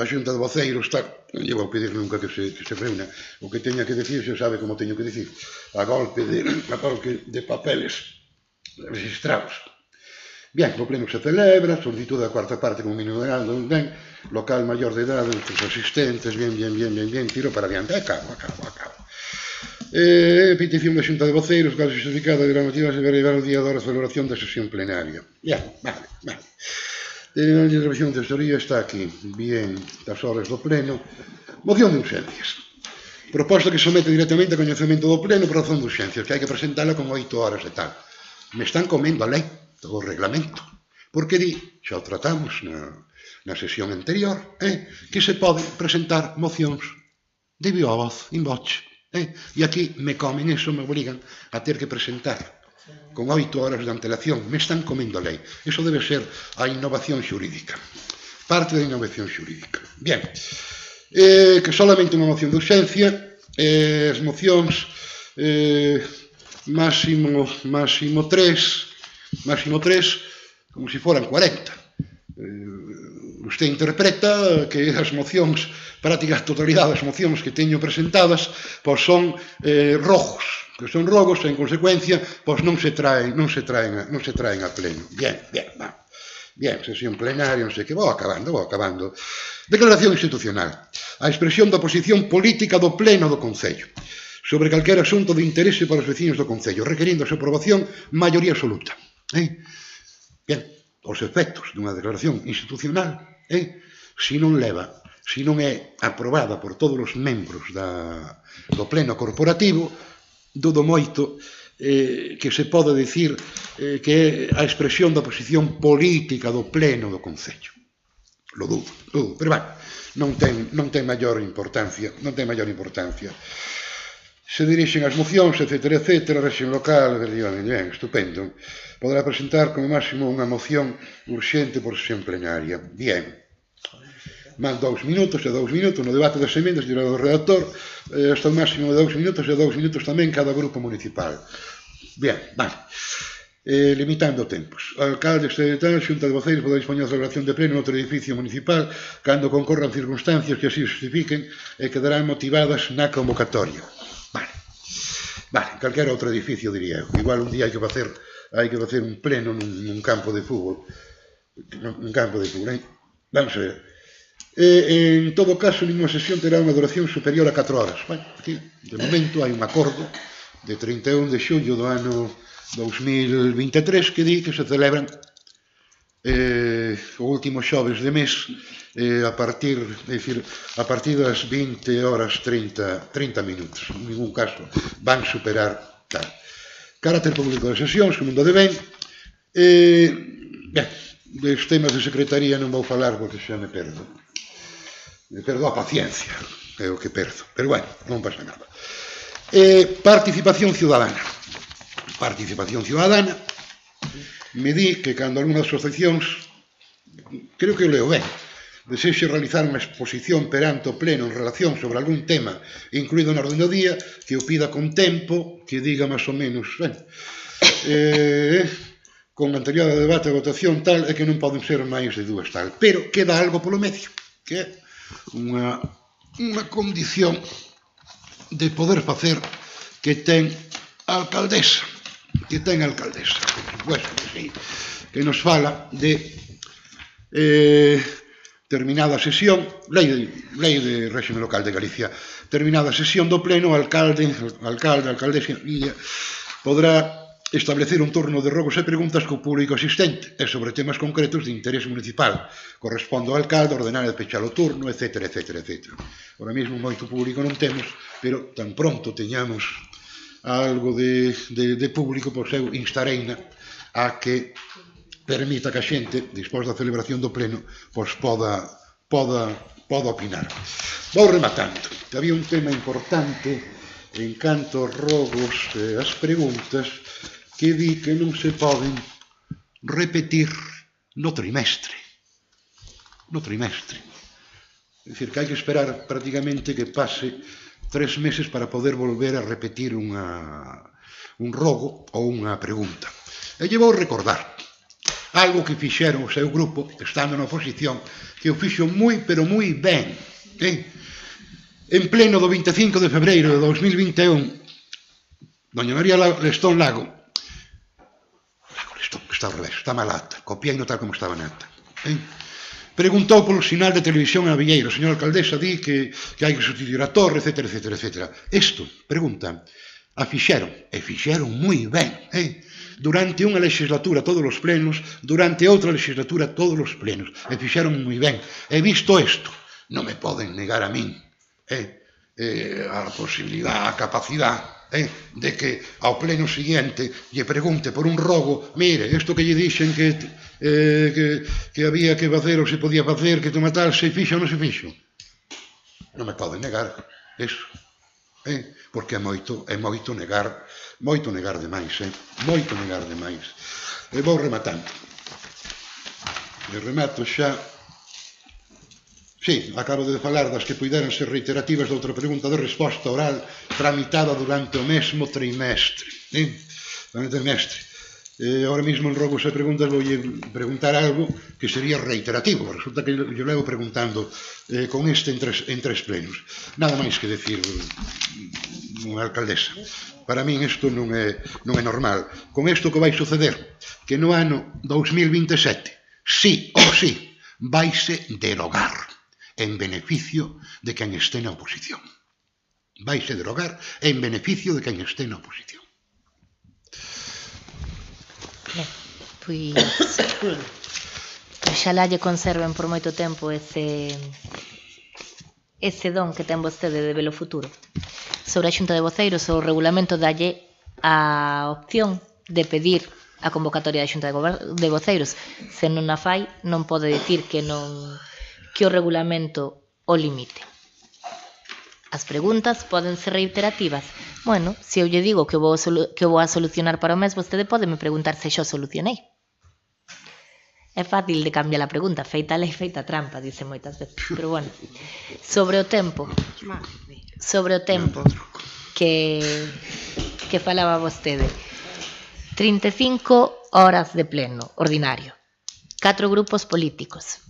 xunta de voceiros, non lle vou pedir nunca que se reúna. O que teña que decir, se sabe como teño que decir, a golpe de papeles registrados. Bien, o pleno se celebra, solicitud da cuarta parte como mínimo de grado, ben, local maior de edade, os asistentes, bien, tiro para adiante, acabo. Petición da xunta de voceiros, caso justificada de normativa se vai llevar o día de hora de celebración da sesión plenaria. Bien, vale. A intervención de tesoría está aquí. Bien, das horas do pleno. Moción de urgencias. Proposta que somete directamente a coñecemento do pleno por razón de urgencias, que hai que presentala con 8 horas e tal. Me están comendo a lei, todo o reglamento. Porque di, xa o tratamos na sesión anterior, que se pode presentar mocións de viva voz, in voce. E aquí me comen eso, me obligan a ter que presentar con 8 horas de antelación. Me están comendo a lei. Eso debe ser a innovación xurídica. parte da innovación xurídica. Bien, que solamente unha moción de urxencia, as mocións máximo 3, como se foran 40. Usted interpreta que as mocións, práctica totalidade das mocións que teño presentadas, pois son rogos, que son rogos e en consecuencia pois non se traen a pleno. Bien, sesión plenaria, non sei que, vou acabando. Declaración institucional. A expresión da posición política do pleno do Concello sobre calquera asunto de interese para os veciños do Concello, requerindo a súa aprobación maioría absoluta. Bien, os efectos dunha declaración institucional, se non é aprobada por todos os membros do pleno corporativo, dudo moito que se pode dicir que é a expresión da posición política do pleno do Concello. Lo dudo, pero ben, non ten maior importancia, Se dirixen as mocións, etc., réxime local, ben, estupendo. Poderá presentar como máximo unha moción urxente por sesión plenaria. Bien. Man 2 minutos no debate das emendas, dirá o redactor, hasta un máximo de 2 minutos e 2 minutos tamén cada grupo municipal. Bien, vale. Limitando tempos. Alcaldes de tal, xunta de voceiros podeis poñer a celebración de pleno noutro edificio municipal cando concorran circunstancias que así justifiquen e quedarán motivadas na convocatoria. Vale, calquera outro edificio, diría eu. Igual un día hai que facer un pleno nun campo de fútbol. Vamos a ver. En todo caso, ninguna sesión terá unha duración superior a 4 horas. Bueno, aquí, de momento, hai un acordo de 31 de xullo do ano 2023 que di que se celebran o último xoves de mes a partir das 20 horas 30 minutos. En ningún caso van superar tal. Carácter público de sesións, como de ben. Ben, dos temas de secretaría non vou falar porque xa me perdo. Me perdo a paciencia, é o que perdo. Pero bueno, non pasa nada. Participación ciudadana. Me di que cando algunhas asociacións, creo que o leo ben, desexe realizar unha exposición perante o pleno en relación sobre algún tema incluído na orde do día, que o pida con tempo, que diga máis ou menos, con anterioridade de debate e votación tal, é que non poden ser máis de 2 tal. Pero queda algo polo medio, que é unha condición de poder facer que ten a alcaldesa, por supuesto que sí, que nos fala de terminada sesión, lei de réxime local de Galicia, terminada sesión do pleno, o alcaldesa podrá establecer un turno de rogos e preguntas co público asistente e sobre temas concretos de interés municipal. Corresponde ao alcalde ordenar e pechar o turno, etc. Ahora mesmo moito público non temos, pero tan pronto teñamos algo de público, pois eu instareina a que permita que a xente, despois da celebración do pleno, pois poda opinar. Vou rematando. Había un tema importante en canto aos rogos e as preguntas que di que non se poden repetir no trimestre. É dicir, que hai que esperar prácticamente que pase 3 meses para poder volver a repetir un rogo ou unha pregunta. E lle vou recordar algo que fixeron o seu grupo, estando na oposición, que o fixo moi, pero moi ben. En pleno do 25 de febreiro de 2021, doña María Lestón Lago, está ao revés, está mal acta, copiei no tal como estaba na acta, preguntou polo sinal de televisión a Villeiro. A señora alcaldesa di que hai que sustituir a torre, etc. Isto, pregunta, a fixeron, e fixeron moi ben, durante unha legislatura todos os plenos, durante outra legislatura todos os plenos, e fixeron moi ben. E visto isto, non me poden negar a min a posibilidade, a capacidade de que ao pleno siguiente lle pregunte por un rogo, mire, isto que lle dixen que había que facer ou se podía facer, que toma tal, se fixo ou non se fixo. Non me poden negar iso, porque é moito negar demais, moito negar demais. E vou rematando. E remato xa Sí, acabo de falar das que puideran ser reiterativas de outra pregunta de resposta oral tramitada durante o mesmo trimestre. Durante o trimestre. Ahora mismo en rogos e preguntas vou preguntar algo que sería reiterativo. Resulta que yo levo preguntando con este en tres plenos. Nada máis que decir unha alcaldesa. Para min isto non é normal. Con isto que vai suceder, que no ano 2027, sí ou sí, vaise derogar en beneficio de quen este na oposición. Vaise derogar en beneficio de quen este na oposición. Pois oxalá lle conserven por moito tempo ese don que ten vostede de ver o futuro. Sobre a Xunta de Voceiros, o regulamento dalle a opción de pedir a convocatoria da Xunta de Voceiros. Se non a fai, non pode dicir que o regulamento o limite. As preguntas poden ser reiterativas. Bueno, se eu lle digo que o vou a solucionar para o mes, vostede pode me preguntar se xa o solucionei. É fácil de cambiar a pregunta, feita lei, feita trampa, dice moitas veces. Pero bueno, sobre o tempo que falaba vostede, 35 horas de pleno ordinario, 4 grupos políticos,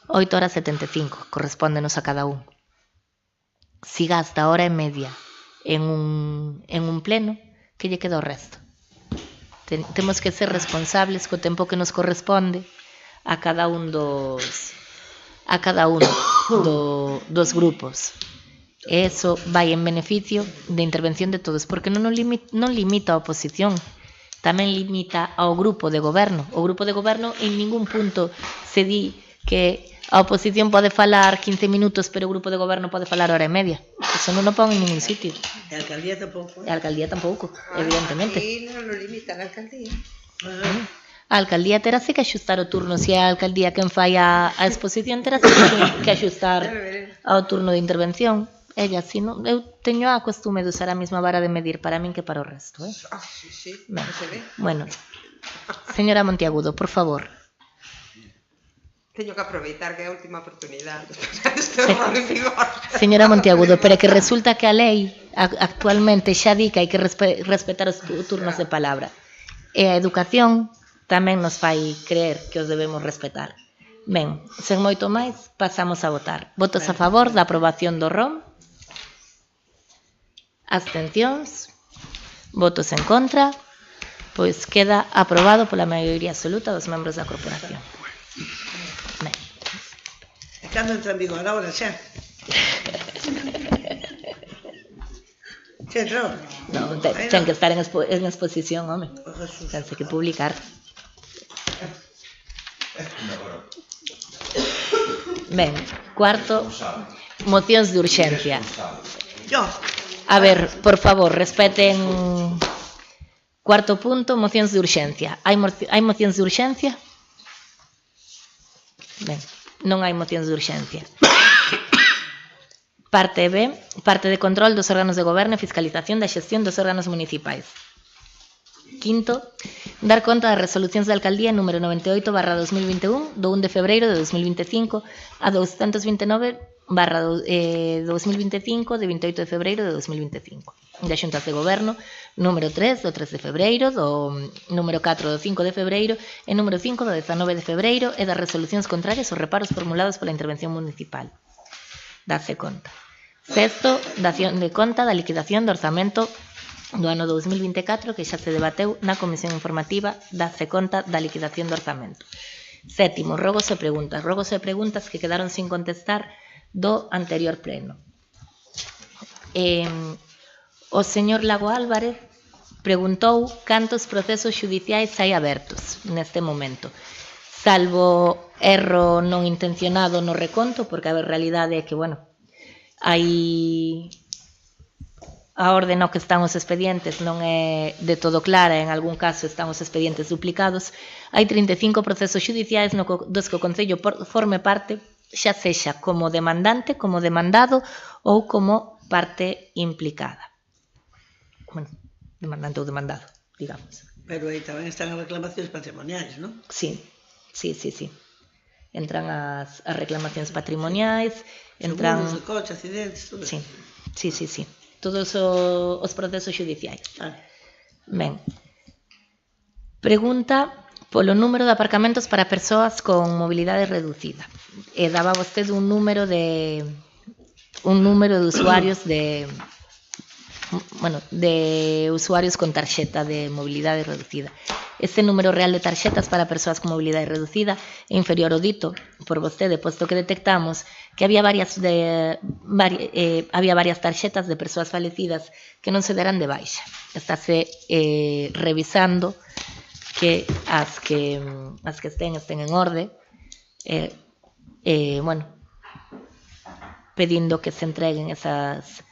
8 horas 75, correspóndenos a cada un. Si gasta hora e media en un pleno, que lle queda o resto? Temos que ser responsables co tempo que nos corresponde a cada un dos grupos. E eso vai en beneficio de intervención de todos, porque non limita a oposición, tamén limita ao grupo de goberno. O grupo de goberno en ningún punto se di que a oposición pode falar 15 minutos, pero o grupo de goberno pode falar hora e media. Eso non o pon en ningún sitio. E a alcaldía tampouco. E a alcaldía tampouco, evidentemente. Aquí non lo limita a alcaldía. A alcaldía terase que axustar o turno. Se a alcaldía quen fai a exposición, terase que axustar ao turno de intervención. Ella, si non, eu teño a costume de usar a mesma vara de medir para min que para o resto. Sí, Ben, se ve. bueno, señora Monteagudo, por favor. Teño que aproveitar que é a última oportunidade de poner este rol en vigor. Señora Monteagudo, pero é que resulta que a lei actualmente xa di que hai que respetar os turnos de palabra. E a educación tamén nos fai creer que os debemos respetar. Ben, sen moito máis, pasamos a votar. Votos a favor da aprobación do ROM? Abstencións? Votos en contra? Pois queda aprobado pola maioría absoluta dos membros da corporación. Ben. E cando entra en vigor agora xa? Xa entrou? Non, ten que estar en exposición, home. Tense que publicar. Ben, cuarto, mocións de urxencia. Yo. A ver, por favor, respeten. Cuarto punto, mocións de urxencia. Hai mocións de urxencia? Ben, non hai mocións de urxencia. Parte B, parte de control dos órganos de goberno e fiscalización da xestión dos órganos municipais. Quinto, dar conta das resolucións da alcaldía número 98/2021 do 1 de febreiro de 2025 a 229/2025 de 28 de febreiro de 2025. Da xuntas de goberno número 3 do 3 de febreiro, do número 4 do 5 de febreiro e número 5 do 19 de febreiro e das resolucións contrarias aos reparos formulados pola intervención municipal. Darse conta. Sexto, dación de conta da liquidación do orzamento do ano 2024 que xa se debateu na Comisión Informativa darse conta da liquidación do orzamento. Sétimo, rogos e preguntas que quedaron sin contestar do anterior pleno. O señor Lago Álvarez preguntou cantos procesos xudiciais hai abertos neste momento. Salvo erro non intencionado no reconto, porque a realidade é que, bueno, hai a orde no que están os expedientes non é de todo clara, en algún caso están os expedientes duplicados. Hai 35 procesos xudiciais dos que o Concello forme parte, xa sexa como demandante, como demandado ou como parte implicada. Bueno, demandante ou demandado, digamos. Pero aí tamén están as reclamacións patrimoniais, non? Sí. entran as reclamacións patrimoniais, entran... Seguros de coche, accidentes, todo Sí, sí. Todos os procesos judiciais. Vale. Ben. Pregunta polo número de aparcamentos para persoas con mobilidade reducida. E daba vostede un número de usuarios de usuarios con tarxeta de mobilidade reducida. Este número real de tarxetas para persoas con mobilidade reducida é inferior ao dito por vostede, posto que detectamos que había varias tarxetas de persoas falecidas que non se deran de baixa. Estáse revisando que as que estén en orde, pedindo que se entreguen esas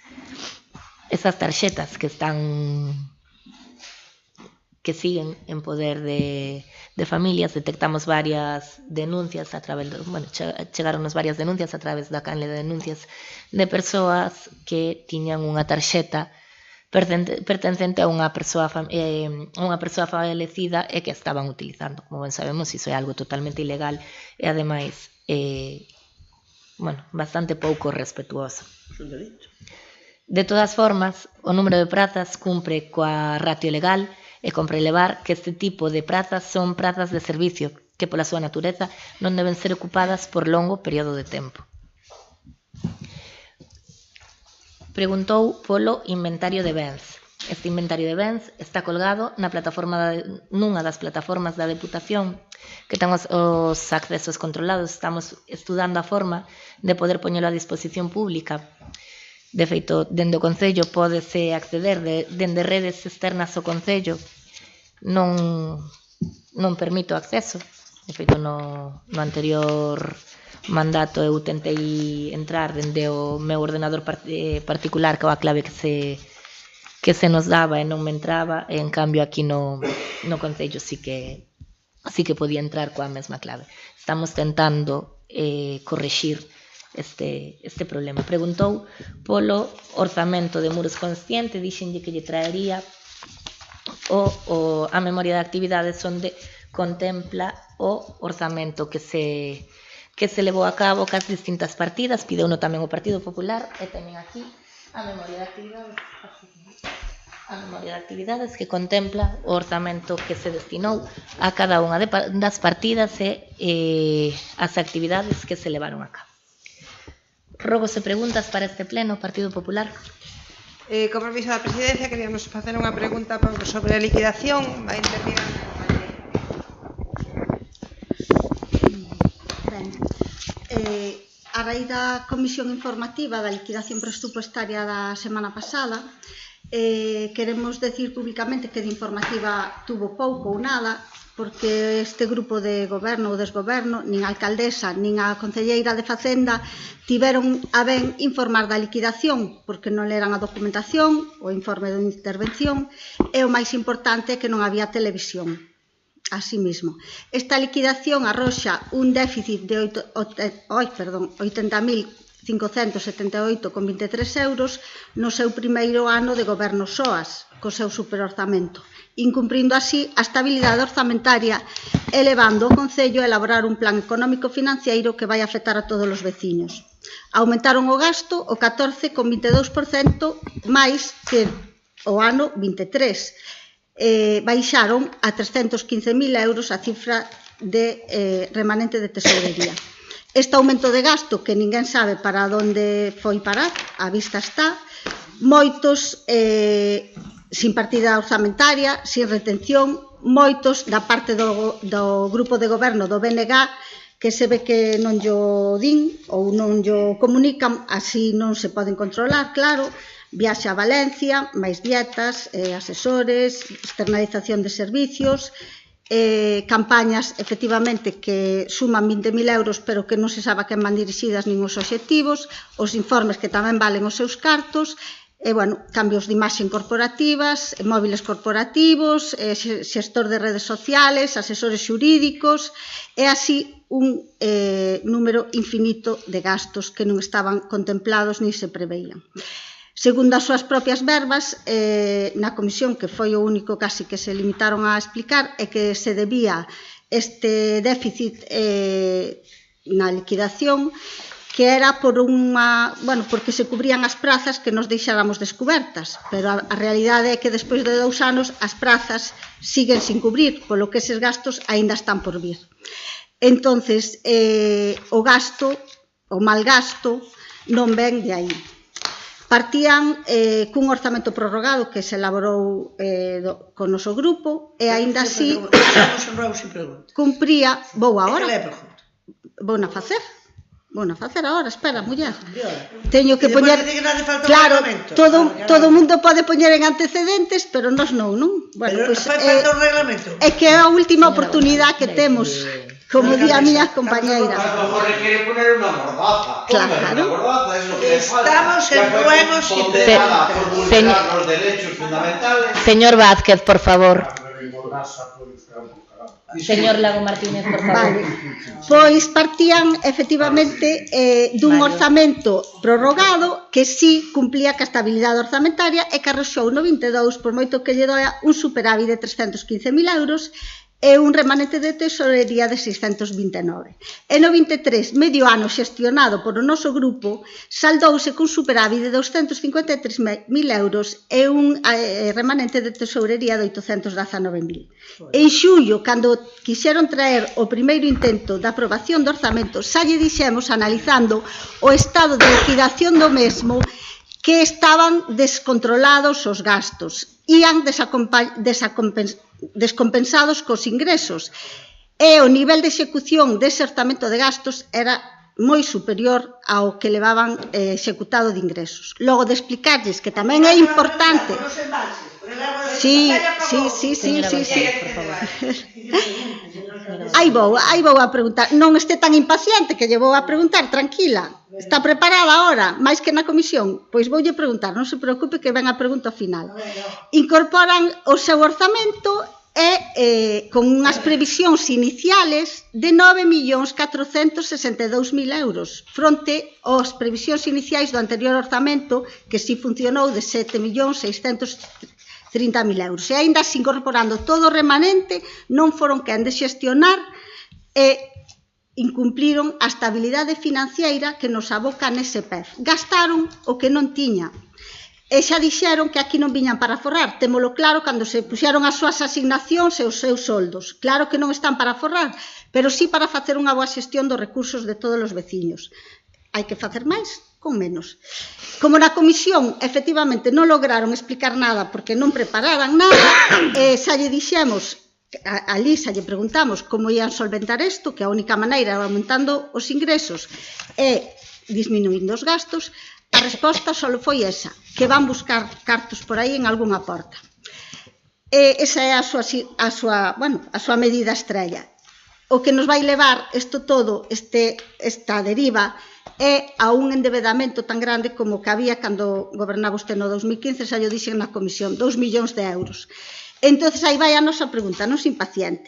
tarxetas que siguen en poder de familias. Detectamos varias denuncias a través chegaronnos varias denuncias a través da canle de denuncias de persoas que tiñan unha tarxeta pertencente a unha persoa falecida e que estaban utilizando. Como ben sabemos, iso é algo totalmente ilegal e ademais bastante pouco respetuoso. De todas formas, o número de prazas cumpre coa ratio legal e compre levar que este tipo de prazas son prazas de servicio que pola súa natureza non deben ser ocupadas por longo período de tempo. Preguntou polo inventario de bens. Este inventario de bens está colgado nunha das plataformas da Deputación que ten os accesos controlados. Estamos estudando a forma de poder poñelo a disposición pública. De feito, dende o Concello pódese acceder dende redes externas ao Concello. Non permito acceso. De feito, no anterior mandato eu tentei entrar dende o meu ordenador particular coa clave que se nos daba e non me entraba, e en cambio aquí no Concello sí que podía entrar coa mesma clave. Estamos tentando correxir este problema. Preguntou polo orzamento de muros consciente, dixenlle que lle traería a memoria de actividades onde contempla o orzamento que se levou a cabo cas distintas partidas. Pideuno tamén o Partido Popular e tamén aquí a memoria de actividades que contempla o orzamento que se destinou a cada unha das partidas e as actividades que se levaron a cabo. Rogos e preguntas para este pleno, Partido Popular. Con permiso da Presidencia, queríamos facer unha pregunta sobre a liquidación. Vai intervir a raíz da comisión informativa da liquidación presupuestaria da semana pasada, queremos decir públicamente que de informativa tuvo pouco ou nada, porque este grupo de goberno ou desgoberno, nin a alcaldesa, nin a concelleira de Facenda tiveron a ben informar da liquidación, porque non leran a documentación, o informe de intervención, e o máis importante é que non había televisión. Así mismo, esta liquidación arroxa un déficit de 80.578,23 euros no seu primeiro ano de goberno SOAS, co seu superorzamento, incumprindo así a estabilidade orzamentaria e levando o Concello a elaborar un plan económico financiero que vai afectar a todos os veciños. Aumentaron o gasto o 14,22% máis que o ano 23. Baixaron a 315.000 euros a cifra de remanente de tesourería. Este aumento de gasto, que ninguén sabe para onde foi parar, a vista está, moitos sin partida orzamentaria, sin retención, moitos da parte do grupo de goberno do BNG, que se ve que non llo din ou non llo comunican, así non se poden controlar, claro. Viaxe a Valencia, máis dietas, asesores, externalización de servicios, campañas, efectivamente, que suman 20.000 euros, pero que non se sabe a quen van dirixidas nin os obxectivos, os informes que tamén valen os seus cartos, cambios de imaxe corporativas, móviles corporativos, xestor de redes sociales, asesores xurídicos, e así un número infinito de gastos que non estaban contemplados ni se preveían. Segundo as súas propias verbas, na comisión, que foi o único casi que se limitaron a explicar, é que se debía este déficit na liquidación, que era por porque se cubrían as prazas que nos deixáramos descubertas, pero a realidade é que despois de 2 anos as prazas siguen sin cubrir, polo que eses gastos aínda están por vir. Entonces, o mal gasto non ven de aí. Partían cun orzamento prorrogado que se elaborou con o noso grupo e aínda así cumpría... Vou agora? Vou na facer agora, espera, muller. Teño que poñer... Claro, todo o mundo pode poñer en antecedentes, pero nós non? Pero falta o reglamento. É que é a última oportunidade que temos, como di a miña compañeira. A lo mejor requiere poner una mordaza. Claro. Una mordaza es lo que le falta. Estamos en juegos condenada por vulnerar los derechos fundamentales. Señor Vázquez, por favor. Señor Lago Martínez, por favor. Vale. Pois partían efectivamente dun orzamento prorrogado que sí cumplía ca estabilidade orzamentaria e que arroxou no 22, por moito que lle doia, un superávit de 315.000 euros e un remanente de tesorería de 629. E no 23, medio ano xestionado por o noso grupo, saldouse cun superávit de 253.000 euros e un remanente de tesorería de 819.000. En xullo, cando quixeron traer o primeiro intento da aprobación do orzamento, xa lle dixemos, analizando o estado de liquidación do mesmo, que estaban descontrolados os gastos, ían descompensados cos ingresos, e o nivel de execución dese orzamento de gastos era moi superior ao que levaban executado de ingresos. Logo de explicarlles que tamén é importante... Sí. Aí vou a preguntar. Non este tan impaciente que lle vou a preguntar, tranquila. Está preparada ahora, máis que na comisión? Pois voulle preguntar, non se preocupe que ven a pregunta ao final. Incorporan o seu orzamento e con unhas previsións iniciales de 9.462.000 euros fronte aos previsións iniciais do anterior orzamento que si funcionou de 7.630.000 euros. E aínda se incorporando todo o remanente non foron quen de xestionar e incumpliron a estabilidade financiera que nos aboca nese PEF. Gastaron o que non tiña. E xa dixeron que aquí non viñan para forrar. Témolo claro cando se puxeron as súas asignacións e os seus soldos. Claro que non están para forrar, pero sí para facer unha boa xestión dos recursos de todos os veciños. Hai que facer máis con menos. Como na comisión, efectivamente, non lograron explicar nada porque non prepararan nada, xa lle dixemos... A Lisa lle preguntamos como ian solventar isto, que a única maneira era aumentando os ingresos e disminuindo os gastos. A resposta só foi esa, que van buscar cartos por aí en algunha porta. E esa é a súa medida estrella. O que nos vai levar isto todo, esta deriva, é a un endebedamento tan grande como que había cando gobernaba usted no 2015, xa llo dixen na comisión, 2 millóns de euros. Entón, aí vai a nosa pregunta, non impaciente.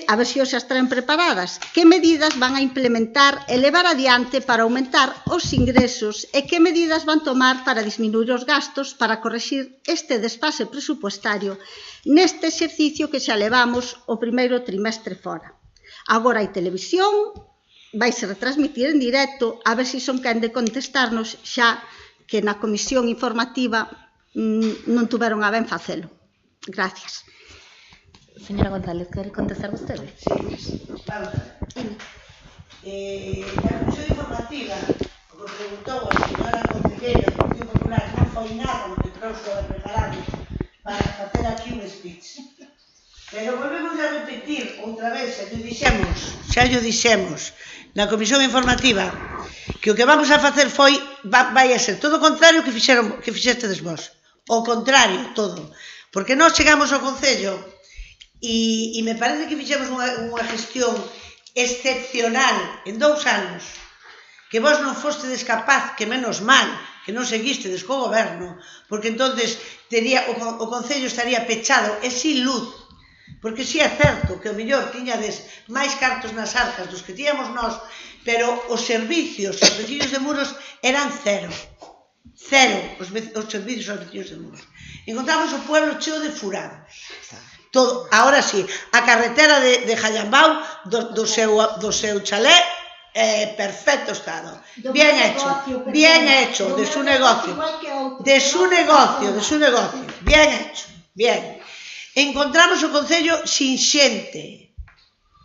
A ver se os xa están preparadas. Que medidas van a implementar e levar adiante para aumentar os ingresos e que medidas van tomar para disminuir os gastos para correxir este desfase presupuestario neste exercicio que xa levamos o primeiro trimestre fora? Agora hai televisión, vaise retransmitir en directo, a ver se son quen de contestarnos xa que na comisión informativa non tuveron a ben facelo. Gracias. Señora González, ¿quiere contestar usted? Sí, vamos a ver. Na comisión informativa, como preguntou a señora concelleira do Partido Popular, non foi nada o que trouxe preparado para facer aquí un speech. Pero volvemos a repetir outra vez, xa llo dixemos na comisión informativa, que o que vamos a facer vai a ser todo o contrario que fixestedes vos. O contrario, todo. Porque nós chegamos ao Concello e me parece que fixemos unha gestión excepcional en 2 anos, que vos non fostedes capaz, que menos mal, que non seguistedes co goberno, porque entonces o Concello estaría pechado e sin luz, porque si é certo que o mellor tiñades máis cartos nas arcas dos que tiñamos nós, pero os servicios aos veciños de Muros eran cero os servicios aos veciños de Muros. Encontramos o pueblo cheo de furados. Todo, ahora sí, a carretera de Jallambao, do seu chalé, perfecto estado. Bien hecho, de su negocio. De su negocio. Bien hecho, bien. Encontramos o Concello sin xente.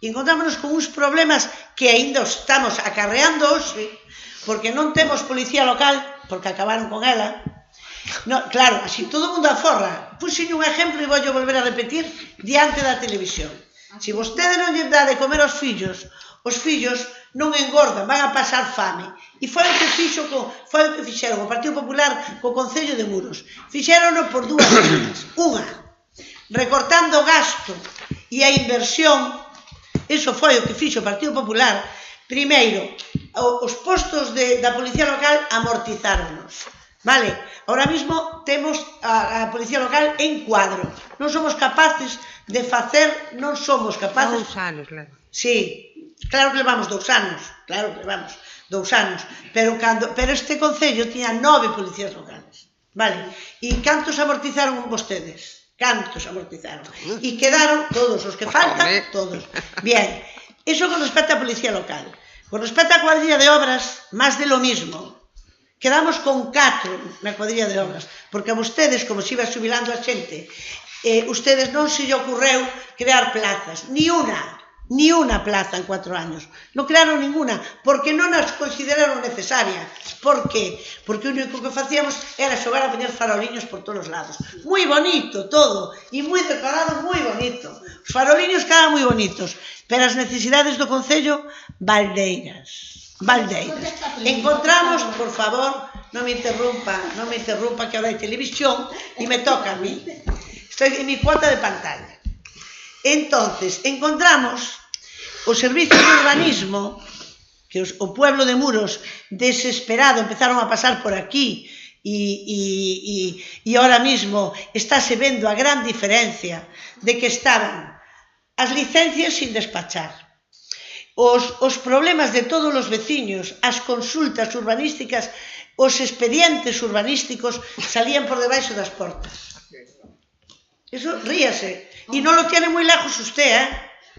Encontrámonos con uns problemas que aínda estamos acarreando hoxe, porque non temos policía local, porque acabaron con ela. No, claro, así todo o mundo aforra. Puxen un exemplo e vou volver a repetir diante da televisión. Se vostede non lle dá de comer aos fillos, os fillos non engordan, van a pasar fame. E foi o que fixeron o Partido Popular co Concello de Muros. Fixérono por dúas vías. Unha, recortando gasto e a inversión. Iso foi o que fixo o Partido Popular. Primeiro, os postos da Policía Local amortizáronos. Vale, ahora mismo temos a Policía Local en cuadro. Non somos capaces de facer, non somos capaces... 2 anos, claro. Sí, claro que levamos 2 anos, pero este Concello tiña 9 policías locales, vale? E cantos amortizaron vostedes? Cantos amortizaron? E quedaron todos, os que faltan, todos. Bien, eso con respecto a Policía Local. Con respecto a cuadrilla de obras, máis de lo mismo. Quedamos con 4 na cuadrilla de obras, porque a vostedes, como se iba xubilando a xente, ustedes non se lle ocurreu crear plazas, ni unha plaza en 4 años. Non crearon ninguna, porque non as consideraron necesarias. Por qué? Porque o único que facíamos era xogar a poñer faroliños por todos os lados. Moi bonito todo, e moi decorado, moi bonito. Os faroliños quedan moi bonitos, pero as necesidades do Concello, baldeiras. Encontramos, por favor, non me interrumpa que ahora hai televisión e me toca a mí. Estoy en mi cuota de pantalla. Entonces, encontramos o servicio de urbanismo, que o pueblo de Muros, desesperado, empezaron a pasar por aquí e ahora mismo estáse vendo a gran diferencia de que estaban as licencias sin despachar. Os problemas de todos os veciños, as consultas urbanísticas, os expedientes urbanísticos salían por debaixo das portas. Eso, ríase. Y no lo tiene muy lejos usted, ¿eh?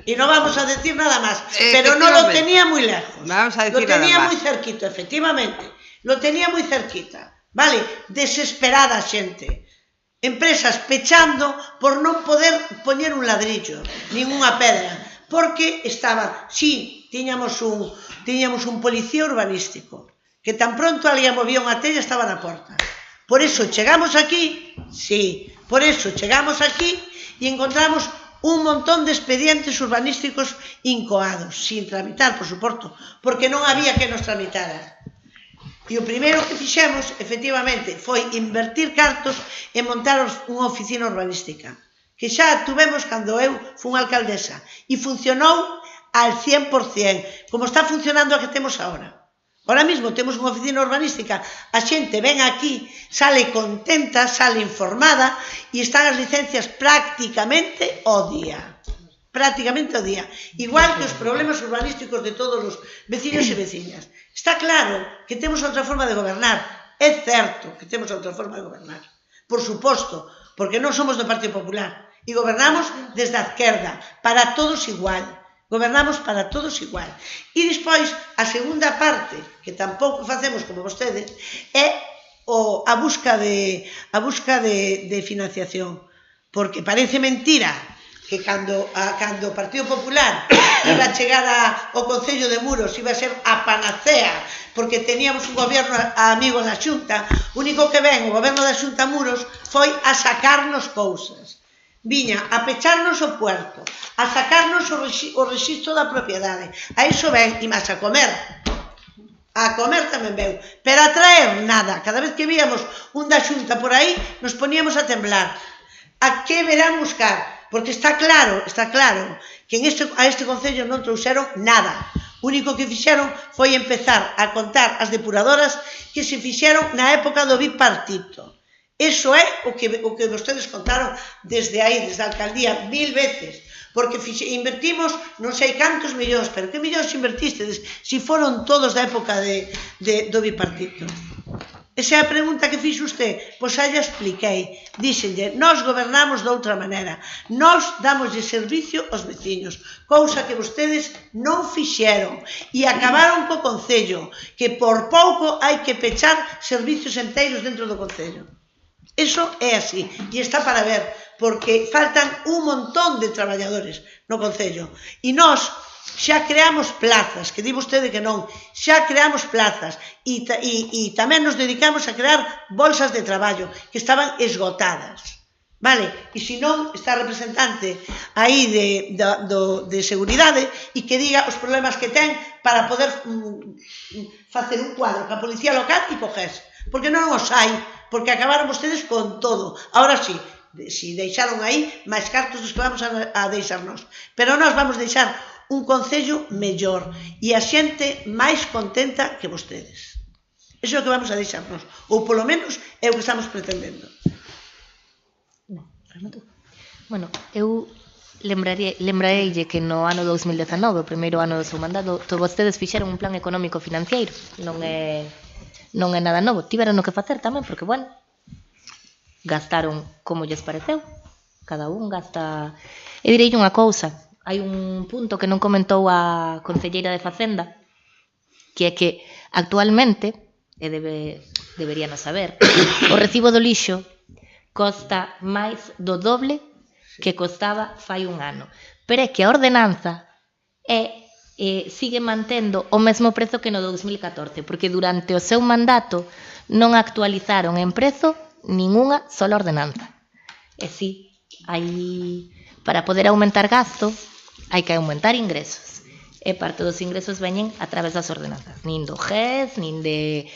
Y no vamos a decir nada más. Pero no lo tenía muy lejos. Vamos a decir lo tenía nada más. Muy cerquito, efectivamente. Lo tenía muy cerquita. Vale? Desesperada xente. Empresas pechando por non poder poñer un ladrillo, nin unha pedra. Porque estaban, sí, tiñamos un policía urbanístico, que tan pronto alguén movía unha tella estaba na porta. Por eso chegamos aquí, sí, por eso chegamos aquí e encontramos un montón de expedientes urbanísticos incoados, sin tramitar, por suposto, porque non había que nos tramitara. E o primeiro que fixemos, efectivamente, foi invertir cartos e montar unha oficina urbanística, que xa tuvemos cando eu fui alcaldesa, e funcionou al 100%, como está funcionando a que temos agora. Ahora mismo temos unha oficina urbanística, a xente ven aquí, sale contenta, sale informada, e están as licencias prácticamente ao día. Igual que os problemas urbanísticos de todos os veciños e veciñas. Está claro que temos outra forma de gobernar. É certo que temos outra forma de gobernar. Por suposto, porque non somos do Partido Popular. E gobernamos desde a esquerda, para todos igual. Gobernamos para todos igual. E despois, a segunda parte, que tampouco facemos como vostedes, é a busca de financiación. Porque parece mentira que cando o Partido Popular iba a chegar ao Concello de Muros, iba a ser a panacea, porque teníamos un goberno amigo na Xunta, o único que ven o goberno da Xunta Muros foi a sacarnos cousas. Viña a pecharnos o puerto, a sacarnos o rexistro da propiedade. A iso ven, e máis a comer. A comer tamén veu. Pero a traer nada. Cada vez que víamos un da Xunta por aí, nos poníamos a temblar. A que verán buscar? Porque está claro que a este Concello non trouxeron nada. O único que fixeron foi empezar a contar as depuradoras que se fixeron na época do bipartito. Eso é o que vostedes contaron desde aí, desde a alcaldía, 1000 veces, porque invertimos non sei cantos millóns, pero que millóns invertistedes, si foron todos da época do bipartito. Esa é a pregunta que fixo usted. Pois xa lle expliquei. Díxenlle, nós gobernamos de outra maneira. Nós damoslle servicio aos veciños, cousa que vostedes non fixeron. E acabaron co Concello, que por pouco hai que pechar servicios enteiros dentro do Concello. Eso é así. E está para ver, porque faltan un montón de traballadores no Concello. E nós xa creamos plazas, que di vostede que non, xa creamos plazas e tamén nos dedicamos a crear bolsas de traballo que estaban esgotadas. Vale? E se non, está representante aí de seguridade e que diga os problemas que ten para poder facer un cuadro que a policía local e coges. Porque non os hai, porque acabaron vostedes con todo. Ahora sí, si deixaron aí máis cartos dos que vamos a deixarnos. Pero nós vamos deixar un Concello mellor e a xente máis contenta que vostedes. Eso é o que vamos a deixarnos, ou polo menos é o que estamos pretendendo. Bueno, eu lembrareille que no ano 2019, o primeiro ano do seu mandato, vostedes fixeron un plan económico financiero, non é nada novo, tiveron no que facer tamén, porque, bueno, gastaron como lles pareceu, cada un gasta. E direille unha cousa, hai un punto que non comentou a concelleira de Facenda, que é que actualmente, e deberían saber, o recibo do lixo costa máis do doble que costaba fai un ano. Pero é que a ordenanza sigue mantendo o mesmo prezo que no 2014, porque durante o seu mandato non actualizaron en prezo ningunha sola ordenanza. E si, para poder aumentar gasto, hai que aumentar ingresos. E parte dos ingresos veñen a través das ordenanzas. Nin do GES, nin de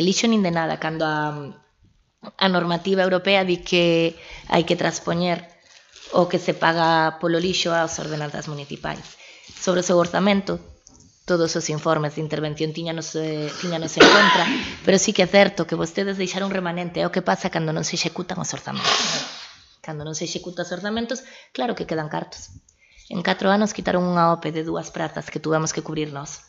lixo, nin de nada. Cando a normativa europea di que hai que transpoñer o que se paga polo lixo ás ordenanzas municipais. Sobre o seu orzamento, todos os informes de intervención tiñanos en contra, pero sí que é certo que vostedes deixaron remanente. É o que pasa cando non se executan os orzamentos. Cando non se executan os orzamentos, claro que quedan cartos. En 4 anos quitaron unha OPE de 2 prazas que tuvemos que cubrir nós.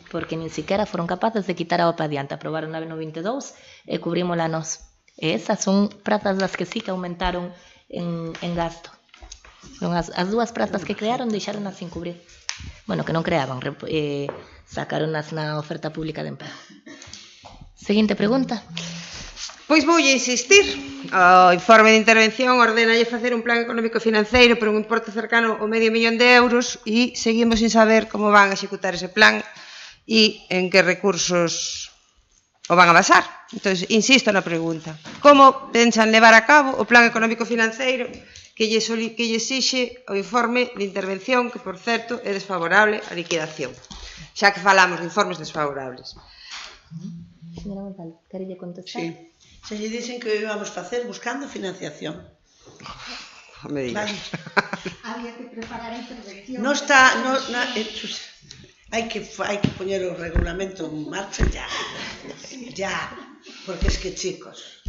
Porque nin siquiera foron capaces de quitar a OPE adiante. Aprobaron a no 22 e cubrímola nós. E esas son prazas das que sí que aumentaron en gasto. As 2 prazas que crearon deixaronlas sin cubrir. Bueno, que non creaban, sacaronlas na oferta pública de emprego. Seguinte pregunta. Pois voulle insistir. O informe de intervención ordenalle facer un plan económico financeiro por un importe cercano ao €500.000 e seguimos sin saber como van a executar ese plan e en que recursos o van a basar. Entón, insisto na pregunta. Como pensan levar a cabo o plan económico financeiro que lle exixe o informe de intervención, que, por certo, é desfavorable á liquidación? Xa que falamos de informes desfavorables. Señora González, querelle contestar? Sí. Se lle dicen que o íbamos facer buscando financiación. Non me digas. Había que preparar a intervención. Non está... Hai que poñer o regulamento en marcha ya, porque es que, chicos,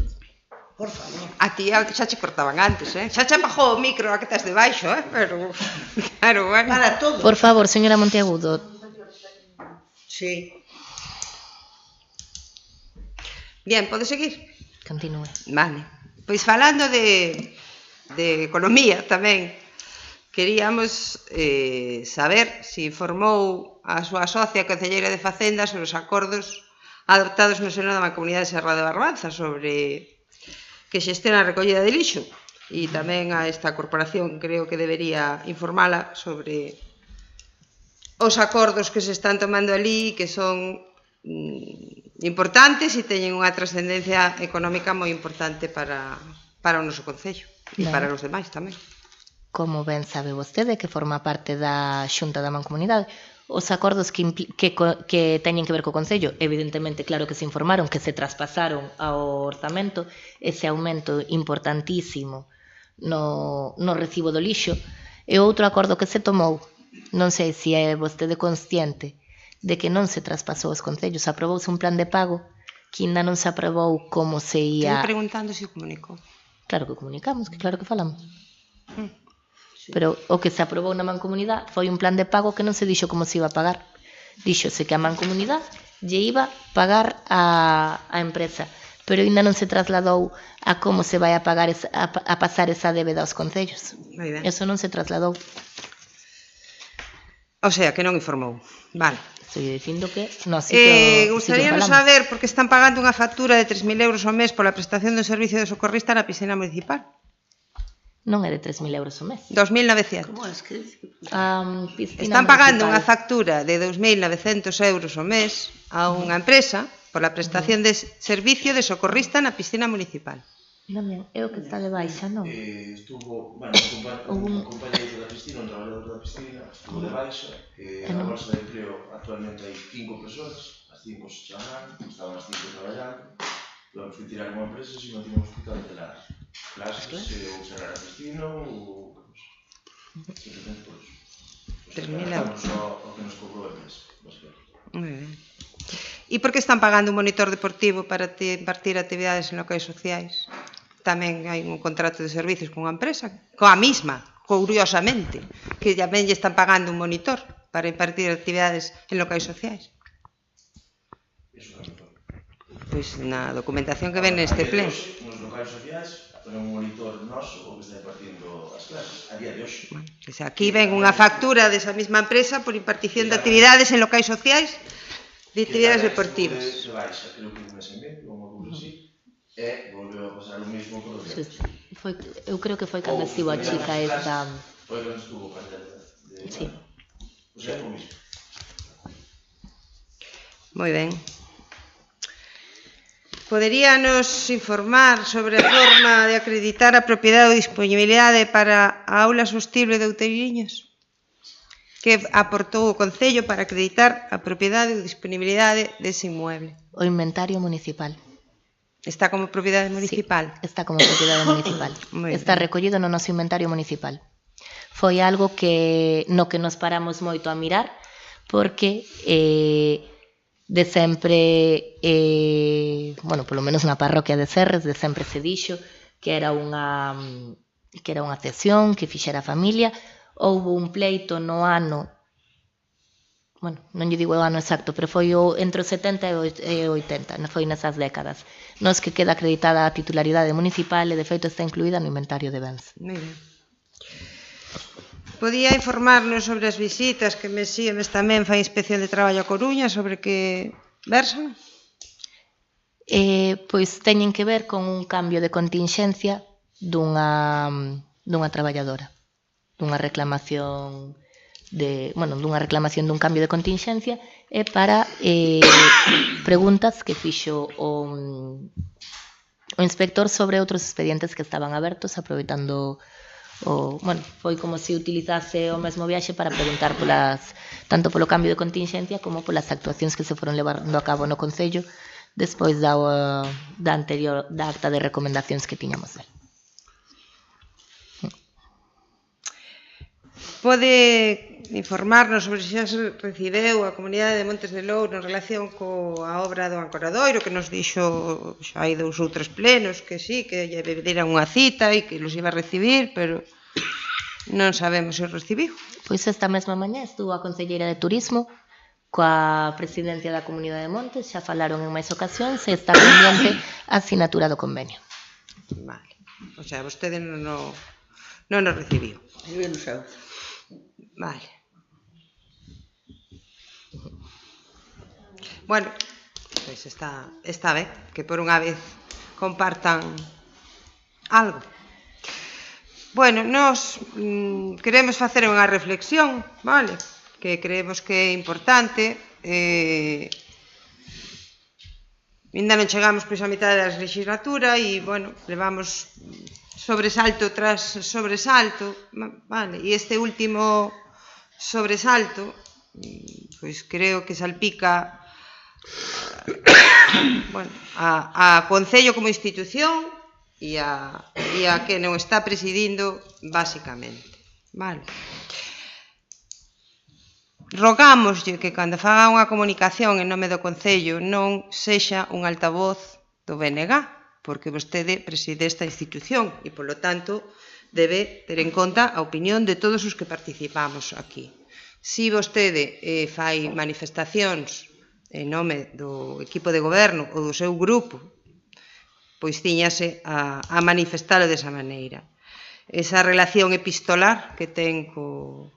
por favor. A ti xa che cortaban antes, xa che apagou o micro a que estás debaixo, pero... Claro, bueno. Para todo. Por favor, señora Monteagudo. Sí. Bien, pode seguir? Continúe. Vale. Pois falando de economía tamén, queríamos saber se informou a súa socia concelleira de Facenda sobre os acordos adoptados no seno da Mancomunidade de Serra de Barbanza sobre que xestiona a recollida de lixo, e tamén a esta corporación creo que debería informala sobre os acordos que se están tomando ali, que son importantes e teñen unha trascendencia económica moi importante para o noso concello e para os demais tamén. Como ben sabe vostede, que forma parte da Xunta da Mancomunidade, os acordos que teñen que ver co Concello, evidentemente, claro que se informaron, que se traspasaron ao orzamento, ese aumento importantísimo no recibo do lixo, e outro acordo que se tomou, non sei se é vostede consciente, de que non se traspasou aos concellos, aprobouse un plan de pago que ainda non se aprobou como se ia... Estou preguntando se o comunicou. Claro que comunicamos, que claro que falamos. Pero o que se aprobou na Mancomunidade foi un plan de pago que non se dixo como se iba a pagar. Díxose que a Mancomunidade lle iba pagar a empresa, pero ainda non se trasladou a como se vai a pagar a pasar esa débeda aos concellos. Moi ben. Eso non se trasladou. O sea, que non informou. Vale. Estou dicindo que no sitio Gustaríanos falamos. saber por que están pagando unha factura de 3.000 euros ao mes pola prestación do servicio de socorrista na piscina municipal. Non é de 3.000 euros ao mes. 2.900. Como es que dice? Están pagando unha factura de 2.900 euros ao mes a unha empresa pola prestación de servicio de socorrista na piscina municipal. Non, é o que está de baixa, non? Estuvo, bueno, un compañeiro da piscina, un traballador da piscina, estuvo de baixa, na bolsa de empleo actualmente hai 5 persoas, as 5 se chaman, estaban as 5 traballando, logo fui tirar unha empresa e non tínhamos que cancelar clases, ou cerrar a piscina, ou simplemente por eso. 3.000 euros. Só o que nos cobrou a empresa, basicamente. Moi ben. E por que están pagando un monitor deportivo para impartir actividades en locais sociais? Tamén hai un contrato de servicios con unha empresa, coa mesma, curiosamente, que tamén lle están pagando un monitor para impartir actividades en locais sociais. Pois na documentación que ven neste pleno. Nos locais sociais, pero un monitor noso o que está impartindo as clases, a día de hoxe. Aquí ven unha factura desa mesma empresa por impartición de actividades en locais sociais, de actividades deportivas. Se baixa, creo que un mes e medio, ou unha cousa así, e volveu a pasar o mesmo con os demais. Eu creo que foi cando estivo a chica esta... Foi cando estuvo candela. Sí. O sea, o mismo. Moi ben. Poderíanos informar sobre a forma de acreditar a propiedade ou disponibilidade para a aula sostible de Outeiriños? Que aportou o Concello para acreditar a propiedade ou disponibilidade dese inmueble? O inventario municipal. Está como propiedade municipal? Sí, está como propiedade municipal. Está recollido no noso inventario municipal. Foi algo no que nos paramos moito a mirar, porque de sempre, bueno, polo menos na parroquia de Serres, de sempre se dixo que era unha cesión que fixera a familia. Houbo un pleito no ano, bueno, non lle digo o ano exacto, pero foi entre os 70 e 80, foi nesas décadas, nos que queda acreditada a titularidade municipal e de feito está incluída no inventario de bens. Moi ben. Podía informarnos sobre as visitas que Mesíames tamén fai inspección de traballo a Coruña, sobre que versan? Pois teñen que ver con un cambio de continxencia dunha traballadora, dunha reclamación dun cambio de continxencia e para preguntas que fixo o inspector sobre outros expedientes que estaban abertos, aproveitando foi como se utilizase o mesmo viaxe para preguntar tanto polo cambio de continxencia como polas actuacións que se foron levando a cabo no Concello despois da acta de recomendacións que tiñamos del. Pode informarnos sobre se xa se recibeu a comunidade de Montes de Louro en relación coa obra do Ancoradoiro, que nos dixo xa hai 2 ou 3 plenos que sí, que lle deran unha cita e que los iba a recibir, pero non sabemos se os recibiu. Pois esta mesma mañá estuvo a concelleira de Turismo coa presidencia da Comunidade de Montes, xa falaron en máis ocasións e está pendiente a asinatura do convenio. Vale, o sea, vostede non nos recibiu. Eu non sei. Vale. Bueno, pois está ben que por unha vez compartan algo. Bueno, nós queremos facer unha reflexión, vale? Que creemos que é importante. Ainda non chegamos pois a mitad da legislatura e, bueno, levamos sobresalto tras sobresalto, vale? E este último sobresalto, pois creo que salpica a Concello como institución e a que non está presidindo basicamente, vale? Rogámoslle que cando faga unha comunicación en nome do Concello non sexa un altavoz do BNG, porque vostede preside esta institución e, polo tanto, debe ter en conta a opinión de todos os que participamos aquí. Si vostede fai manifestacións en nome do equipo de goberno ou do seu grupo, pois tiñase a manifestalo desa maneira. Esa relación epistolar que ten con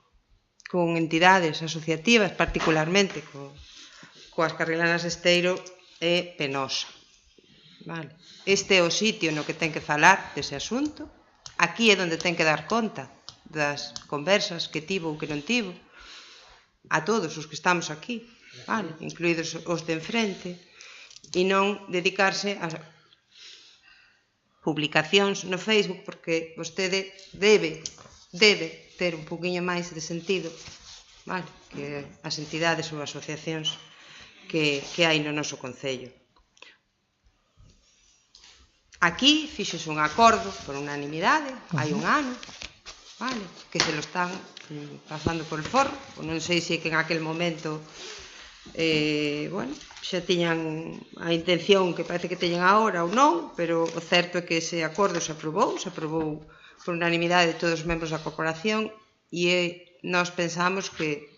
entidades asociativas, particularmente coas carrilanas de Esteiro, é penosa. Este é o sitio no que ten que falar dese asunto. Aquí é onde ten que dar conta das conversas que tivo ou que non tivo a todos os que estamos aquí, incluídos os de enfrente, e non dedicarse a publicacións no Facebook, porque vostede debe ter un poquinho máis de sentido que as entidades ou asociacións que hai no noso concello. Aquí fixose un acordo por unanimidade, hai un ano, que se lo están pasando por el forro, non sei se que en aquel momento xa tiñan a intención que parece que teñen agora ou non, pero o certo é que ese acordo se aprobou por unanimidade de todos os membros da corporación, e nós pensamos que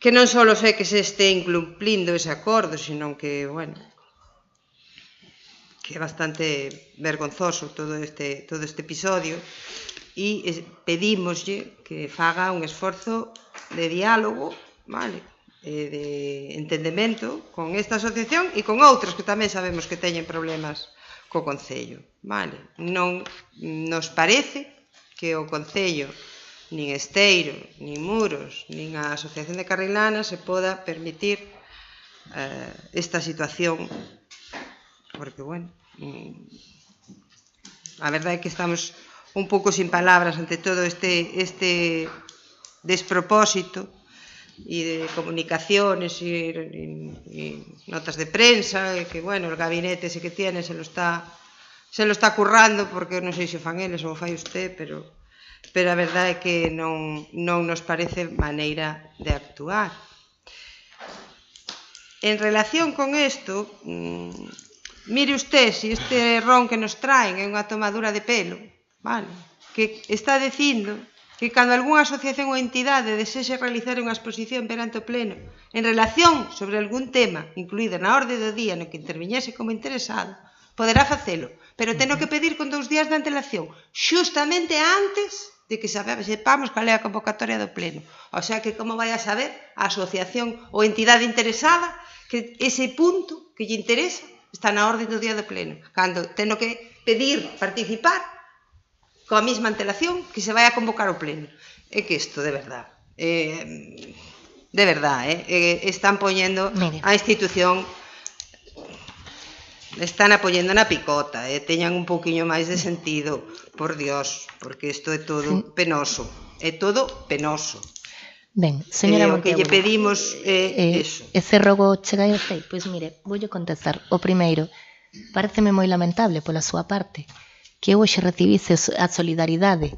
non só é que se este incumplindo ese acordo, sino que, que é bastante vergonzoso todo este episodio, e pedímoslle que faga un esforzo de diálogo, de entendemento con esta asociación e con outras que tamén sabemos que teñen problemas co Concello. Non nos parece que o Concello, nin Esteiro, nin Muros, nin a Asociación de Carrilanas se poda permitir esta situación, porque, a verdade é que estamos un pouco sin palabras ante todo este despropósito e de comunicaciones e notas de prensa, que, el gabinete ese que tiene se lo está currando, porque non sei se fan eles ou fai usted, pero a verdade é que non nos parece maneira de actuar. En relación con isto, mire usted, se este ron que nos traen é unha tomadura de pelo, que está dicindo que cando algunha asociación ou entidade desexe realizar unha exposición perante o pleno en relación sobre algún tema incluído na orde do día no que interviñese como interesado, poderá facelo, pero teno que pedir con 2 días de antelación, xustamente antes de que sepamos cal é a convocatoria do pleno. O sea que como vai a saber a asociación ou entidade interesada que ese punto que lle interesa está na orde do día do pleno, cando teno que pedir participar coa mesma antelación que se vai a convocar o pleno. É que isto, de verdade, están poñendo a institución, están apoyando na picota, teñan un pouquiño máis de sentido, por Dios, porque isto é todo penoso, Ben, señora Monteagudo, o que lle pedimos é iso. Ese rogo chega a usted? Pois mire, voulle contestar. O primeiro, pareceme moi lamentable pola súa parte que hoxe recibise a solidaridade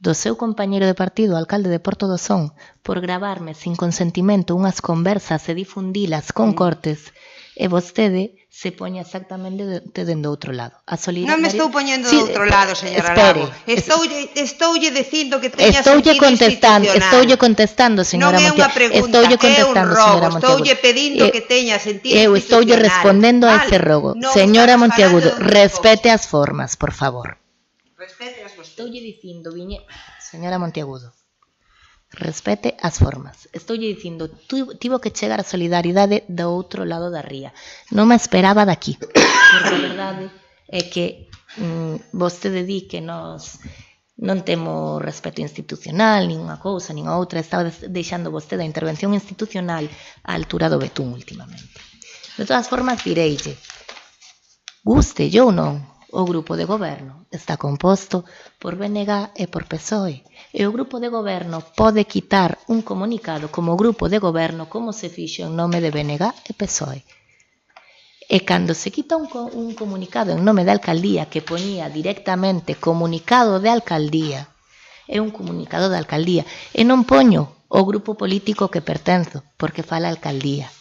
do seu compañeiro de partido, o alcalde de Porto do Son, por gravarme sin consentimento unhas conversas e difundilas con cortes, e vostede se poña exactamente dende outro lado. Non me estou poñendo de outro lado, señora Lago. Estoulle dicindo que teña sentido institucional. Estoulle contestando, señora Monteagudo. Non é unha pregunta, é un rogo. Estoulle pedindo que teña sentido institucional. Eu estoulle respondendo a ese rogo. Señora Monteagudo, respete as formas, por favor. Estoulle dicindo, señora Monteagudo, respete as formas. Estoulle dicindo, tivo que chegar a solidaridade do outro lado da ría. Non me esperaba daqui. Porque a verdade é que vostede di que nós non temos respeto institucional, nin unha cousa, nin outra. Estaba deixando vostede a intervención institucional á altura do betún últimamente. De todas formas, direille, gústelle ou non, o grupo de goberno está composto por BNG e por PSOE. E o grupo de goberno pode quitar un comunicado como grupo de goberno como se fixo en nome de BNG e PSOE. E cando se quita un comunicado en nome da alcaldía que poñía directamente comunicado de alcaldía, é un comunicado da alcaldía, e non poño o grupo político que pertenzo, porque fala a alcaldía.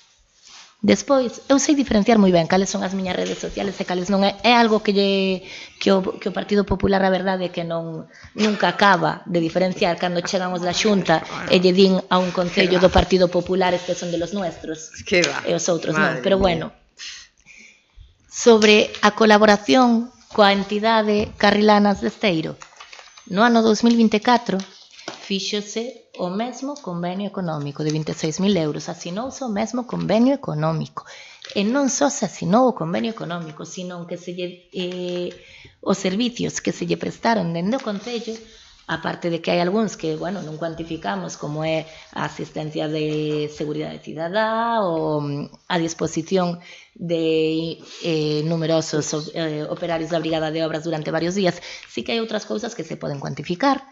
Despois, eu sei diferenciar moi ben cales son as miñas redes sociales e cales non é algo que o Partido Popular, a verdade, que nunca acaba de diferenciar cando chegan os da Xunta e lle din a un concello do Partido Popular estes son de los nuestros e os outros non, pero bueno. Sobre a colaboración coa entidade Carrilanas de Esteiro, no ano 2024 fíxose o mesmo convenio económico de 26.000 euros, asinouse o mesmo convenio económico. E non só se asinou o convenio económico, sino que os servicios que se lle prestaron dende o Concello, aparte de que hai algúns que, bueno, non cuantificamos, como é a asistencia de seguridade cidadá ou a disposición de numerosos operarios da Brigada de Obras durante varios días, sí que hai outras cousas que se poden cuantificar,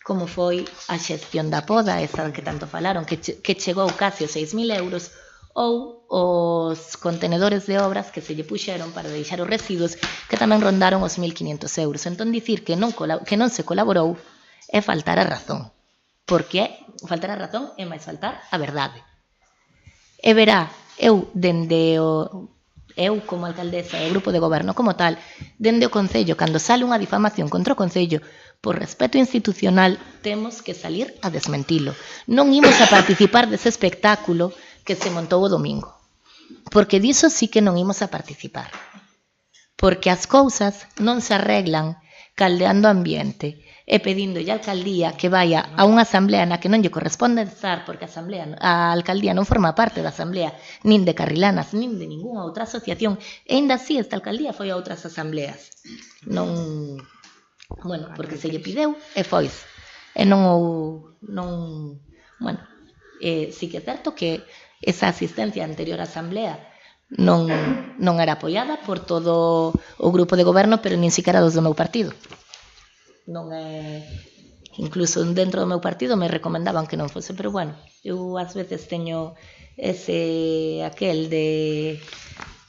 como foi a xestión da poda, esa que tanto falaron, que chegou casi aos 6.000 euros, ou os contenedores de obras que se lle puxeron para deixar os residuos, que tamén rondaron os 1.500 euros. Entón, dicir que non se colaborou é faltar a razón, porque faltar a razón é máis faltar a verdade. E verá, eu como alcaldesa e o grupo de goberno como tal, dende o Concello, cando sale unha difamación contra o Concello, por respeto institucional, temos que salir a desmentilo. Non imos a participar dese espectáculo que se montou o domingo, porque diso sí que non imos a participar, porque as cousas non se arreglan caldeando ambiente e pedindolle a alcaldía que vaya a unha asamblea na que non lle corresponde estar, porque a alcaldía non forma parte da asamblea nin de Carrilanas, nin de ningunha outra asociación, e ainda así esta alcaldía foi a outras asambleas. Non... Bueno, porque se lle pideu e foi. E sí que é certo que esa asistencia anterior á asamblea non era apoiada por todo o grupo de goberno, pero nin siquiera dos do meu partido. Non é... Incluso dentro do meu partido me recomendaban que non fose, pero bueno, eu ás veces teño aquel de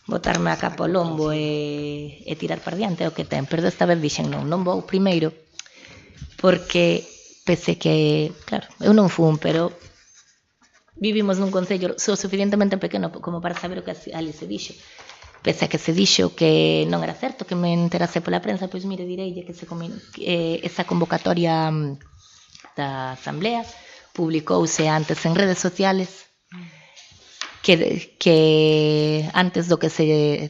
botarme a capa ao lombo e tirar para diante o que ten, pero desta vez dixen non vou primeiro, porque pese que, claro, eu non fun, pero vivimos nun concello suficientemente pequeno como para saber o que ali se dixo. Pese a que se dixo que non era certo, que me enterase pola prensa, pois mire, direille que esa convocatoria da asamblea publicouse antes en redes sociales, que antes do que se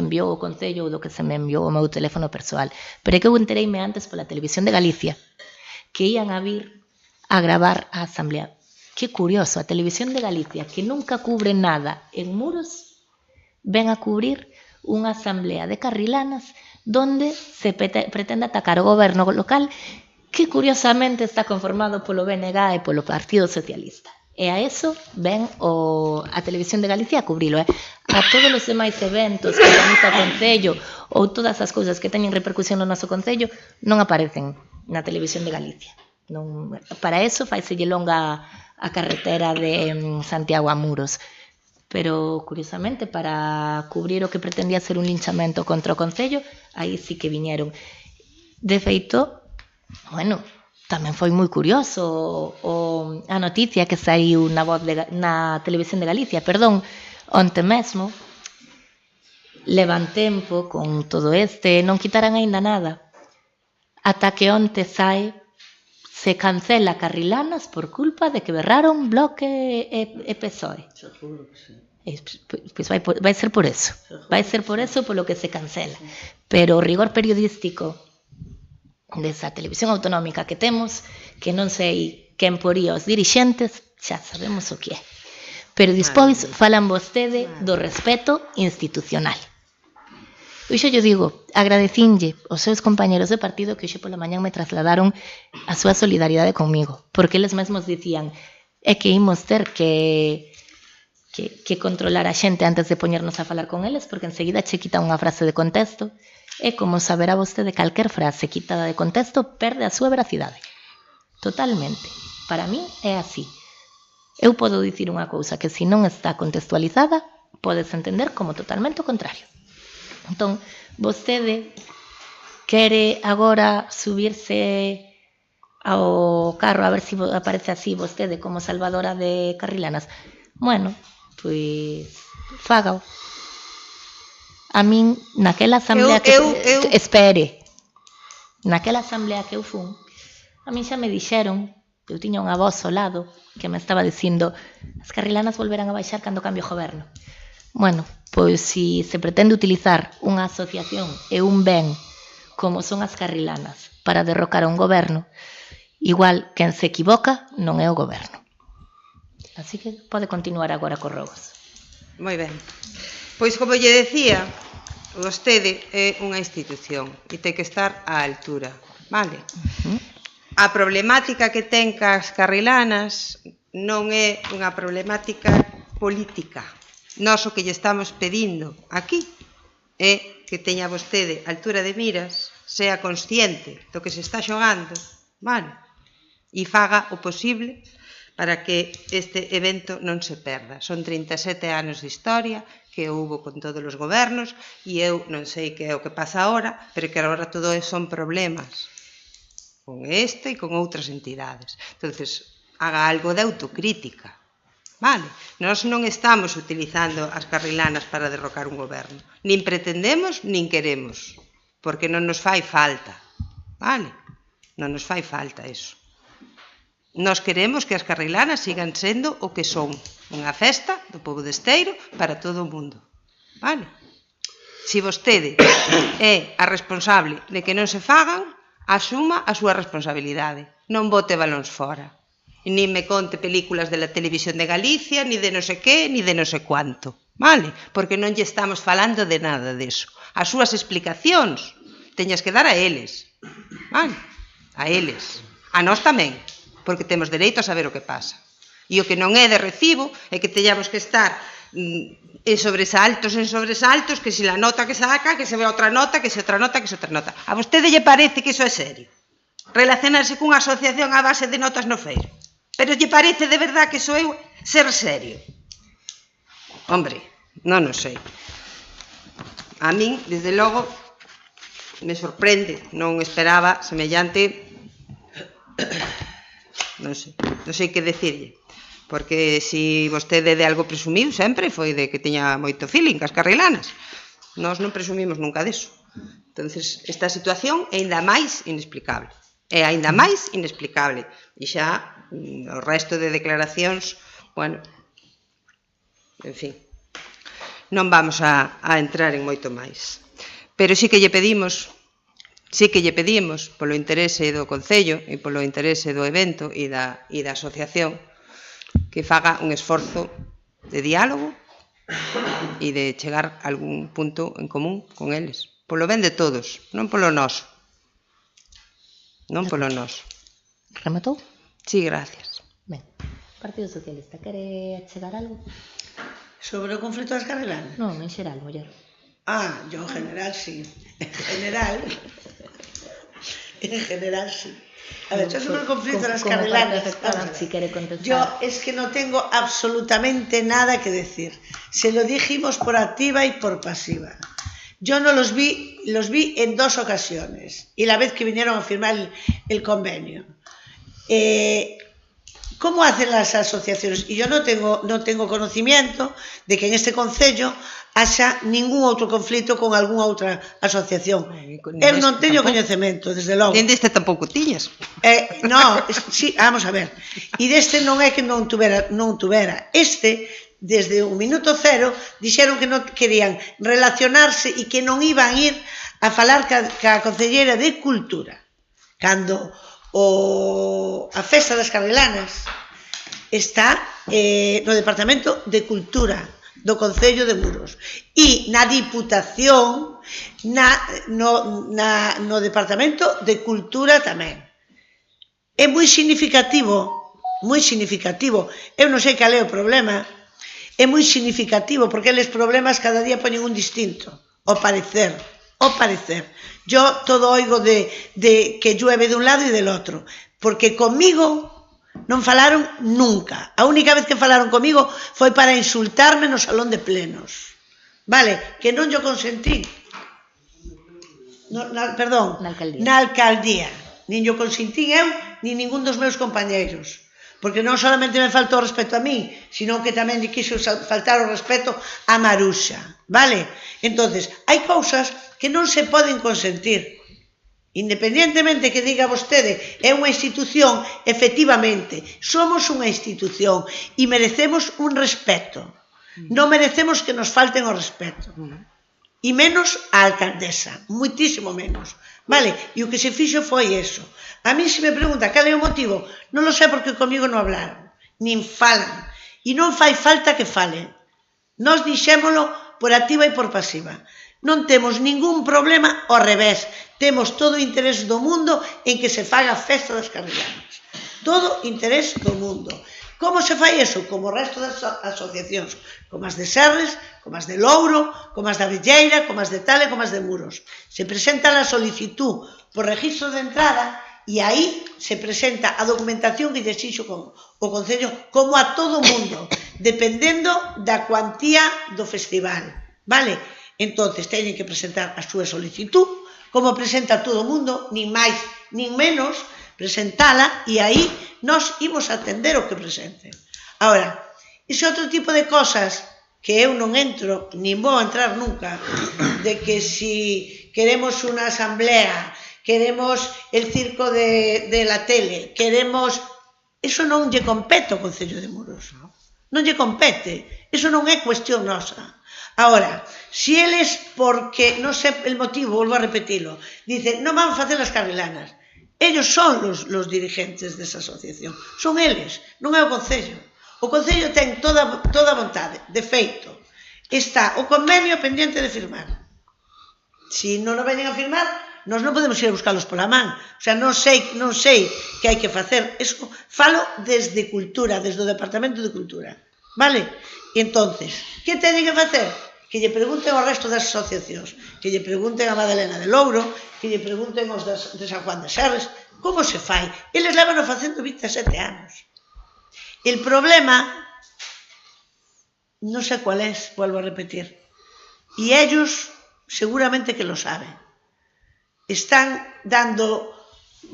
enviou o Concello ou do que se me enviou o meu teléfono persoal. Pero é que eu entereime antes pola Televisión de Galicia que ían a vir a gravar a asamblea. Que curioso, a Televisión de Galicia, que nunca cubre nada en Muros, ven a cubrir unha asamblea de Carrilanas donde se pretende atacar o goberno local, que curiosamente está conformado polo BNG e polo Partido Socialista. E a eso ven a Televisión de Galicia a cubrilo. A todos os demais eventos que organiza o Concello ou todas as cousas que teñen repercusión no noso Concello non aparecen na Televisión de Galicia. Para eso faiselle longa a carretera de Santiago a Muros. Pero, curiosamente, para cubrir o que pretendía ser un linchamento contra o Concello, aí sí que viñeron. De feito, bueno... Tamén foi moi curioso a noticia que saiu na Televisión de Galicia, onte mesmo, levan tempo con todo non quitaran aínda nada, ata que onte se cancela Carrilanas por culpa de que berraron Bloque e PSOE. Pois vai ser por eso, polo que se cancela. Pero o rigor periodístico desa televisión autonómica que temos, que non sei quen poría os dirixentes, xa sabemos o que é. Pero despois falan vostede do respeto institucional. Hoxe yo digo, agradecinlle aos seus compañeros de partido que hoxe pola mañán me trasladaron a súa solidaridade comigo, porque eles mesmos dicían é que imos ter que controlar a xente antes de poñernos a falar con eles, porque enseguida che quita unha frase de contexto. E como saberá vostede, calquer frase quitada de contexto perde a súa veracidade. Totalmente. Para mí é así. Eu podo dicir unha cousa que se non está contextualizada podes entender como totalmente o contrario. Entón, vostede quere agora subirse ao carro a ver se aparece así vostede como salvadora de Carrilanas. Bueno, pois fágao. A min, naquela asamblea que... Espere. Naquela asamblea que eu fun, a min xa me dixeron, eu tiña unha voz ao lado que me estaba dicindo as carrilanas volverán a baixar cando cambie o goberno. Bueno, pois se pretende utilizar unha asociación e un ben como son as carrilanas para derrocar a un goberno, igual quen se equivoca non é o goberno. Así que pode continuar agora co Rogos. Moi ben. Pois como lle decía, vostede é unha institución e ten que estar á altura, vale? A problemática que ten cas carrilanas non é unha problemática política. Nós o que lle estamos pedindo aquí é que teña vostede altura de miras, sea consciente do que se está xogando, vale? E faga o posible para que este evento non se perda. Son 37 anos de historia que houbo con todos os gobernos e eu non sei que é o que pasa agora, pero que agora todo son problemas con este e con outras entidades. Entonces, haga algo de autocrítica, vale? Nós non estamos utilizando as carrilanas para derrocar un goberno, nin pretendemos, nin queremos, porque non nos fai falta, vale? Non nos fai falta eso. Nós queremos que as carrilanas sigan sendo o que son, unha festa do pobo de Esteiro para todo o mundo, vale? Se vostede é a responsable de que non se fagan, asuma a súa responsabilidade, non bote balóns fora, nin me conte películas de la televisión de Galicia, ni de non sei que, ni de non sei cuánto, vale? Porque non lle estamos falando de nada deso. As súas explicacións teñas que dar a eles, vale? A eles, a nós tamén, porque temos dereito a saber o que pasa. E o que non é de recibo é que teñamos que estar en sobresaltos, que se la nota que saca, que se ve outra nota, que se outra nota, que se outra nota. A vostede lle parece que iso é serio? Relacionarse cunha asociación a base de notas no Facebook? Pero lle parece de verdad que iso é ser serio? Hombre, non o sei. A min, desde logo, me sorprende, non esperaba semellante... Non sei que decirlle. Porque se vostede de algo presumiu sempre foi de que tiña moito feeling cas carrilanas. Nós non presumimos nunca deso. Entonces, esta situación é ainda máis inexplicable. É ainda máis inexplicable. E xa o resto de declaracións, bueno, en fin, non vamos a entrar en moito máis. Pero sí que lle pedimos polo interese do Concello e polo interese do evento e da asociación que faga un esforzo de diálogo e de chegar a algún punto en común con eles. Polo ben de todos, non polo noso. Non polo noso. Rematou? Sí, gracias. Ben, Partido Socialista, quere chegar algo? Sobre o conflito das carrilanas? Non, en xeral, muller. Yo en general sí. En general sí. A ver, yo sobre el conflicto de las carrilanas, yo es que no tengo absolutamente nada que decir. Se lo dijimos por activa y por pasiva. Yo no los vi en 2 ocasiones y la vez que vinieron a firmar el convenio. ¿Cómo hacen las asociaciones? Y yo no tengo conocimiento de que en este concello haya ningún outro conflito con algunha outra asociación. Eu non teño coñecemento, desde logo. E deste tampouco tiñas. No, sí, vamos a ver. E deste non é que non tuvera. Este, desde o minuto cero, dixeron que non querían relacionarse e que non iban a ir a falar ca Concelleira de Cultura. Cando a Festa das Carrilanas está no Departamento de Cultura do Concello de Muros e na Diputación no Departamento de Cultura tamén. É moi significativo, eu non sei cal é o problema, é moi significativo porque eles problemas cada día poñen un distinto, ao parecer. Yo todo oigo de que llueve de un lado e del outro, porque comigo non falaron nunca. A única vez que falaron comigo foi para insultarme no salón de plenos. Vale, que non yo consentí. Na alcaldía. Nin yo consentín eu, nin ningún dos meus compañeiros. porque non solamente me faltou o respeto a mí, sino que tamén lle quixo faltar o respeto a Maruxa, vale? Entonces, hai cousas que non se poden consentir. Independientemente que diga vostede, é unha institución, efectivamente, somos unha institución e merecemos un respeto. Non merecemos que nos falten o respeto. E menos a alcaldesa, muitísimo menos. Vale, e o que se fixo foi eso. A mí se me pregunta cal é o motivo, non lo sei porque comigo non hablaron, nin falan, e non fai falta que falen. Nós dixémolo por activa e por pasiva. Non temos ningún problema, ao revés, temos todo o interés do mundo en que se faga a festa das carrillanas. Todo interés do mundo. Como se fai eso? Como o resto das asociacións, como as de Serres, como as de Louro, como as de Abelleira, como as de Tale, como as de Muros. Se presenta a solicitud por registro de entrada e aí se presenta a documentación que lle exixo o Concello como a todo o mundo, dependendo da cuantía do festival, vale? Entonces, teñen que presentar a súa solicitud, como presenta todo o mundo, nin máis, nin menos, presentala e aí nós imos atender o que presenten. Ahora, ese outro tipo de cosas que eu non entro, nin vou entrar nunca, de que si queremos unha asamblea, queremos el circo de la tele, queremos... Eso non lle compete ao Concello de Muros, non lle compete, eso non é cuestión nosa. Ahora, si eles, porque, non sei el motivo, volvo a repetilo, dicen, non van a facer as carrilanas. Ellos son los dirigentes desa asociación, son eles, non é o Concello. O Concello ten toda a vontade, de feito. Está o convenio pendiente de firmar. Si non o veñen a firmar, nós non podemos ir a buscarlos pola man. O sea, non sei que hai que facer. Eso falo desde Cultura, desde o Departamento de Cultura. Vale? E entonces, que teñen que facer? Que lle pregunten ao resto das asociacións, que lle pregunten a Madalena de Louro, que lle pregunten aos de San Juan de Serres, como se fai? Eles levan facendo 27 anos. El problema, non sei cual é, vuelvo a repetir, e ellos seguramente que lo saben. Están dando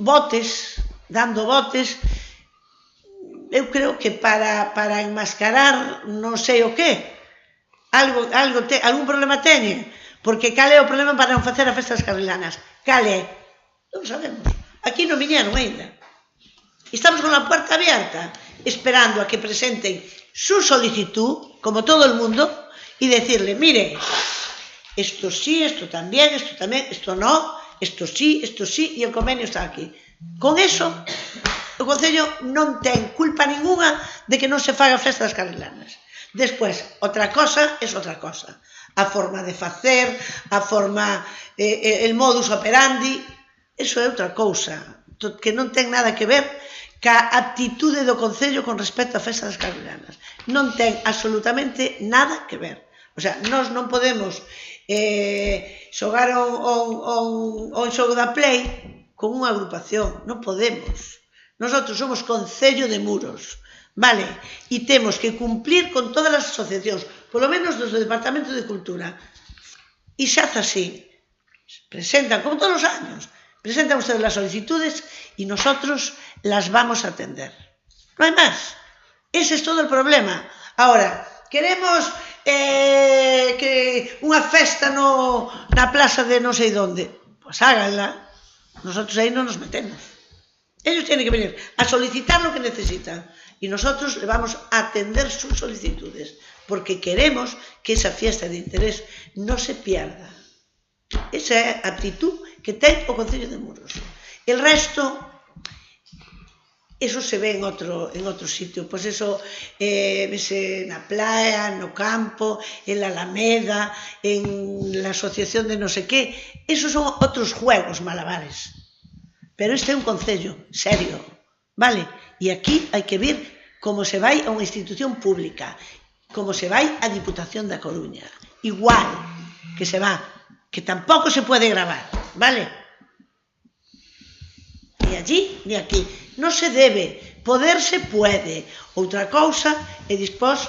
botes, eu creo que para enmascarar non sei o que, algún problema teñen, porque cal é o problema para non facer a festa das carrilanas? Cal é? Non sabemos. Aquí non viñeron ainda. Estamos con a puerta abierta, esperando a que presenten su solicitud, como todo el mundo, y decirle, mire, esto sí, esto también, esto no, esto sí, y el convenio está aquí. Con eso, o Concello non ten culpa ninguna de que non se faga a festa das carrilanas. Despois, outra cosa é outra cosa. A forma de facer, a forma, el modus operandi, eso é outra cousa, que non ten nada que ver ca actitude do Concello con respecto á festa das carrilanas. Non ten absolutamente nada que ver. O sea, nós non podemos xogar o xogo da Play con unha agrupación, non podemos. Nosotros somos Concello de Muros, vale? E temos que cumplir con todas as asociacións, polo menos dos do Departamento de Cultura. E xa así, presentan, como todos os años, presentan ustedes las solicitudes e nosotros las vamos a atender. Non hai máis. Ese es todo el problema. Ahora, queremos que unha festa na plaza de non sei onde. Pois háganla. Nosotros aí non nos metemos. Ellos tienen que venir a solicitar lo que necesitan y nosotros le vamos a atender sus solicitudes porque queremos que esa fiesta de interés no se pierda. Esa é a actitud que ten o Concello de Muros. El resto, eso se ve en outro sitio, pois eso vese na playa, no campo, en la Alameda, en la asociación de no sé qué, esos son outros juegos malabares. Pero este é un concello serio, vale? E aquí hai que ver como se vai a unha institución pública, como se vai a Diputación da Coruña, igual que se va, que tampouco se pode gravar, vale? Ni allí ni aquí. Non se debe, poder se puede. Outra cousa é dispós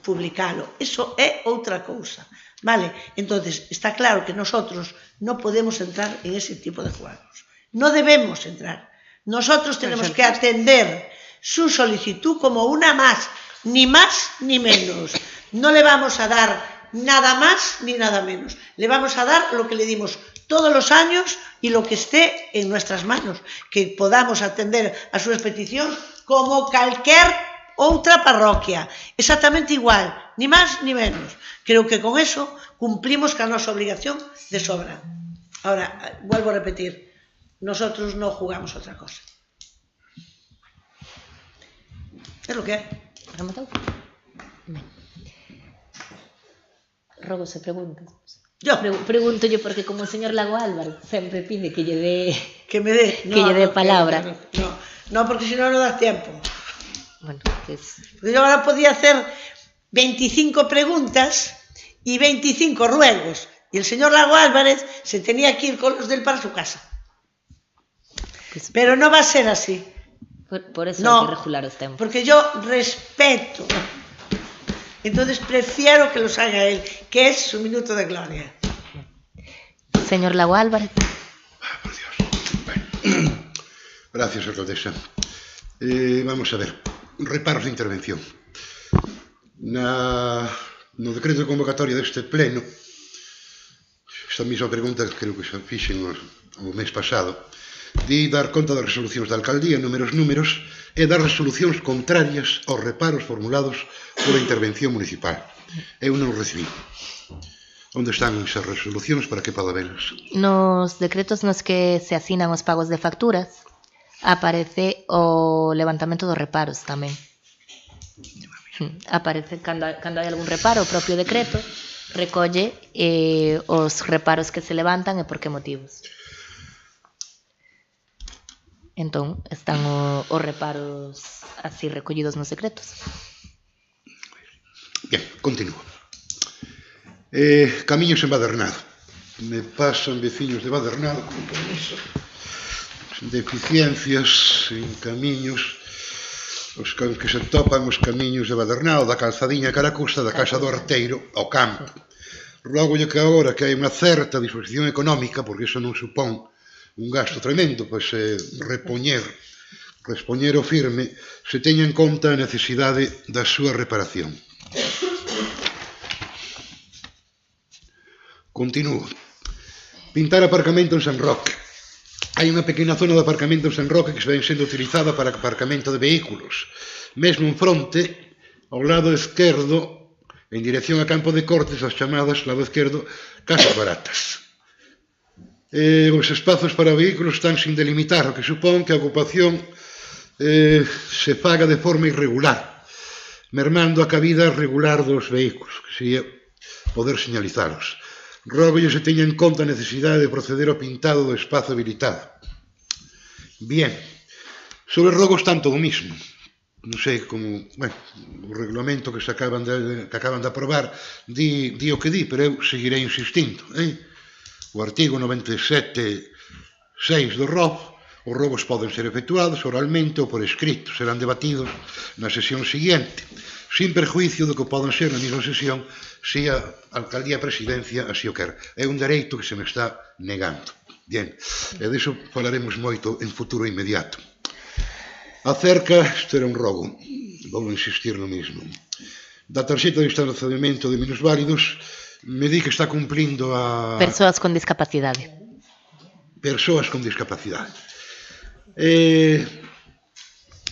publicalo. Eso é outra cousa, vale? Entonces, está claro que nosotros non podemos entrar en ese tipo de juegos. No debemos entrar. Nosotros tenemos que atender su solicitud como una más ni menos. No le vamos a dar nada más ni nada menos. Le vamos a dar lo que le dimos todos los años y lo que esté en nuestras manos, que podamos atender a súas peticións como calquer outra parroquia, exactamente igual, ni máis ni menos. Creo que con eso cumplimos con a nosa obligación de sobra. Ahora, vuelvo a repetir, nosotros no jugamos otra cosa. Es lo que hay. ¿Rematado? Rogo se pregunta. Yo. Pregunto yo porque como o señor Lago Álvarez sempre pide que lle dé que me dé que lle dé palabra. No, porque si no das tiempo. Bueno, que es... Porque yo ahora podía hacer 25 preguntas y 25 ruegos. Y el señor Lago Álvarez se tenía que ir con los del para su casa. Pues, pero no va a ser así. Por eso no, hay que regular os tempos. Porque yo respeto. Entonces prefiero que los haga él, que es su minuto de gloria. Señor Lago Álvarez. Por Dios. Bueno. Gracias, alcaldesa. Vamos a ver. Reparos de intervención. No decreto de convocatoria deste pleno, esta mesma pregunta creo que xa fixen o mes pasado, de dar conta das resolucións da alcaldía, números, e das resolucións contrarias aos reparos formulados pola intervención municipal. Eu non recibí. Onde están esas resolucións para que poda velas? Nos decretos nos que se asinan os pagos de facturas aparece o levantamento dos reparos tamén. Aparece cando hai algún reparo, o propio decreto recolle os reparos que se levantan e por que motivos. Entón, están os reparos así recollidos nos decretos. Bien, continúo. Camiños en Badernado. Me pasan veciños de Badernado con permiso. Deficiencias en camiños, os que se topan os camiños de Badernado, da calzadiña cara a custa, da casa do arteiro ao campo. Rógolle que agora que hai unha certa disposición económica, porque iso non supón un gasto tremendo, pois repoñer o firme, se teña en conta a necesidade da súa reparación. Continúo. Pintar aparcamento en San Roque. Hai unha pequena zona de aparcamento en San Roque que se ven sendo utilizada para aparcamento de vehículos. Mesmo en fronte, ao lado esquerdo, en dirección a Campo de Cortes, as chamadas, lado esquerdo, casas baratas. Os espazos para vehículos están sin delimitar, o que supón que a ocupación se faga de forma irregular, mermando a cabida regular dos vehículos, que sería poder señalizalos. Rógolle se teña en conta a necesidade de proceder ao pintado do espazo habilitado. Bien, sobre rogos tanto o mismo. Non sei como, bueno, o reglamento que acaban de aprobar di o que di, pero eu seguirei insistindo. O artigo 97.6 do ROF, os rogos poden ser efectuados oralmente ou por escrito, serán debatidos na sesión seguinte, sin perjuicio do que poden ser na mesma sesión se a alcaldía presidencia así o quer. É un dereito que se me está negando. Bien, e diso falaremos moito en futuro inmediato. Acerca, isto era un rogo, vou insistir no mismo, da tarxeta de estacionamento de minusválidos, me di que está cumplindo a... Persoas con discapacidade. Persoas con discapacidade.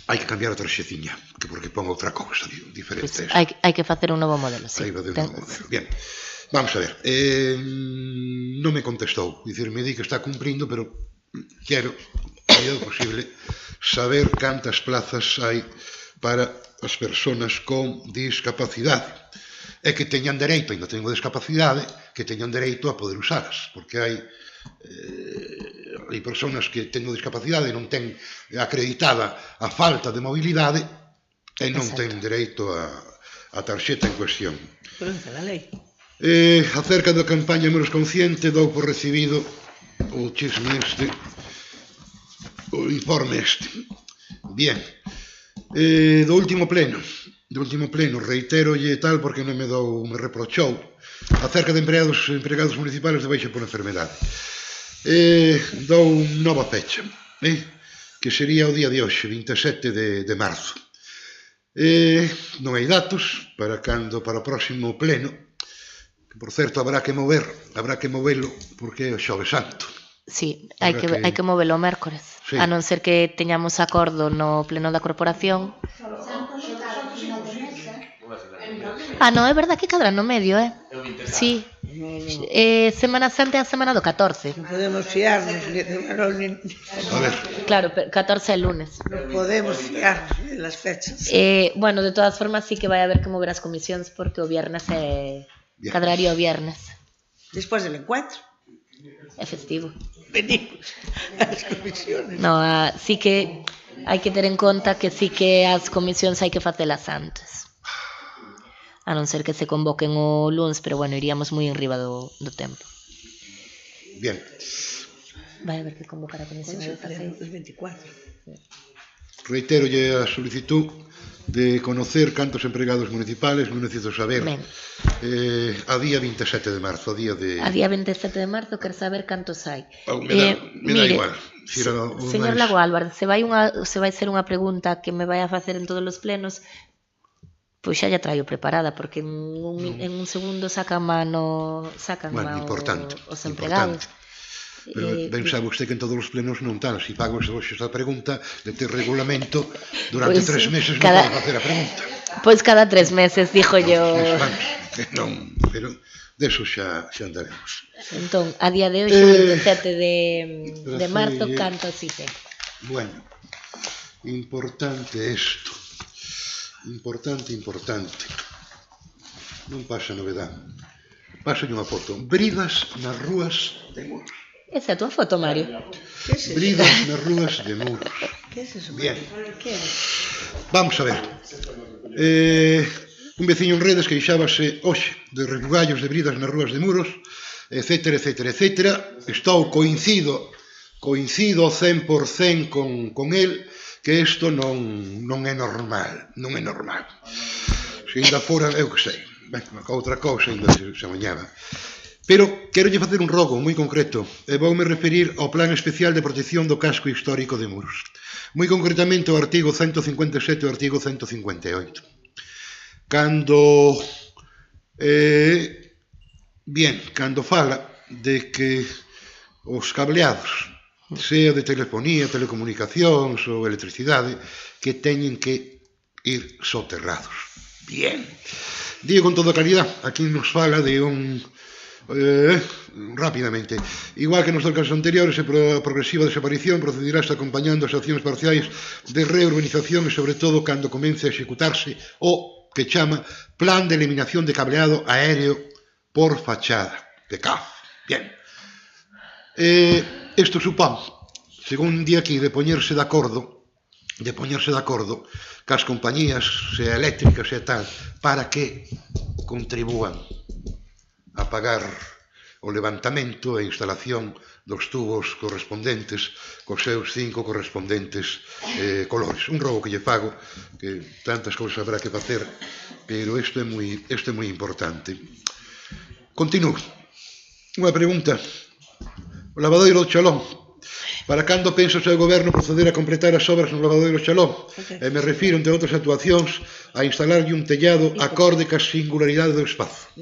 Hai que cambiar a tarxetiña, porque pon outra cousa diferente. Pues hai que facer un novo modelo, sí. Bien, vamos a ver. Non me contestou. Dicir, me di que está cumplindo, pero quero, a medida do posible, saber cantas plazas hai para as persoas con discapacidade. E que teñan dereito, ainda tengo discapacidade, que teñan dereito a poder usalas, porque hai persoas que teñen discapacidade e non ten acreditada a falta de mobilidade e non ten dereito a tarxeta en cuestión. Acerca da campaña Menos Consciente, dou por recibido o chisme este, o informe este. Bien, do último pleno, reiterolle tal porque non me reprochou, acerca de empregados municipales de baixa por enfermedade. Dou nova fecha, que que sería o día de hoxe, 27 de marzo. Non hai datos para o próximo pleno, que, por certo, habrá que movelo, porque é o Xoves Santo. Sí, hai que movelo o mércores, sí. A non ser que teñamos acordo no pleno da corporación. Non, é verdad que cadra no medio, Sí. Semana Santa é a semana do 14. Non podemos fiarnos A ver. Claro, 14 é lunes. Non podemos fiarnos de las fechas. Bueno, de todas formas sí que vai haber que mover as comisións porque o viernes cadraría o viernes. Despois del encuentro. É festivo. Venimos as comisiones. No, sí que hai que ter en conta que sí que as comisións hai que facelas antes. A non ser que se convoquen o luns, pero bueno, iríamos moi enriba do tempo. Bien. Vai haber que convocar a comisión de 24. Reitérolle a solicitud de conocer cantos empregados municipales, non necesito saber, a día 27 de marzo, a día 27 de marzo, quero saber cantos hai. Me dá igual. Señor Lago Álvarez, se vai ser unha pregunta que me vai a facer en todos os plenos, pois xa lla traio preparada, porque en un segundo sacan mano os empregados. Pero ben sabe usted que en todos os plenos non tan, se pago hoxe esta pregunta de ter regulamento durante 3 meses non pode facer a pregunta. Pois cada 3 meses, dixo yo. Non, pero deso xa andaremos. Entón, a día de hoxe, 27 de marzo, canto si ten? Bueno, importante isto. Importante. Non pasa novedade. Paso unha foto. Bridas nas rúas de Muros. Esa é a tua foto, Mario. Bridas nas rúas de Muros. Que é eso? Bien. Vamos a ver. Un veciño en redes queixábase hoxe de rebugallos de bridas nas rúas de Muros, etcétera. Coincido 100% con el, que isto non é normal, Se ainda fora, eu que sei, outra cousa ainda se amañaba. Pero quero lle facer un rogo moi concreto, e voume referir ao Plan Especial de Protección do Casco Histórico de Muros. Moi concretamente o artigo 157 e o artigo 158. Cando fala de que os cableados, sea de telefonía, telecomunicacións ou electricidade, que teñen que ir soterrados. Bien. Digo con toda claridade, aquí nos fala de rápidamente, igual que nos casos anteriores, a progresiva desaparición procederáse acompañando as accións parciais de reurbanización e, sobre todo, cando comece a executarse o que chama Plan de Eliminación de Cableado Aéreo por Fachada, de CAF. Bien. Isto supón, según di aquí, de poñerse de acordo cas compañías, sea eléctricas, sea tal, para que contribúan a pagar o levantamento e instalación dos tubos correspondentes cos seus 5 correspondentes colores. Un rogo que lle fago, que tantas cousas habrá que facer, pero isto é moi importante. Continuo. Unha pregunta. O lavadoiro do Chalón. Para cando pensa o seu goberno proceder a completar as obras no lavadoiro do Chalón? E me refiro, entre outras actuacións, a instalarlle un tellado acorde ca singularidade do espazo.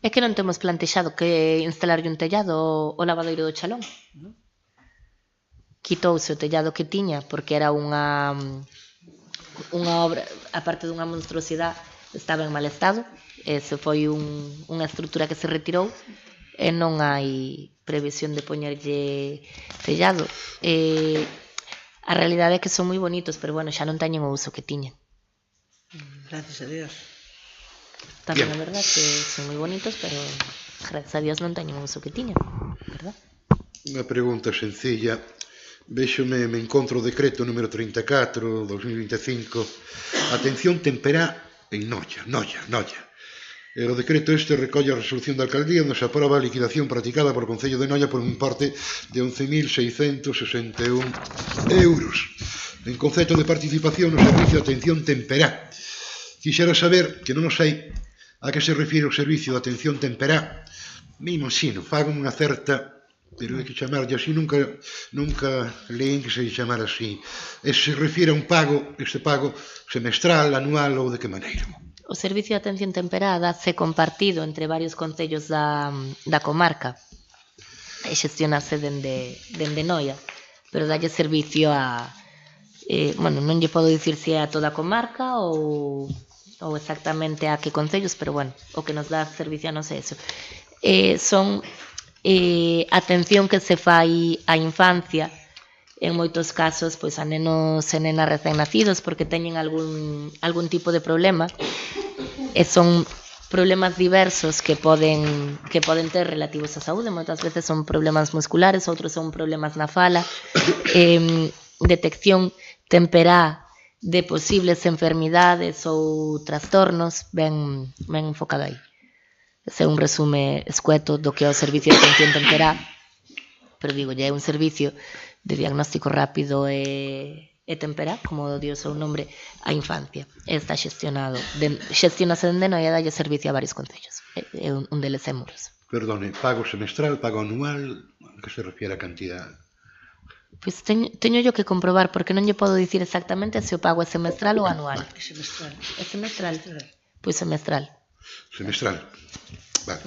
É que non temos plantexado que instalarlle un tellado o lavadoiro do Chalón. Quitouse o tellado que tiña porque era unha obra, aparte dunha monstruosidade, estaba en mal estado. Ese foi unha estrutura que se retirou e non hai previsión de poñerlle tellado. A realidade é que son moi bonitos, pero bueno, xa non teñen o uso que tiñen. Gracias a Dios. Tamén é verdad que son moi bonitos, pero gracias a Dios non teñen o uso que tiñen, verdad? Unha pregunta sencilla. Véxome, me encontro o decreto número 34, 2025. Atención temperá en Noia. E o decreto este recolle a resolución da alcaldía onde se aproba a liquidación practicada por o Concello de Noia por un importe de 11.661 euros en concepto de participación no servicio de atención temperá. Quixera saber, que non sei a que se refire o servicio de atención temperá, me imagino, fago unha certa pero hai que chamarlle así, nunca leín que se chamara así. E se refiere a un pago, este pago semestral, anual ou de que maneira? O servicio de atención temperada se compartido entre varios concellos da comarca e xestionase dende Noia, pero dalle servicio a... bueno, non lle podo dicir se é a toda a comarca ou exactamente a que concellos, pero bueno, o que nos dá servicio a nos é eso. Son atención que se fai á infancia, en moitos casos pois a nenos e nenas recén nacidos porque teñen algún tipo de problema, e son problemas diversos que poden ter relativos á saúde. Moitas veces son problemas musculares, outros son problemas na fala, detección temperá de posibles enfermidades ou trastornos, ben enfocado aí. Ese é un resume escueto do que é o servicio de atención temperá, pero digo, é un servicio de diagnóstico rápido e temperá, como dio o seu nombre, a infancia. Está xestionase dende Noia e dalle servicio a varios concellos. Un deles é Muros. Perdone, pago semestral, pago anual, a que se refiere a cantidad? Pois teño yo que comprobar, porque non lle podo dicir exactamente se o pago é semestral ou anual. Semestral. É semestral? Pois semestral. Semestral. Vale.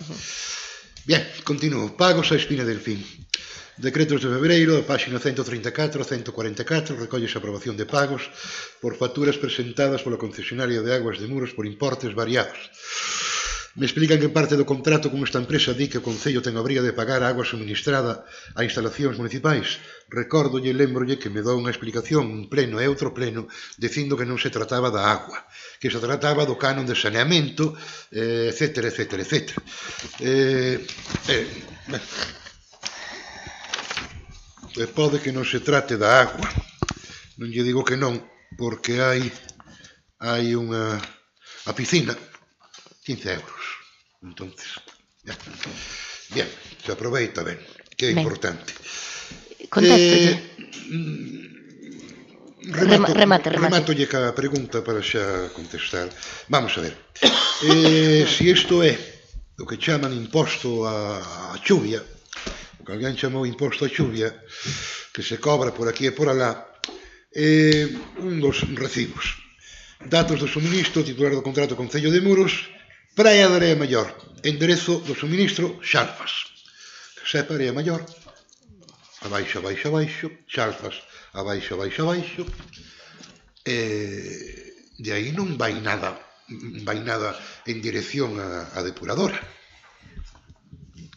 Bien, continúo. Pagos a Espina del Fin. Decretos de febreiro, a páxina 134, 144, recollese a aprobación de pagos por facturas presentadas polo concesionario de Aguas de Muros por importes variados. Me explican que parte do contrato con esta empresa di que o Concello ten a obriga de pagar a agua suministrada a instalacións municipais. Recórdolle e lémbrolle que me dou unha explicación un pleno e outro pleno dicindo que non se trataba da agua, que se trataba do canon de saneamento, etcétera, etcétera, etcétera. Pode que non se trate da agua. Non lle digo que non, porque hai a piscina, 15 euros. Entonces, bien, se aproveita ben, que é importante. Conteste. Rematolle ca pregunta para xa contestar. Vamos a ver. Si isto é o que chaman imposto a chuvia, o que alguén chamou imposto a chuvia, que se cobra por aquí e por alá, un dos recibos. Datos do suministro, titular do contrato Concello de Muros, Praia de Area Maior, enderezo do suministro Xalfas. Sepa Area Maior, abaixo, abaixo, abaixo, Xalfas, abaixo, abaixo, abaixo, de aí non vai nada en dirección a depuradora.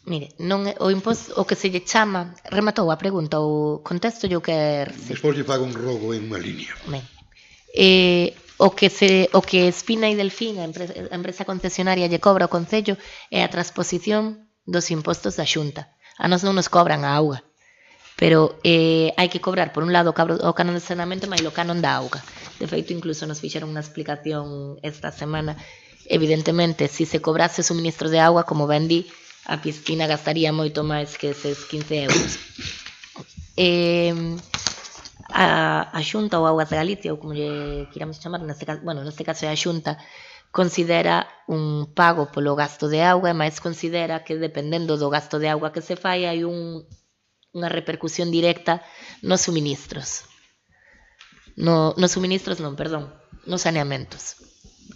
Mire, non é o imposto, o que se lle chama, rematou a pregunta, o contesto yo que... Despois lle fago un rogo en unha línea. Ben. O que Espina e Delfín, a empresa concesionaria, lle cobra ao Concello é a transposición dos impostos da Xunta. A nós non nos cobran a auga, pero hai que cobrar, por un lado, o canon de saneamento e o canon da auga. De feito, incluso nos fixeron unha explicación esta semana. Evidentemente, se se cobrase o suministro de auga, como ben di, a piscina gastaría moito máis que eses 15 euros. A Xunta ou Augas de Galicia, ou como lle quiramos chamar, neste caso é a Xunta, considera un pago polo gasto de auga, e máis considera que dependendo do gasto de auga que se fai hai unha repercusión directa nos suministros. Nos saneamentos,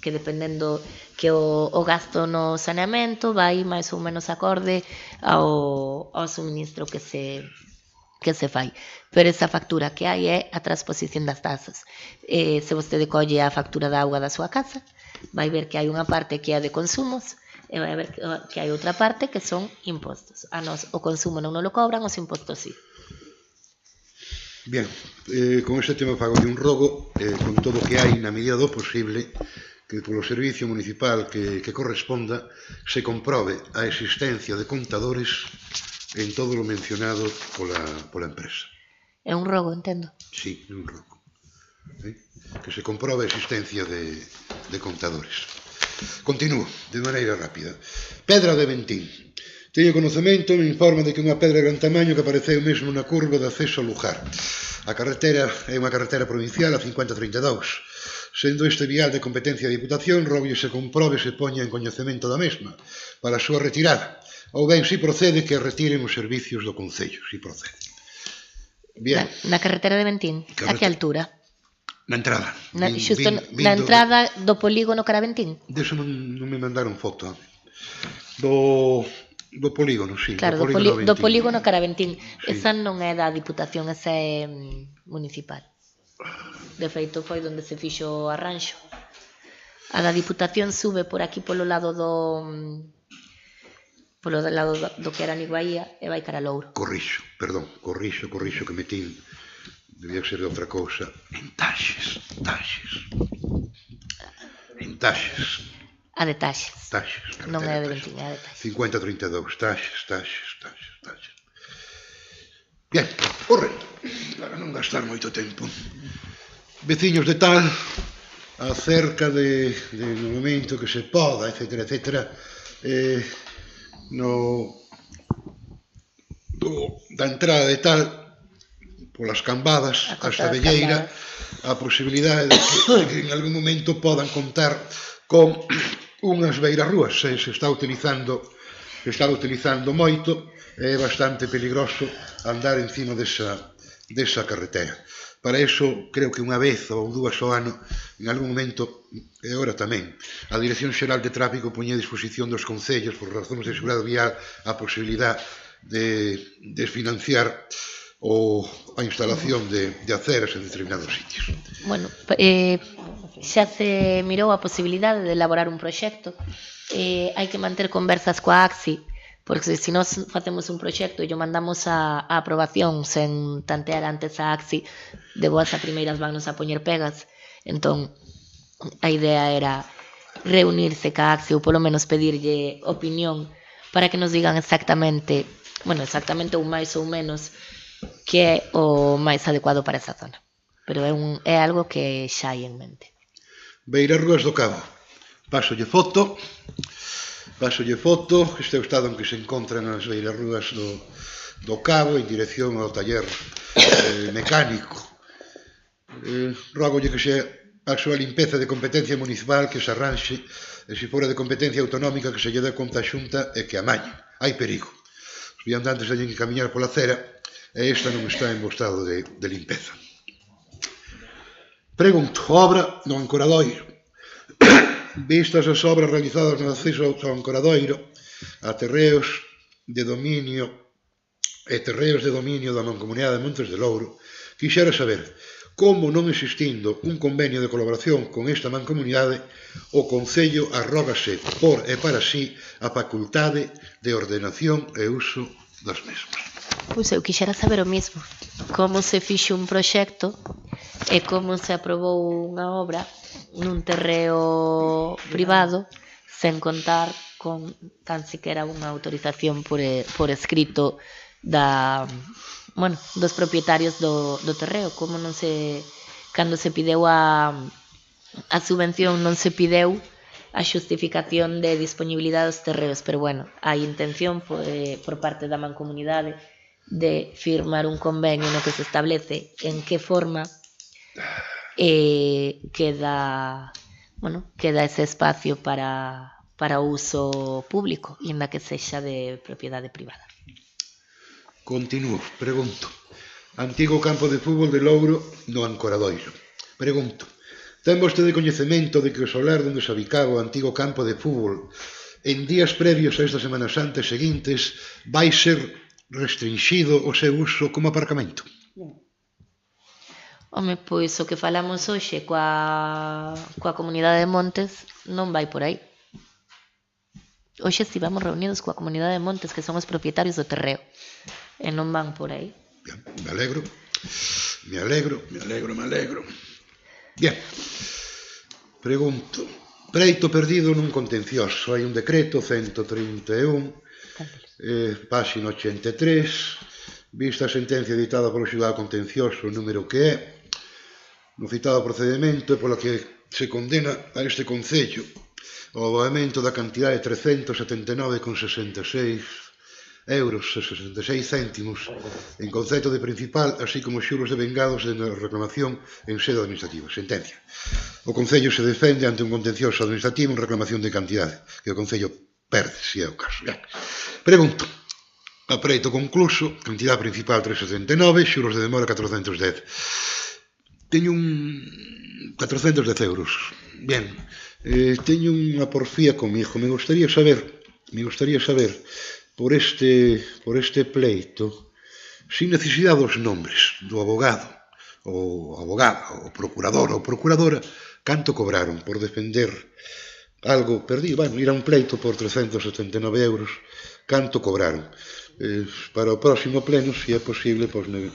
que dependendo que o gasto no saneamento vai máis ou menos acorde ao suministro que se fai. Pero esa factura que hai é a transposición das tasas. Se vostede colle a factura da auga da súa casa, vai ver que hai unha parte que é de consumos e vai ver que hai outra parte que son impostos. A nós o consumo non nos lo cobran, os impostos sí. Bien, con este tema fago de un rogo, con todo o que hai na medida do posible, que polo servicio municipal que corresponda se comprobe a existencia de contadores en todo lo mencionado pola empresa. É un rogo, entendo. Sí, é un rogo. Que se comprobe a existencia de contadores. Continúo, de maneira rápida. Pedra de Ventín. Teño conocemento, me informa de que unha pedra de gran tamaño que apareceu mesmo na curva de acceso ao lugar. A carretera é unha carretera provincial a 5032. Sendo este vial de competencia da Diputación, rogo se comprobe se poña en coñecemento da mesma para a súa retirada. Ou ben, si procede, que retiren os servicios do Concello, si procede. Bien. Na carretera de Ventín, a que altura? Na entrada. Xusto na entrada do polígono cara a Ventín? Deso non me mandaron foto. Do polígono, sí. Claro, do polígono cara a Ventín. Esa non é da Diputación, esa é municipal. De feito, foi onde se fixo o arranxo. A da Diputación sube por aquí polo lado do que era Niguaía e vai cara a Louro. Corrixo, que metín. Debía ser de outra cousa. En Taxes. A de Taxes. Non é de Ventín, é a de Taxes. 5032, Taxes. Bien, correcto. Para non gastar moito tempo. Veciños de tal, acerca de no momento que se poda, etcétera, da entrada de tal, polas cambadas, hasta Velleira, a posibilidade de que en algún momento podan contar con unhas beirarrúas. Se está utilizando moito, é bastante peligroso andar encima desa carretera. Para iso, creo que unha vez ou dúas ao ano, en algún momento, e agora tamén, a Dirección Xeral de Tráfico poñía a disposición dos concellos, por razóns de seguridade vial, a posibilidade de financiar a instalación de aceras en determinados sitios. Bueno, xa se mirou a posibilidade de elaborar un proxecto. Hai que manter conversas coa AXI, porque se nós facemos un proxecto e o mandamos a aprobación sen tantear antes a AXI, de boas a primeiras vannos a poñer pegas. Entón, a idea era reunirse ca AXI ou polo menos pedirlle opinión para que nos digan exactamente ou máis ou menos que é o máis adecuado para esa zona. Pero é algo que xa hai en mente. Beirarrúas do Cabo. Pásolle foto. Este é o estado en que se encontran as beirarrúas do Cabo en dirección ao taller mecánico. Rógolle que a súa limpeza de competencia municipal que se arranxe, e se fora de competencia autonómica que se lle dé conta a Xunta e que amañe. Hai perigo. Os viandantes teñen que camiñar pola acera e esta non está en bo estado de limpeza. Pregunto, obra no Ancoradoiro. Vistas as obras realizadas no acceso ao Ancoradoiro, a terreos de dominio da Mancomunidade de Montes de Louro, quixera saber como, non existindo un convenio de colaboración con esta mancomunidade, o Concello arrógase por e para sí a facultade de ordenación e uso das mesmas. Pois eu quixera saber o mismo, como se fixo un proxecto e como se aprobou unha obra nun terreo privado sen contar con tan siquiera unha autorización por escrito dos propietarios do terreo. Como non se, cando se pideu a subvención, non se pideu a xustificación de disponibilidade dos terreos, pero a intención por parte da mancomunidade de firmar un convenio no que se establece en que forma queda ese espacio para uso público e en la que sexa de propiedade privada. Continúo, pregunto. Antigo campo de fútbol de Louro no Ancoradoiro. Pregunto, ten vostede coñecemento de que o solar onde se abicaba o antigo campo de fútbol en días previos a esta Semana Santa seguintes vai ser restringido o seu uso como aparcamento? Home, pois o que falamos hoxe coa comunidade de Montes non vai por aí. Hoxe estivemos reunidos coa comunidade de Montes, que son os propietarios do terreo, e non van por aí. Bien, me alegro. Bien, pregunto, preito perdido nun contencioso, hai un decreto 131, páxina 83, vista a sentencia editada polo xulgado contencioso, o número que é, no citado procedimento, pola que se condena a este Concello o aboamento da cantidade de 379,66 euros e 66 céntimos en concepto de principal, así como xuros devengados de reclamación en sede administrativa. Sentencia. O Concello se defende ante un contencioso administrativo en reclamación de cantidade, que o Concello perde, se é o caso. Pregunto. Apreito concluso, cantidad principal 379, xuros de demora 410. Teño 410 euros. Bien, teño unha porfía comigo. Me gustaría saber por este pleito, sin necesidade dos nombres do abogado, ou abogada, ou procurador ou procuradora, canto cobraron por defender algo perdido. Bueno, ir a un pleito por 379 euros, canto cobraron. Para o próximo pleno, se é posible, pois me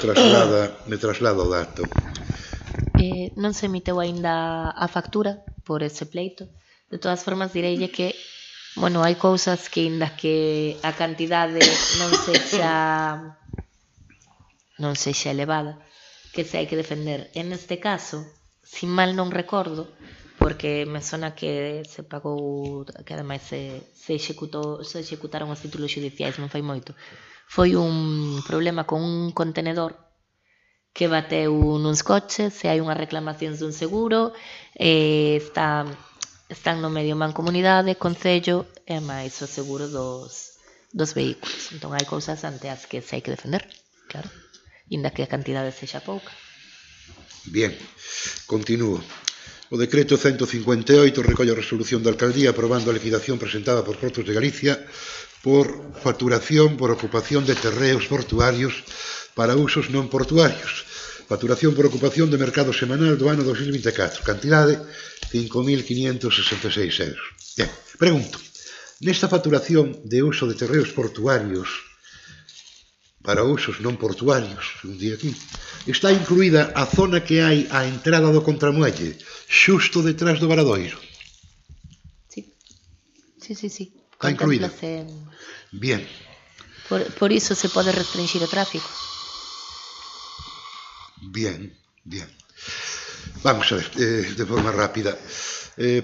traslada o dato. Non se emiteu aínda a factura por ese pleito. De todas formas, direille que hai cousas que, inda que a cantidade non sexa elevada, que se hai que defender. En este caso, si mal non recordo, porque me sona que se pagou, que ademais se executaron os títulos xudiciais, non foi moito. Foi un problema con un contenedor que bateu nuns coches, se hai unha reclamación dun seguro, están no medio mancomunidade, concello e máis o seguro dos vehículos. Entón hai cousas ante as que se hai que defender, claro, inda que a cantidade sexa pouca. Bien, continúo. O decreto 158 recolle a resolución da alcaldía aprobando a liquidación presentada por Portos de Galicia por facturación por ocupación de terreos portuarios para usos non portuarios. Facturación por ocupación de mercado semanal do ano 2024. Cantidade 5.566 euros. Bien, pregunto. Nesta facturación de uso de terreos portuarios para usos non portuarios, un día aquí, está incluída a zona que hai á entrada do contramuelle, xusto detrás do varadoiro. Sí. Está incluída. Bien. Por iso se pode restringir o tráfico. Bien. Vamos a ver, de forma rápida.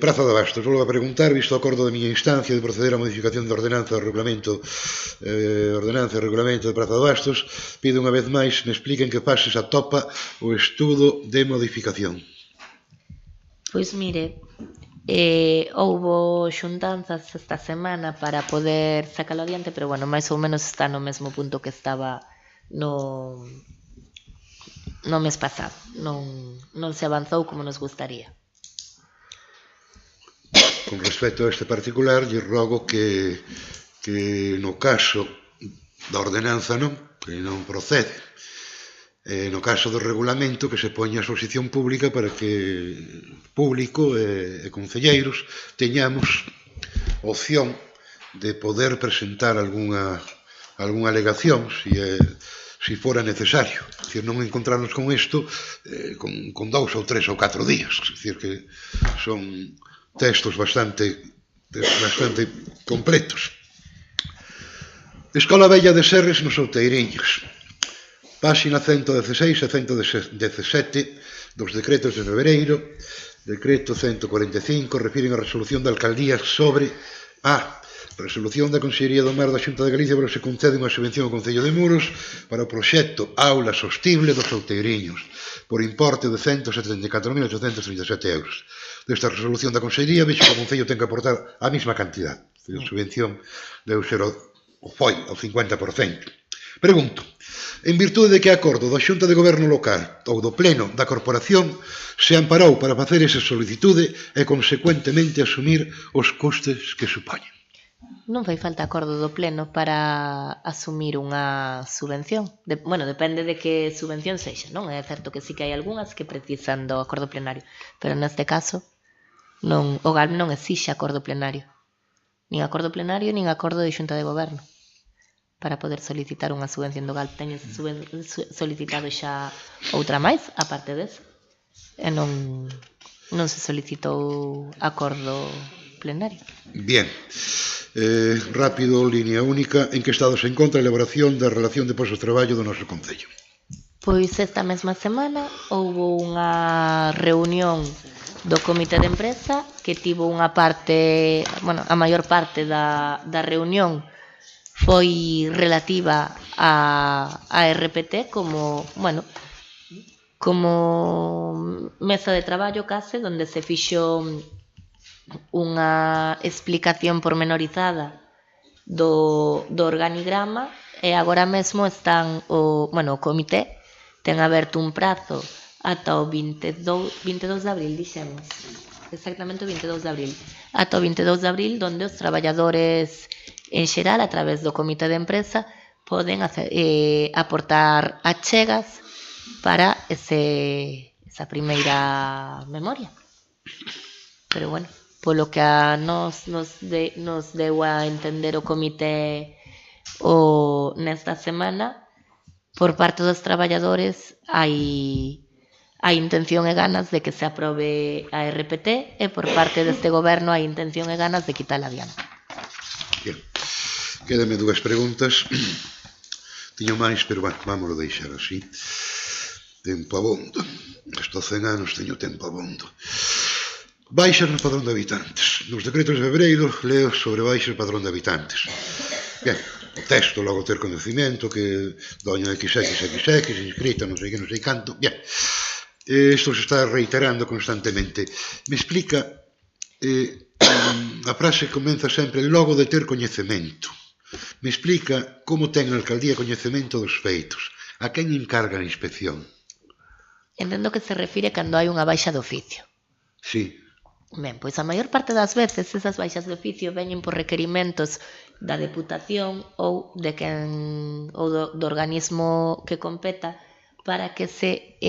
Praza de Abastos, volvo a preguntar, visto o acordo de miña instancia de proceder a modificación de ordenanza e regulamento de Praza de Abastos, pido unha vez máis me expliquen que pases atopa o estudo de modificación. Pois mire, houbo xuntanzas esta semana para poder sacalo adiante, pero máis ou menos está no mesmo punto que estaba no mes pasado. Non se avanzou como nos gustaría. Con respecto a este particular, lle rogo que no caso da ordenanza que non procede, no caso do regulamento que se poña a exposición pública para que público e concelleiros teñamos opción de poder presentar algunha alegación se fora necesario. É dicir, non encontrarnos con isto con 2 ou 3 ou 4 días. É dicir, que son textos bastante completos. Escola Vella de Serres nos Outeiriños. Páxina 116 e 117 dos decretos de Fevereiro. Decreto 145 refiren a resolución da alcaldía sobre a resolución da Consellería do Mar da Xunta de Galicia para que se concede unha subvención ao Concello de Muros para o proxecto Aula Sostible dos Outeiriños por importe de 174.837 euros. Desta resolución da Consellería vexo que o Concello ten que aportar a mesma cantidad. A subvención deu ser foi ao 50%. Pregunto, en virtude de que acordo da Xunta de Goberno local ou do Pleno da Corporación se amparou para facer esa solicitude e consecuentemente asumir os custes que supoñen. Non fai falta acordo do Pleno para asumir unha subvención. Depende de que subvención sexa, non? É certo que sí que hai algunhas que precisan do acordo plenario, pero neste caso o GALP non exixe acordo plenario. Nin acordo plenario, nin acordo de Xunta de Goberno para poder solicitar unha subvención do GALP. Teño solicitado xa outra máis, aparte desa, e non se solicitou acordo plenario. Bien. Rápido, línea única, en que estado se encontra a elaboración da relación de postos de traballo do noso Concello? Pois esta mesma semana houbo unha reunión do comité de empresa que tivo unha parte, a maior parte da reunión foi relativa a RPT como mesa de traballo case, onde se fixo unha explicación pormenorizada do organigrama, e agora mesmo están o comité ten aberto un prazo ata o 22 de abril, dixemos, exactamente o 22 de abril, ata o 22 de abril, onde os traballadores en xeral, a través do comité de empresa, poden aportar achegas para esa primeira memoria. Pero bueno, polo que a nos deu a entender o comité nesta semana, por parte dos traballadores hai intención e ganas de que se aprobe a RPT, e por parte deste goberno hai intención e ganas de quitala adiante. Bien. Quédame dúas preguntas. Tiño máis, pero vámoslo deixar así. Tempo abondo. Estou 100 anos, teño tempo abondo. Baixas no padrón de habitantes. Nos decretos de febreiro leo sobre baixas no padrón de habitantes. Bien, o texto, logo ter conhecimento, que doña XXXX, inscrita, non sei que, non sei canto. Bien, isto se está reiterando constantemente. Me explica, a frase comeza sempre logo de ter coñecemento. Me explica como ten a alcaldía coñecemento dos feitos. A quen encarga a inspección? Entendo que se refire cando hai unha baixa de oficio. Sí. Ben, pois a maior parte das veces esas baixas de oficio veñen por requerimentos da Deputación ou do organismo que competa para que se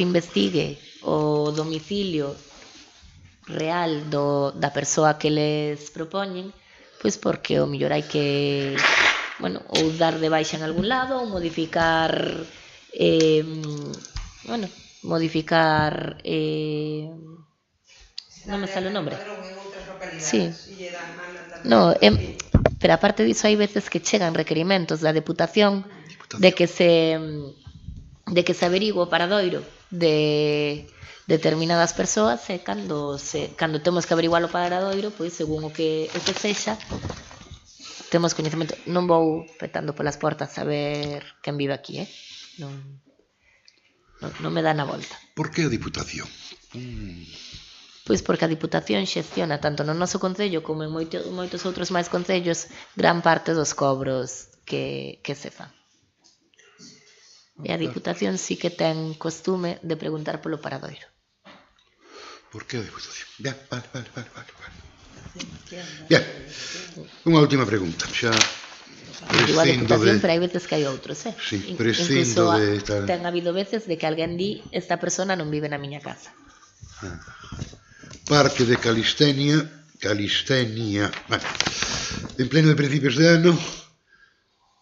investigue o domicilio real da persoa que les propoñen, pois porque o mellor hai que ou dar de baixa en algún lado ou modificar non me sale o nombre. Sí. No, pero aparte diso hai veces que chegan requerimentos da Deputación de que se averigua o paradoiro de determinadas persoas, e cando temos que averiguar o paradoiro, pois según o que sexa, temos coñecemento. Non vou petando polas portas a ver quen vive aquí, non me dá na volta. Por que a Diputación? Pois porque a Diputación xestiona tanto no noso concello como en moitos outros máis concellos gran parte dos cobros que se fan. E a Diputación sí que ten costume de preguntar polo paradoiro. Por que a Diputación? Bien, vale. Bien, unha última pregunta. Xa Igual a Diputación, pero hai veces que hai outros, Sí, prescindo de tal. Ten habido veces de que alguén di esta persona non vive na miña casa. Parque de Calistenia, en pleno de principios de ano,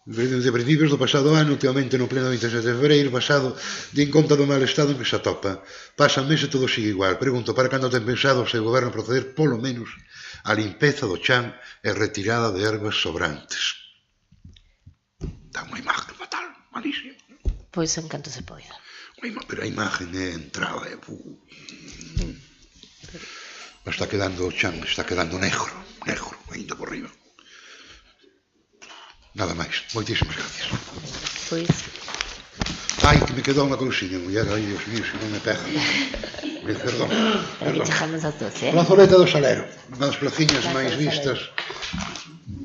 de principios do pasado ano, últimamente no pleno 27 de febreiro pasado, din conta do mal estado en que se atopa. Pasan meses e todo sigue igual. Pregunto, para cando ten pensado o seu goberno proceder polo menos a limpeza do chan e retirada de ervas sobrantes? Dá unha imagen fatal, malísima. Pois en canto se poida. Pero a imagen é entrada, está quedando o chan, está quedando negro, ainda por riba. Nada máis, moitísimas gracias. Pois... Ai, que me quedou unha cousiña, muller, ai, Dios mío, se non me pega. Perdón. Aquí chegamos as 12, Plazoleta do Salero, unha das placiñas máis vistas,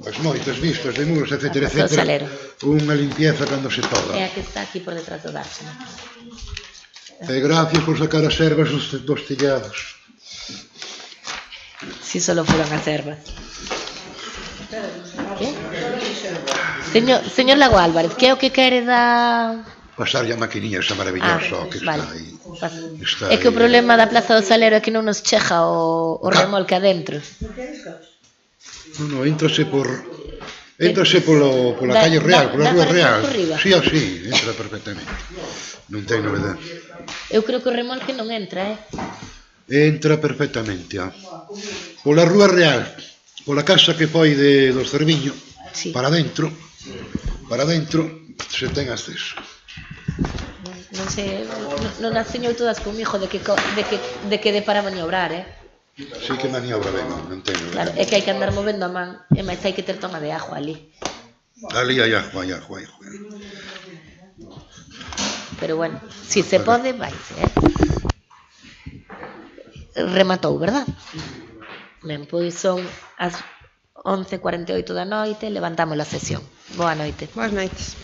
as moitas vistas de muros, etcétera. Unha limpieza cando se toda. É a que está aquí por detrás do Dársena. E gracias por sacar as ervas dos tellados. Si solo fueron as ervas. Señor Lago Álvarez, que é o que quere da... Pasarlle a maquinilla esa maravillosa que está aí. É que o problema da Plaza do Salero é que non nos chega o remolque adentro. Non, entrase pola calle Real, pola Rúa Real. Sí, entra perfectamente. Non ten novedade. Eu creo que o remolque non entra, Entra perfectamente, pola Rúa Real, pola casa que foi dos Cerviño, para dentro, se ten acceso. Non sei, non as teño todas comigo de que dé para maniobrar, Sí que maniobra ben, non teño. Claro, é que hai que andar movendo a man, e máis hai que ter toma de ajo ali. Ali hai ajo, hai ajo, hai ajo. Pero bueno, si se pode, vaise, Rematou, verdad? Ben, pois son as 11:48 da noite, levantamos a sesión. Boa noite. Boas noites.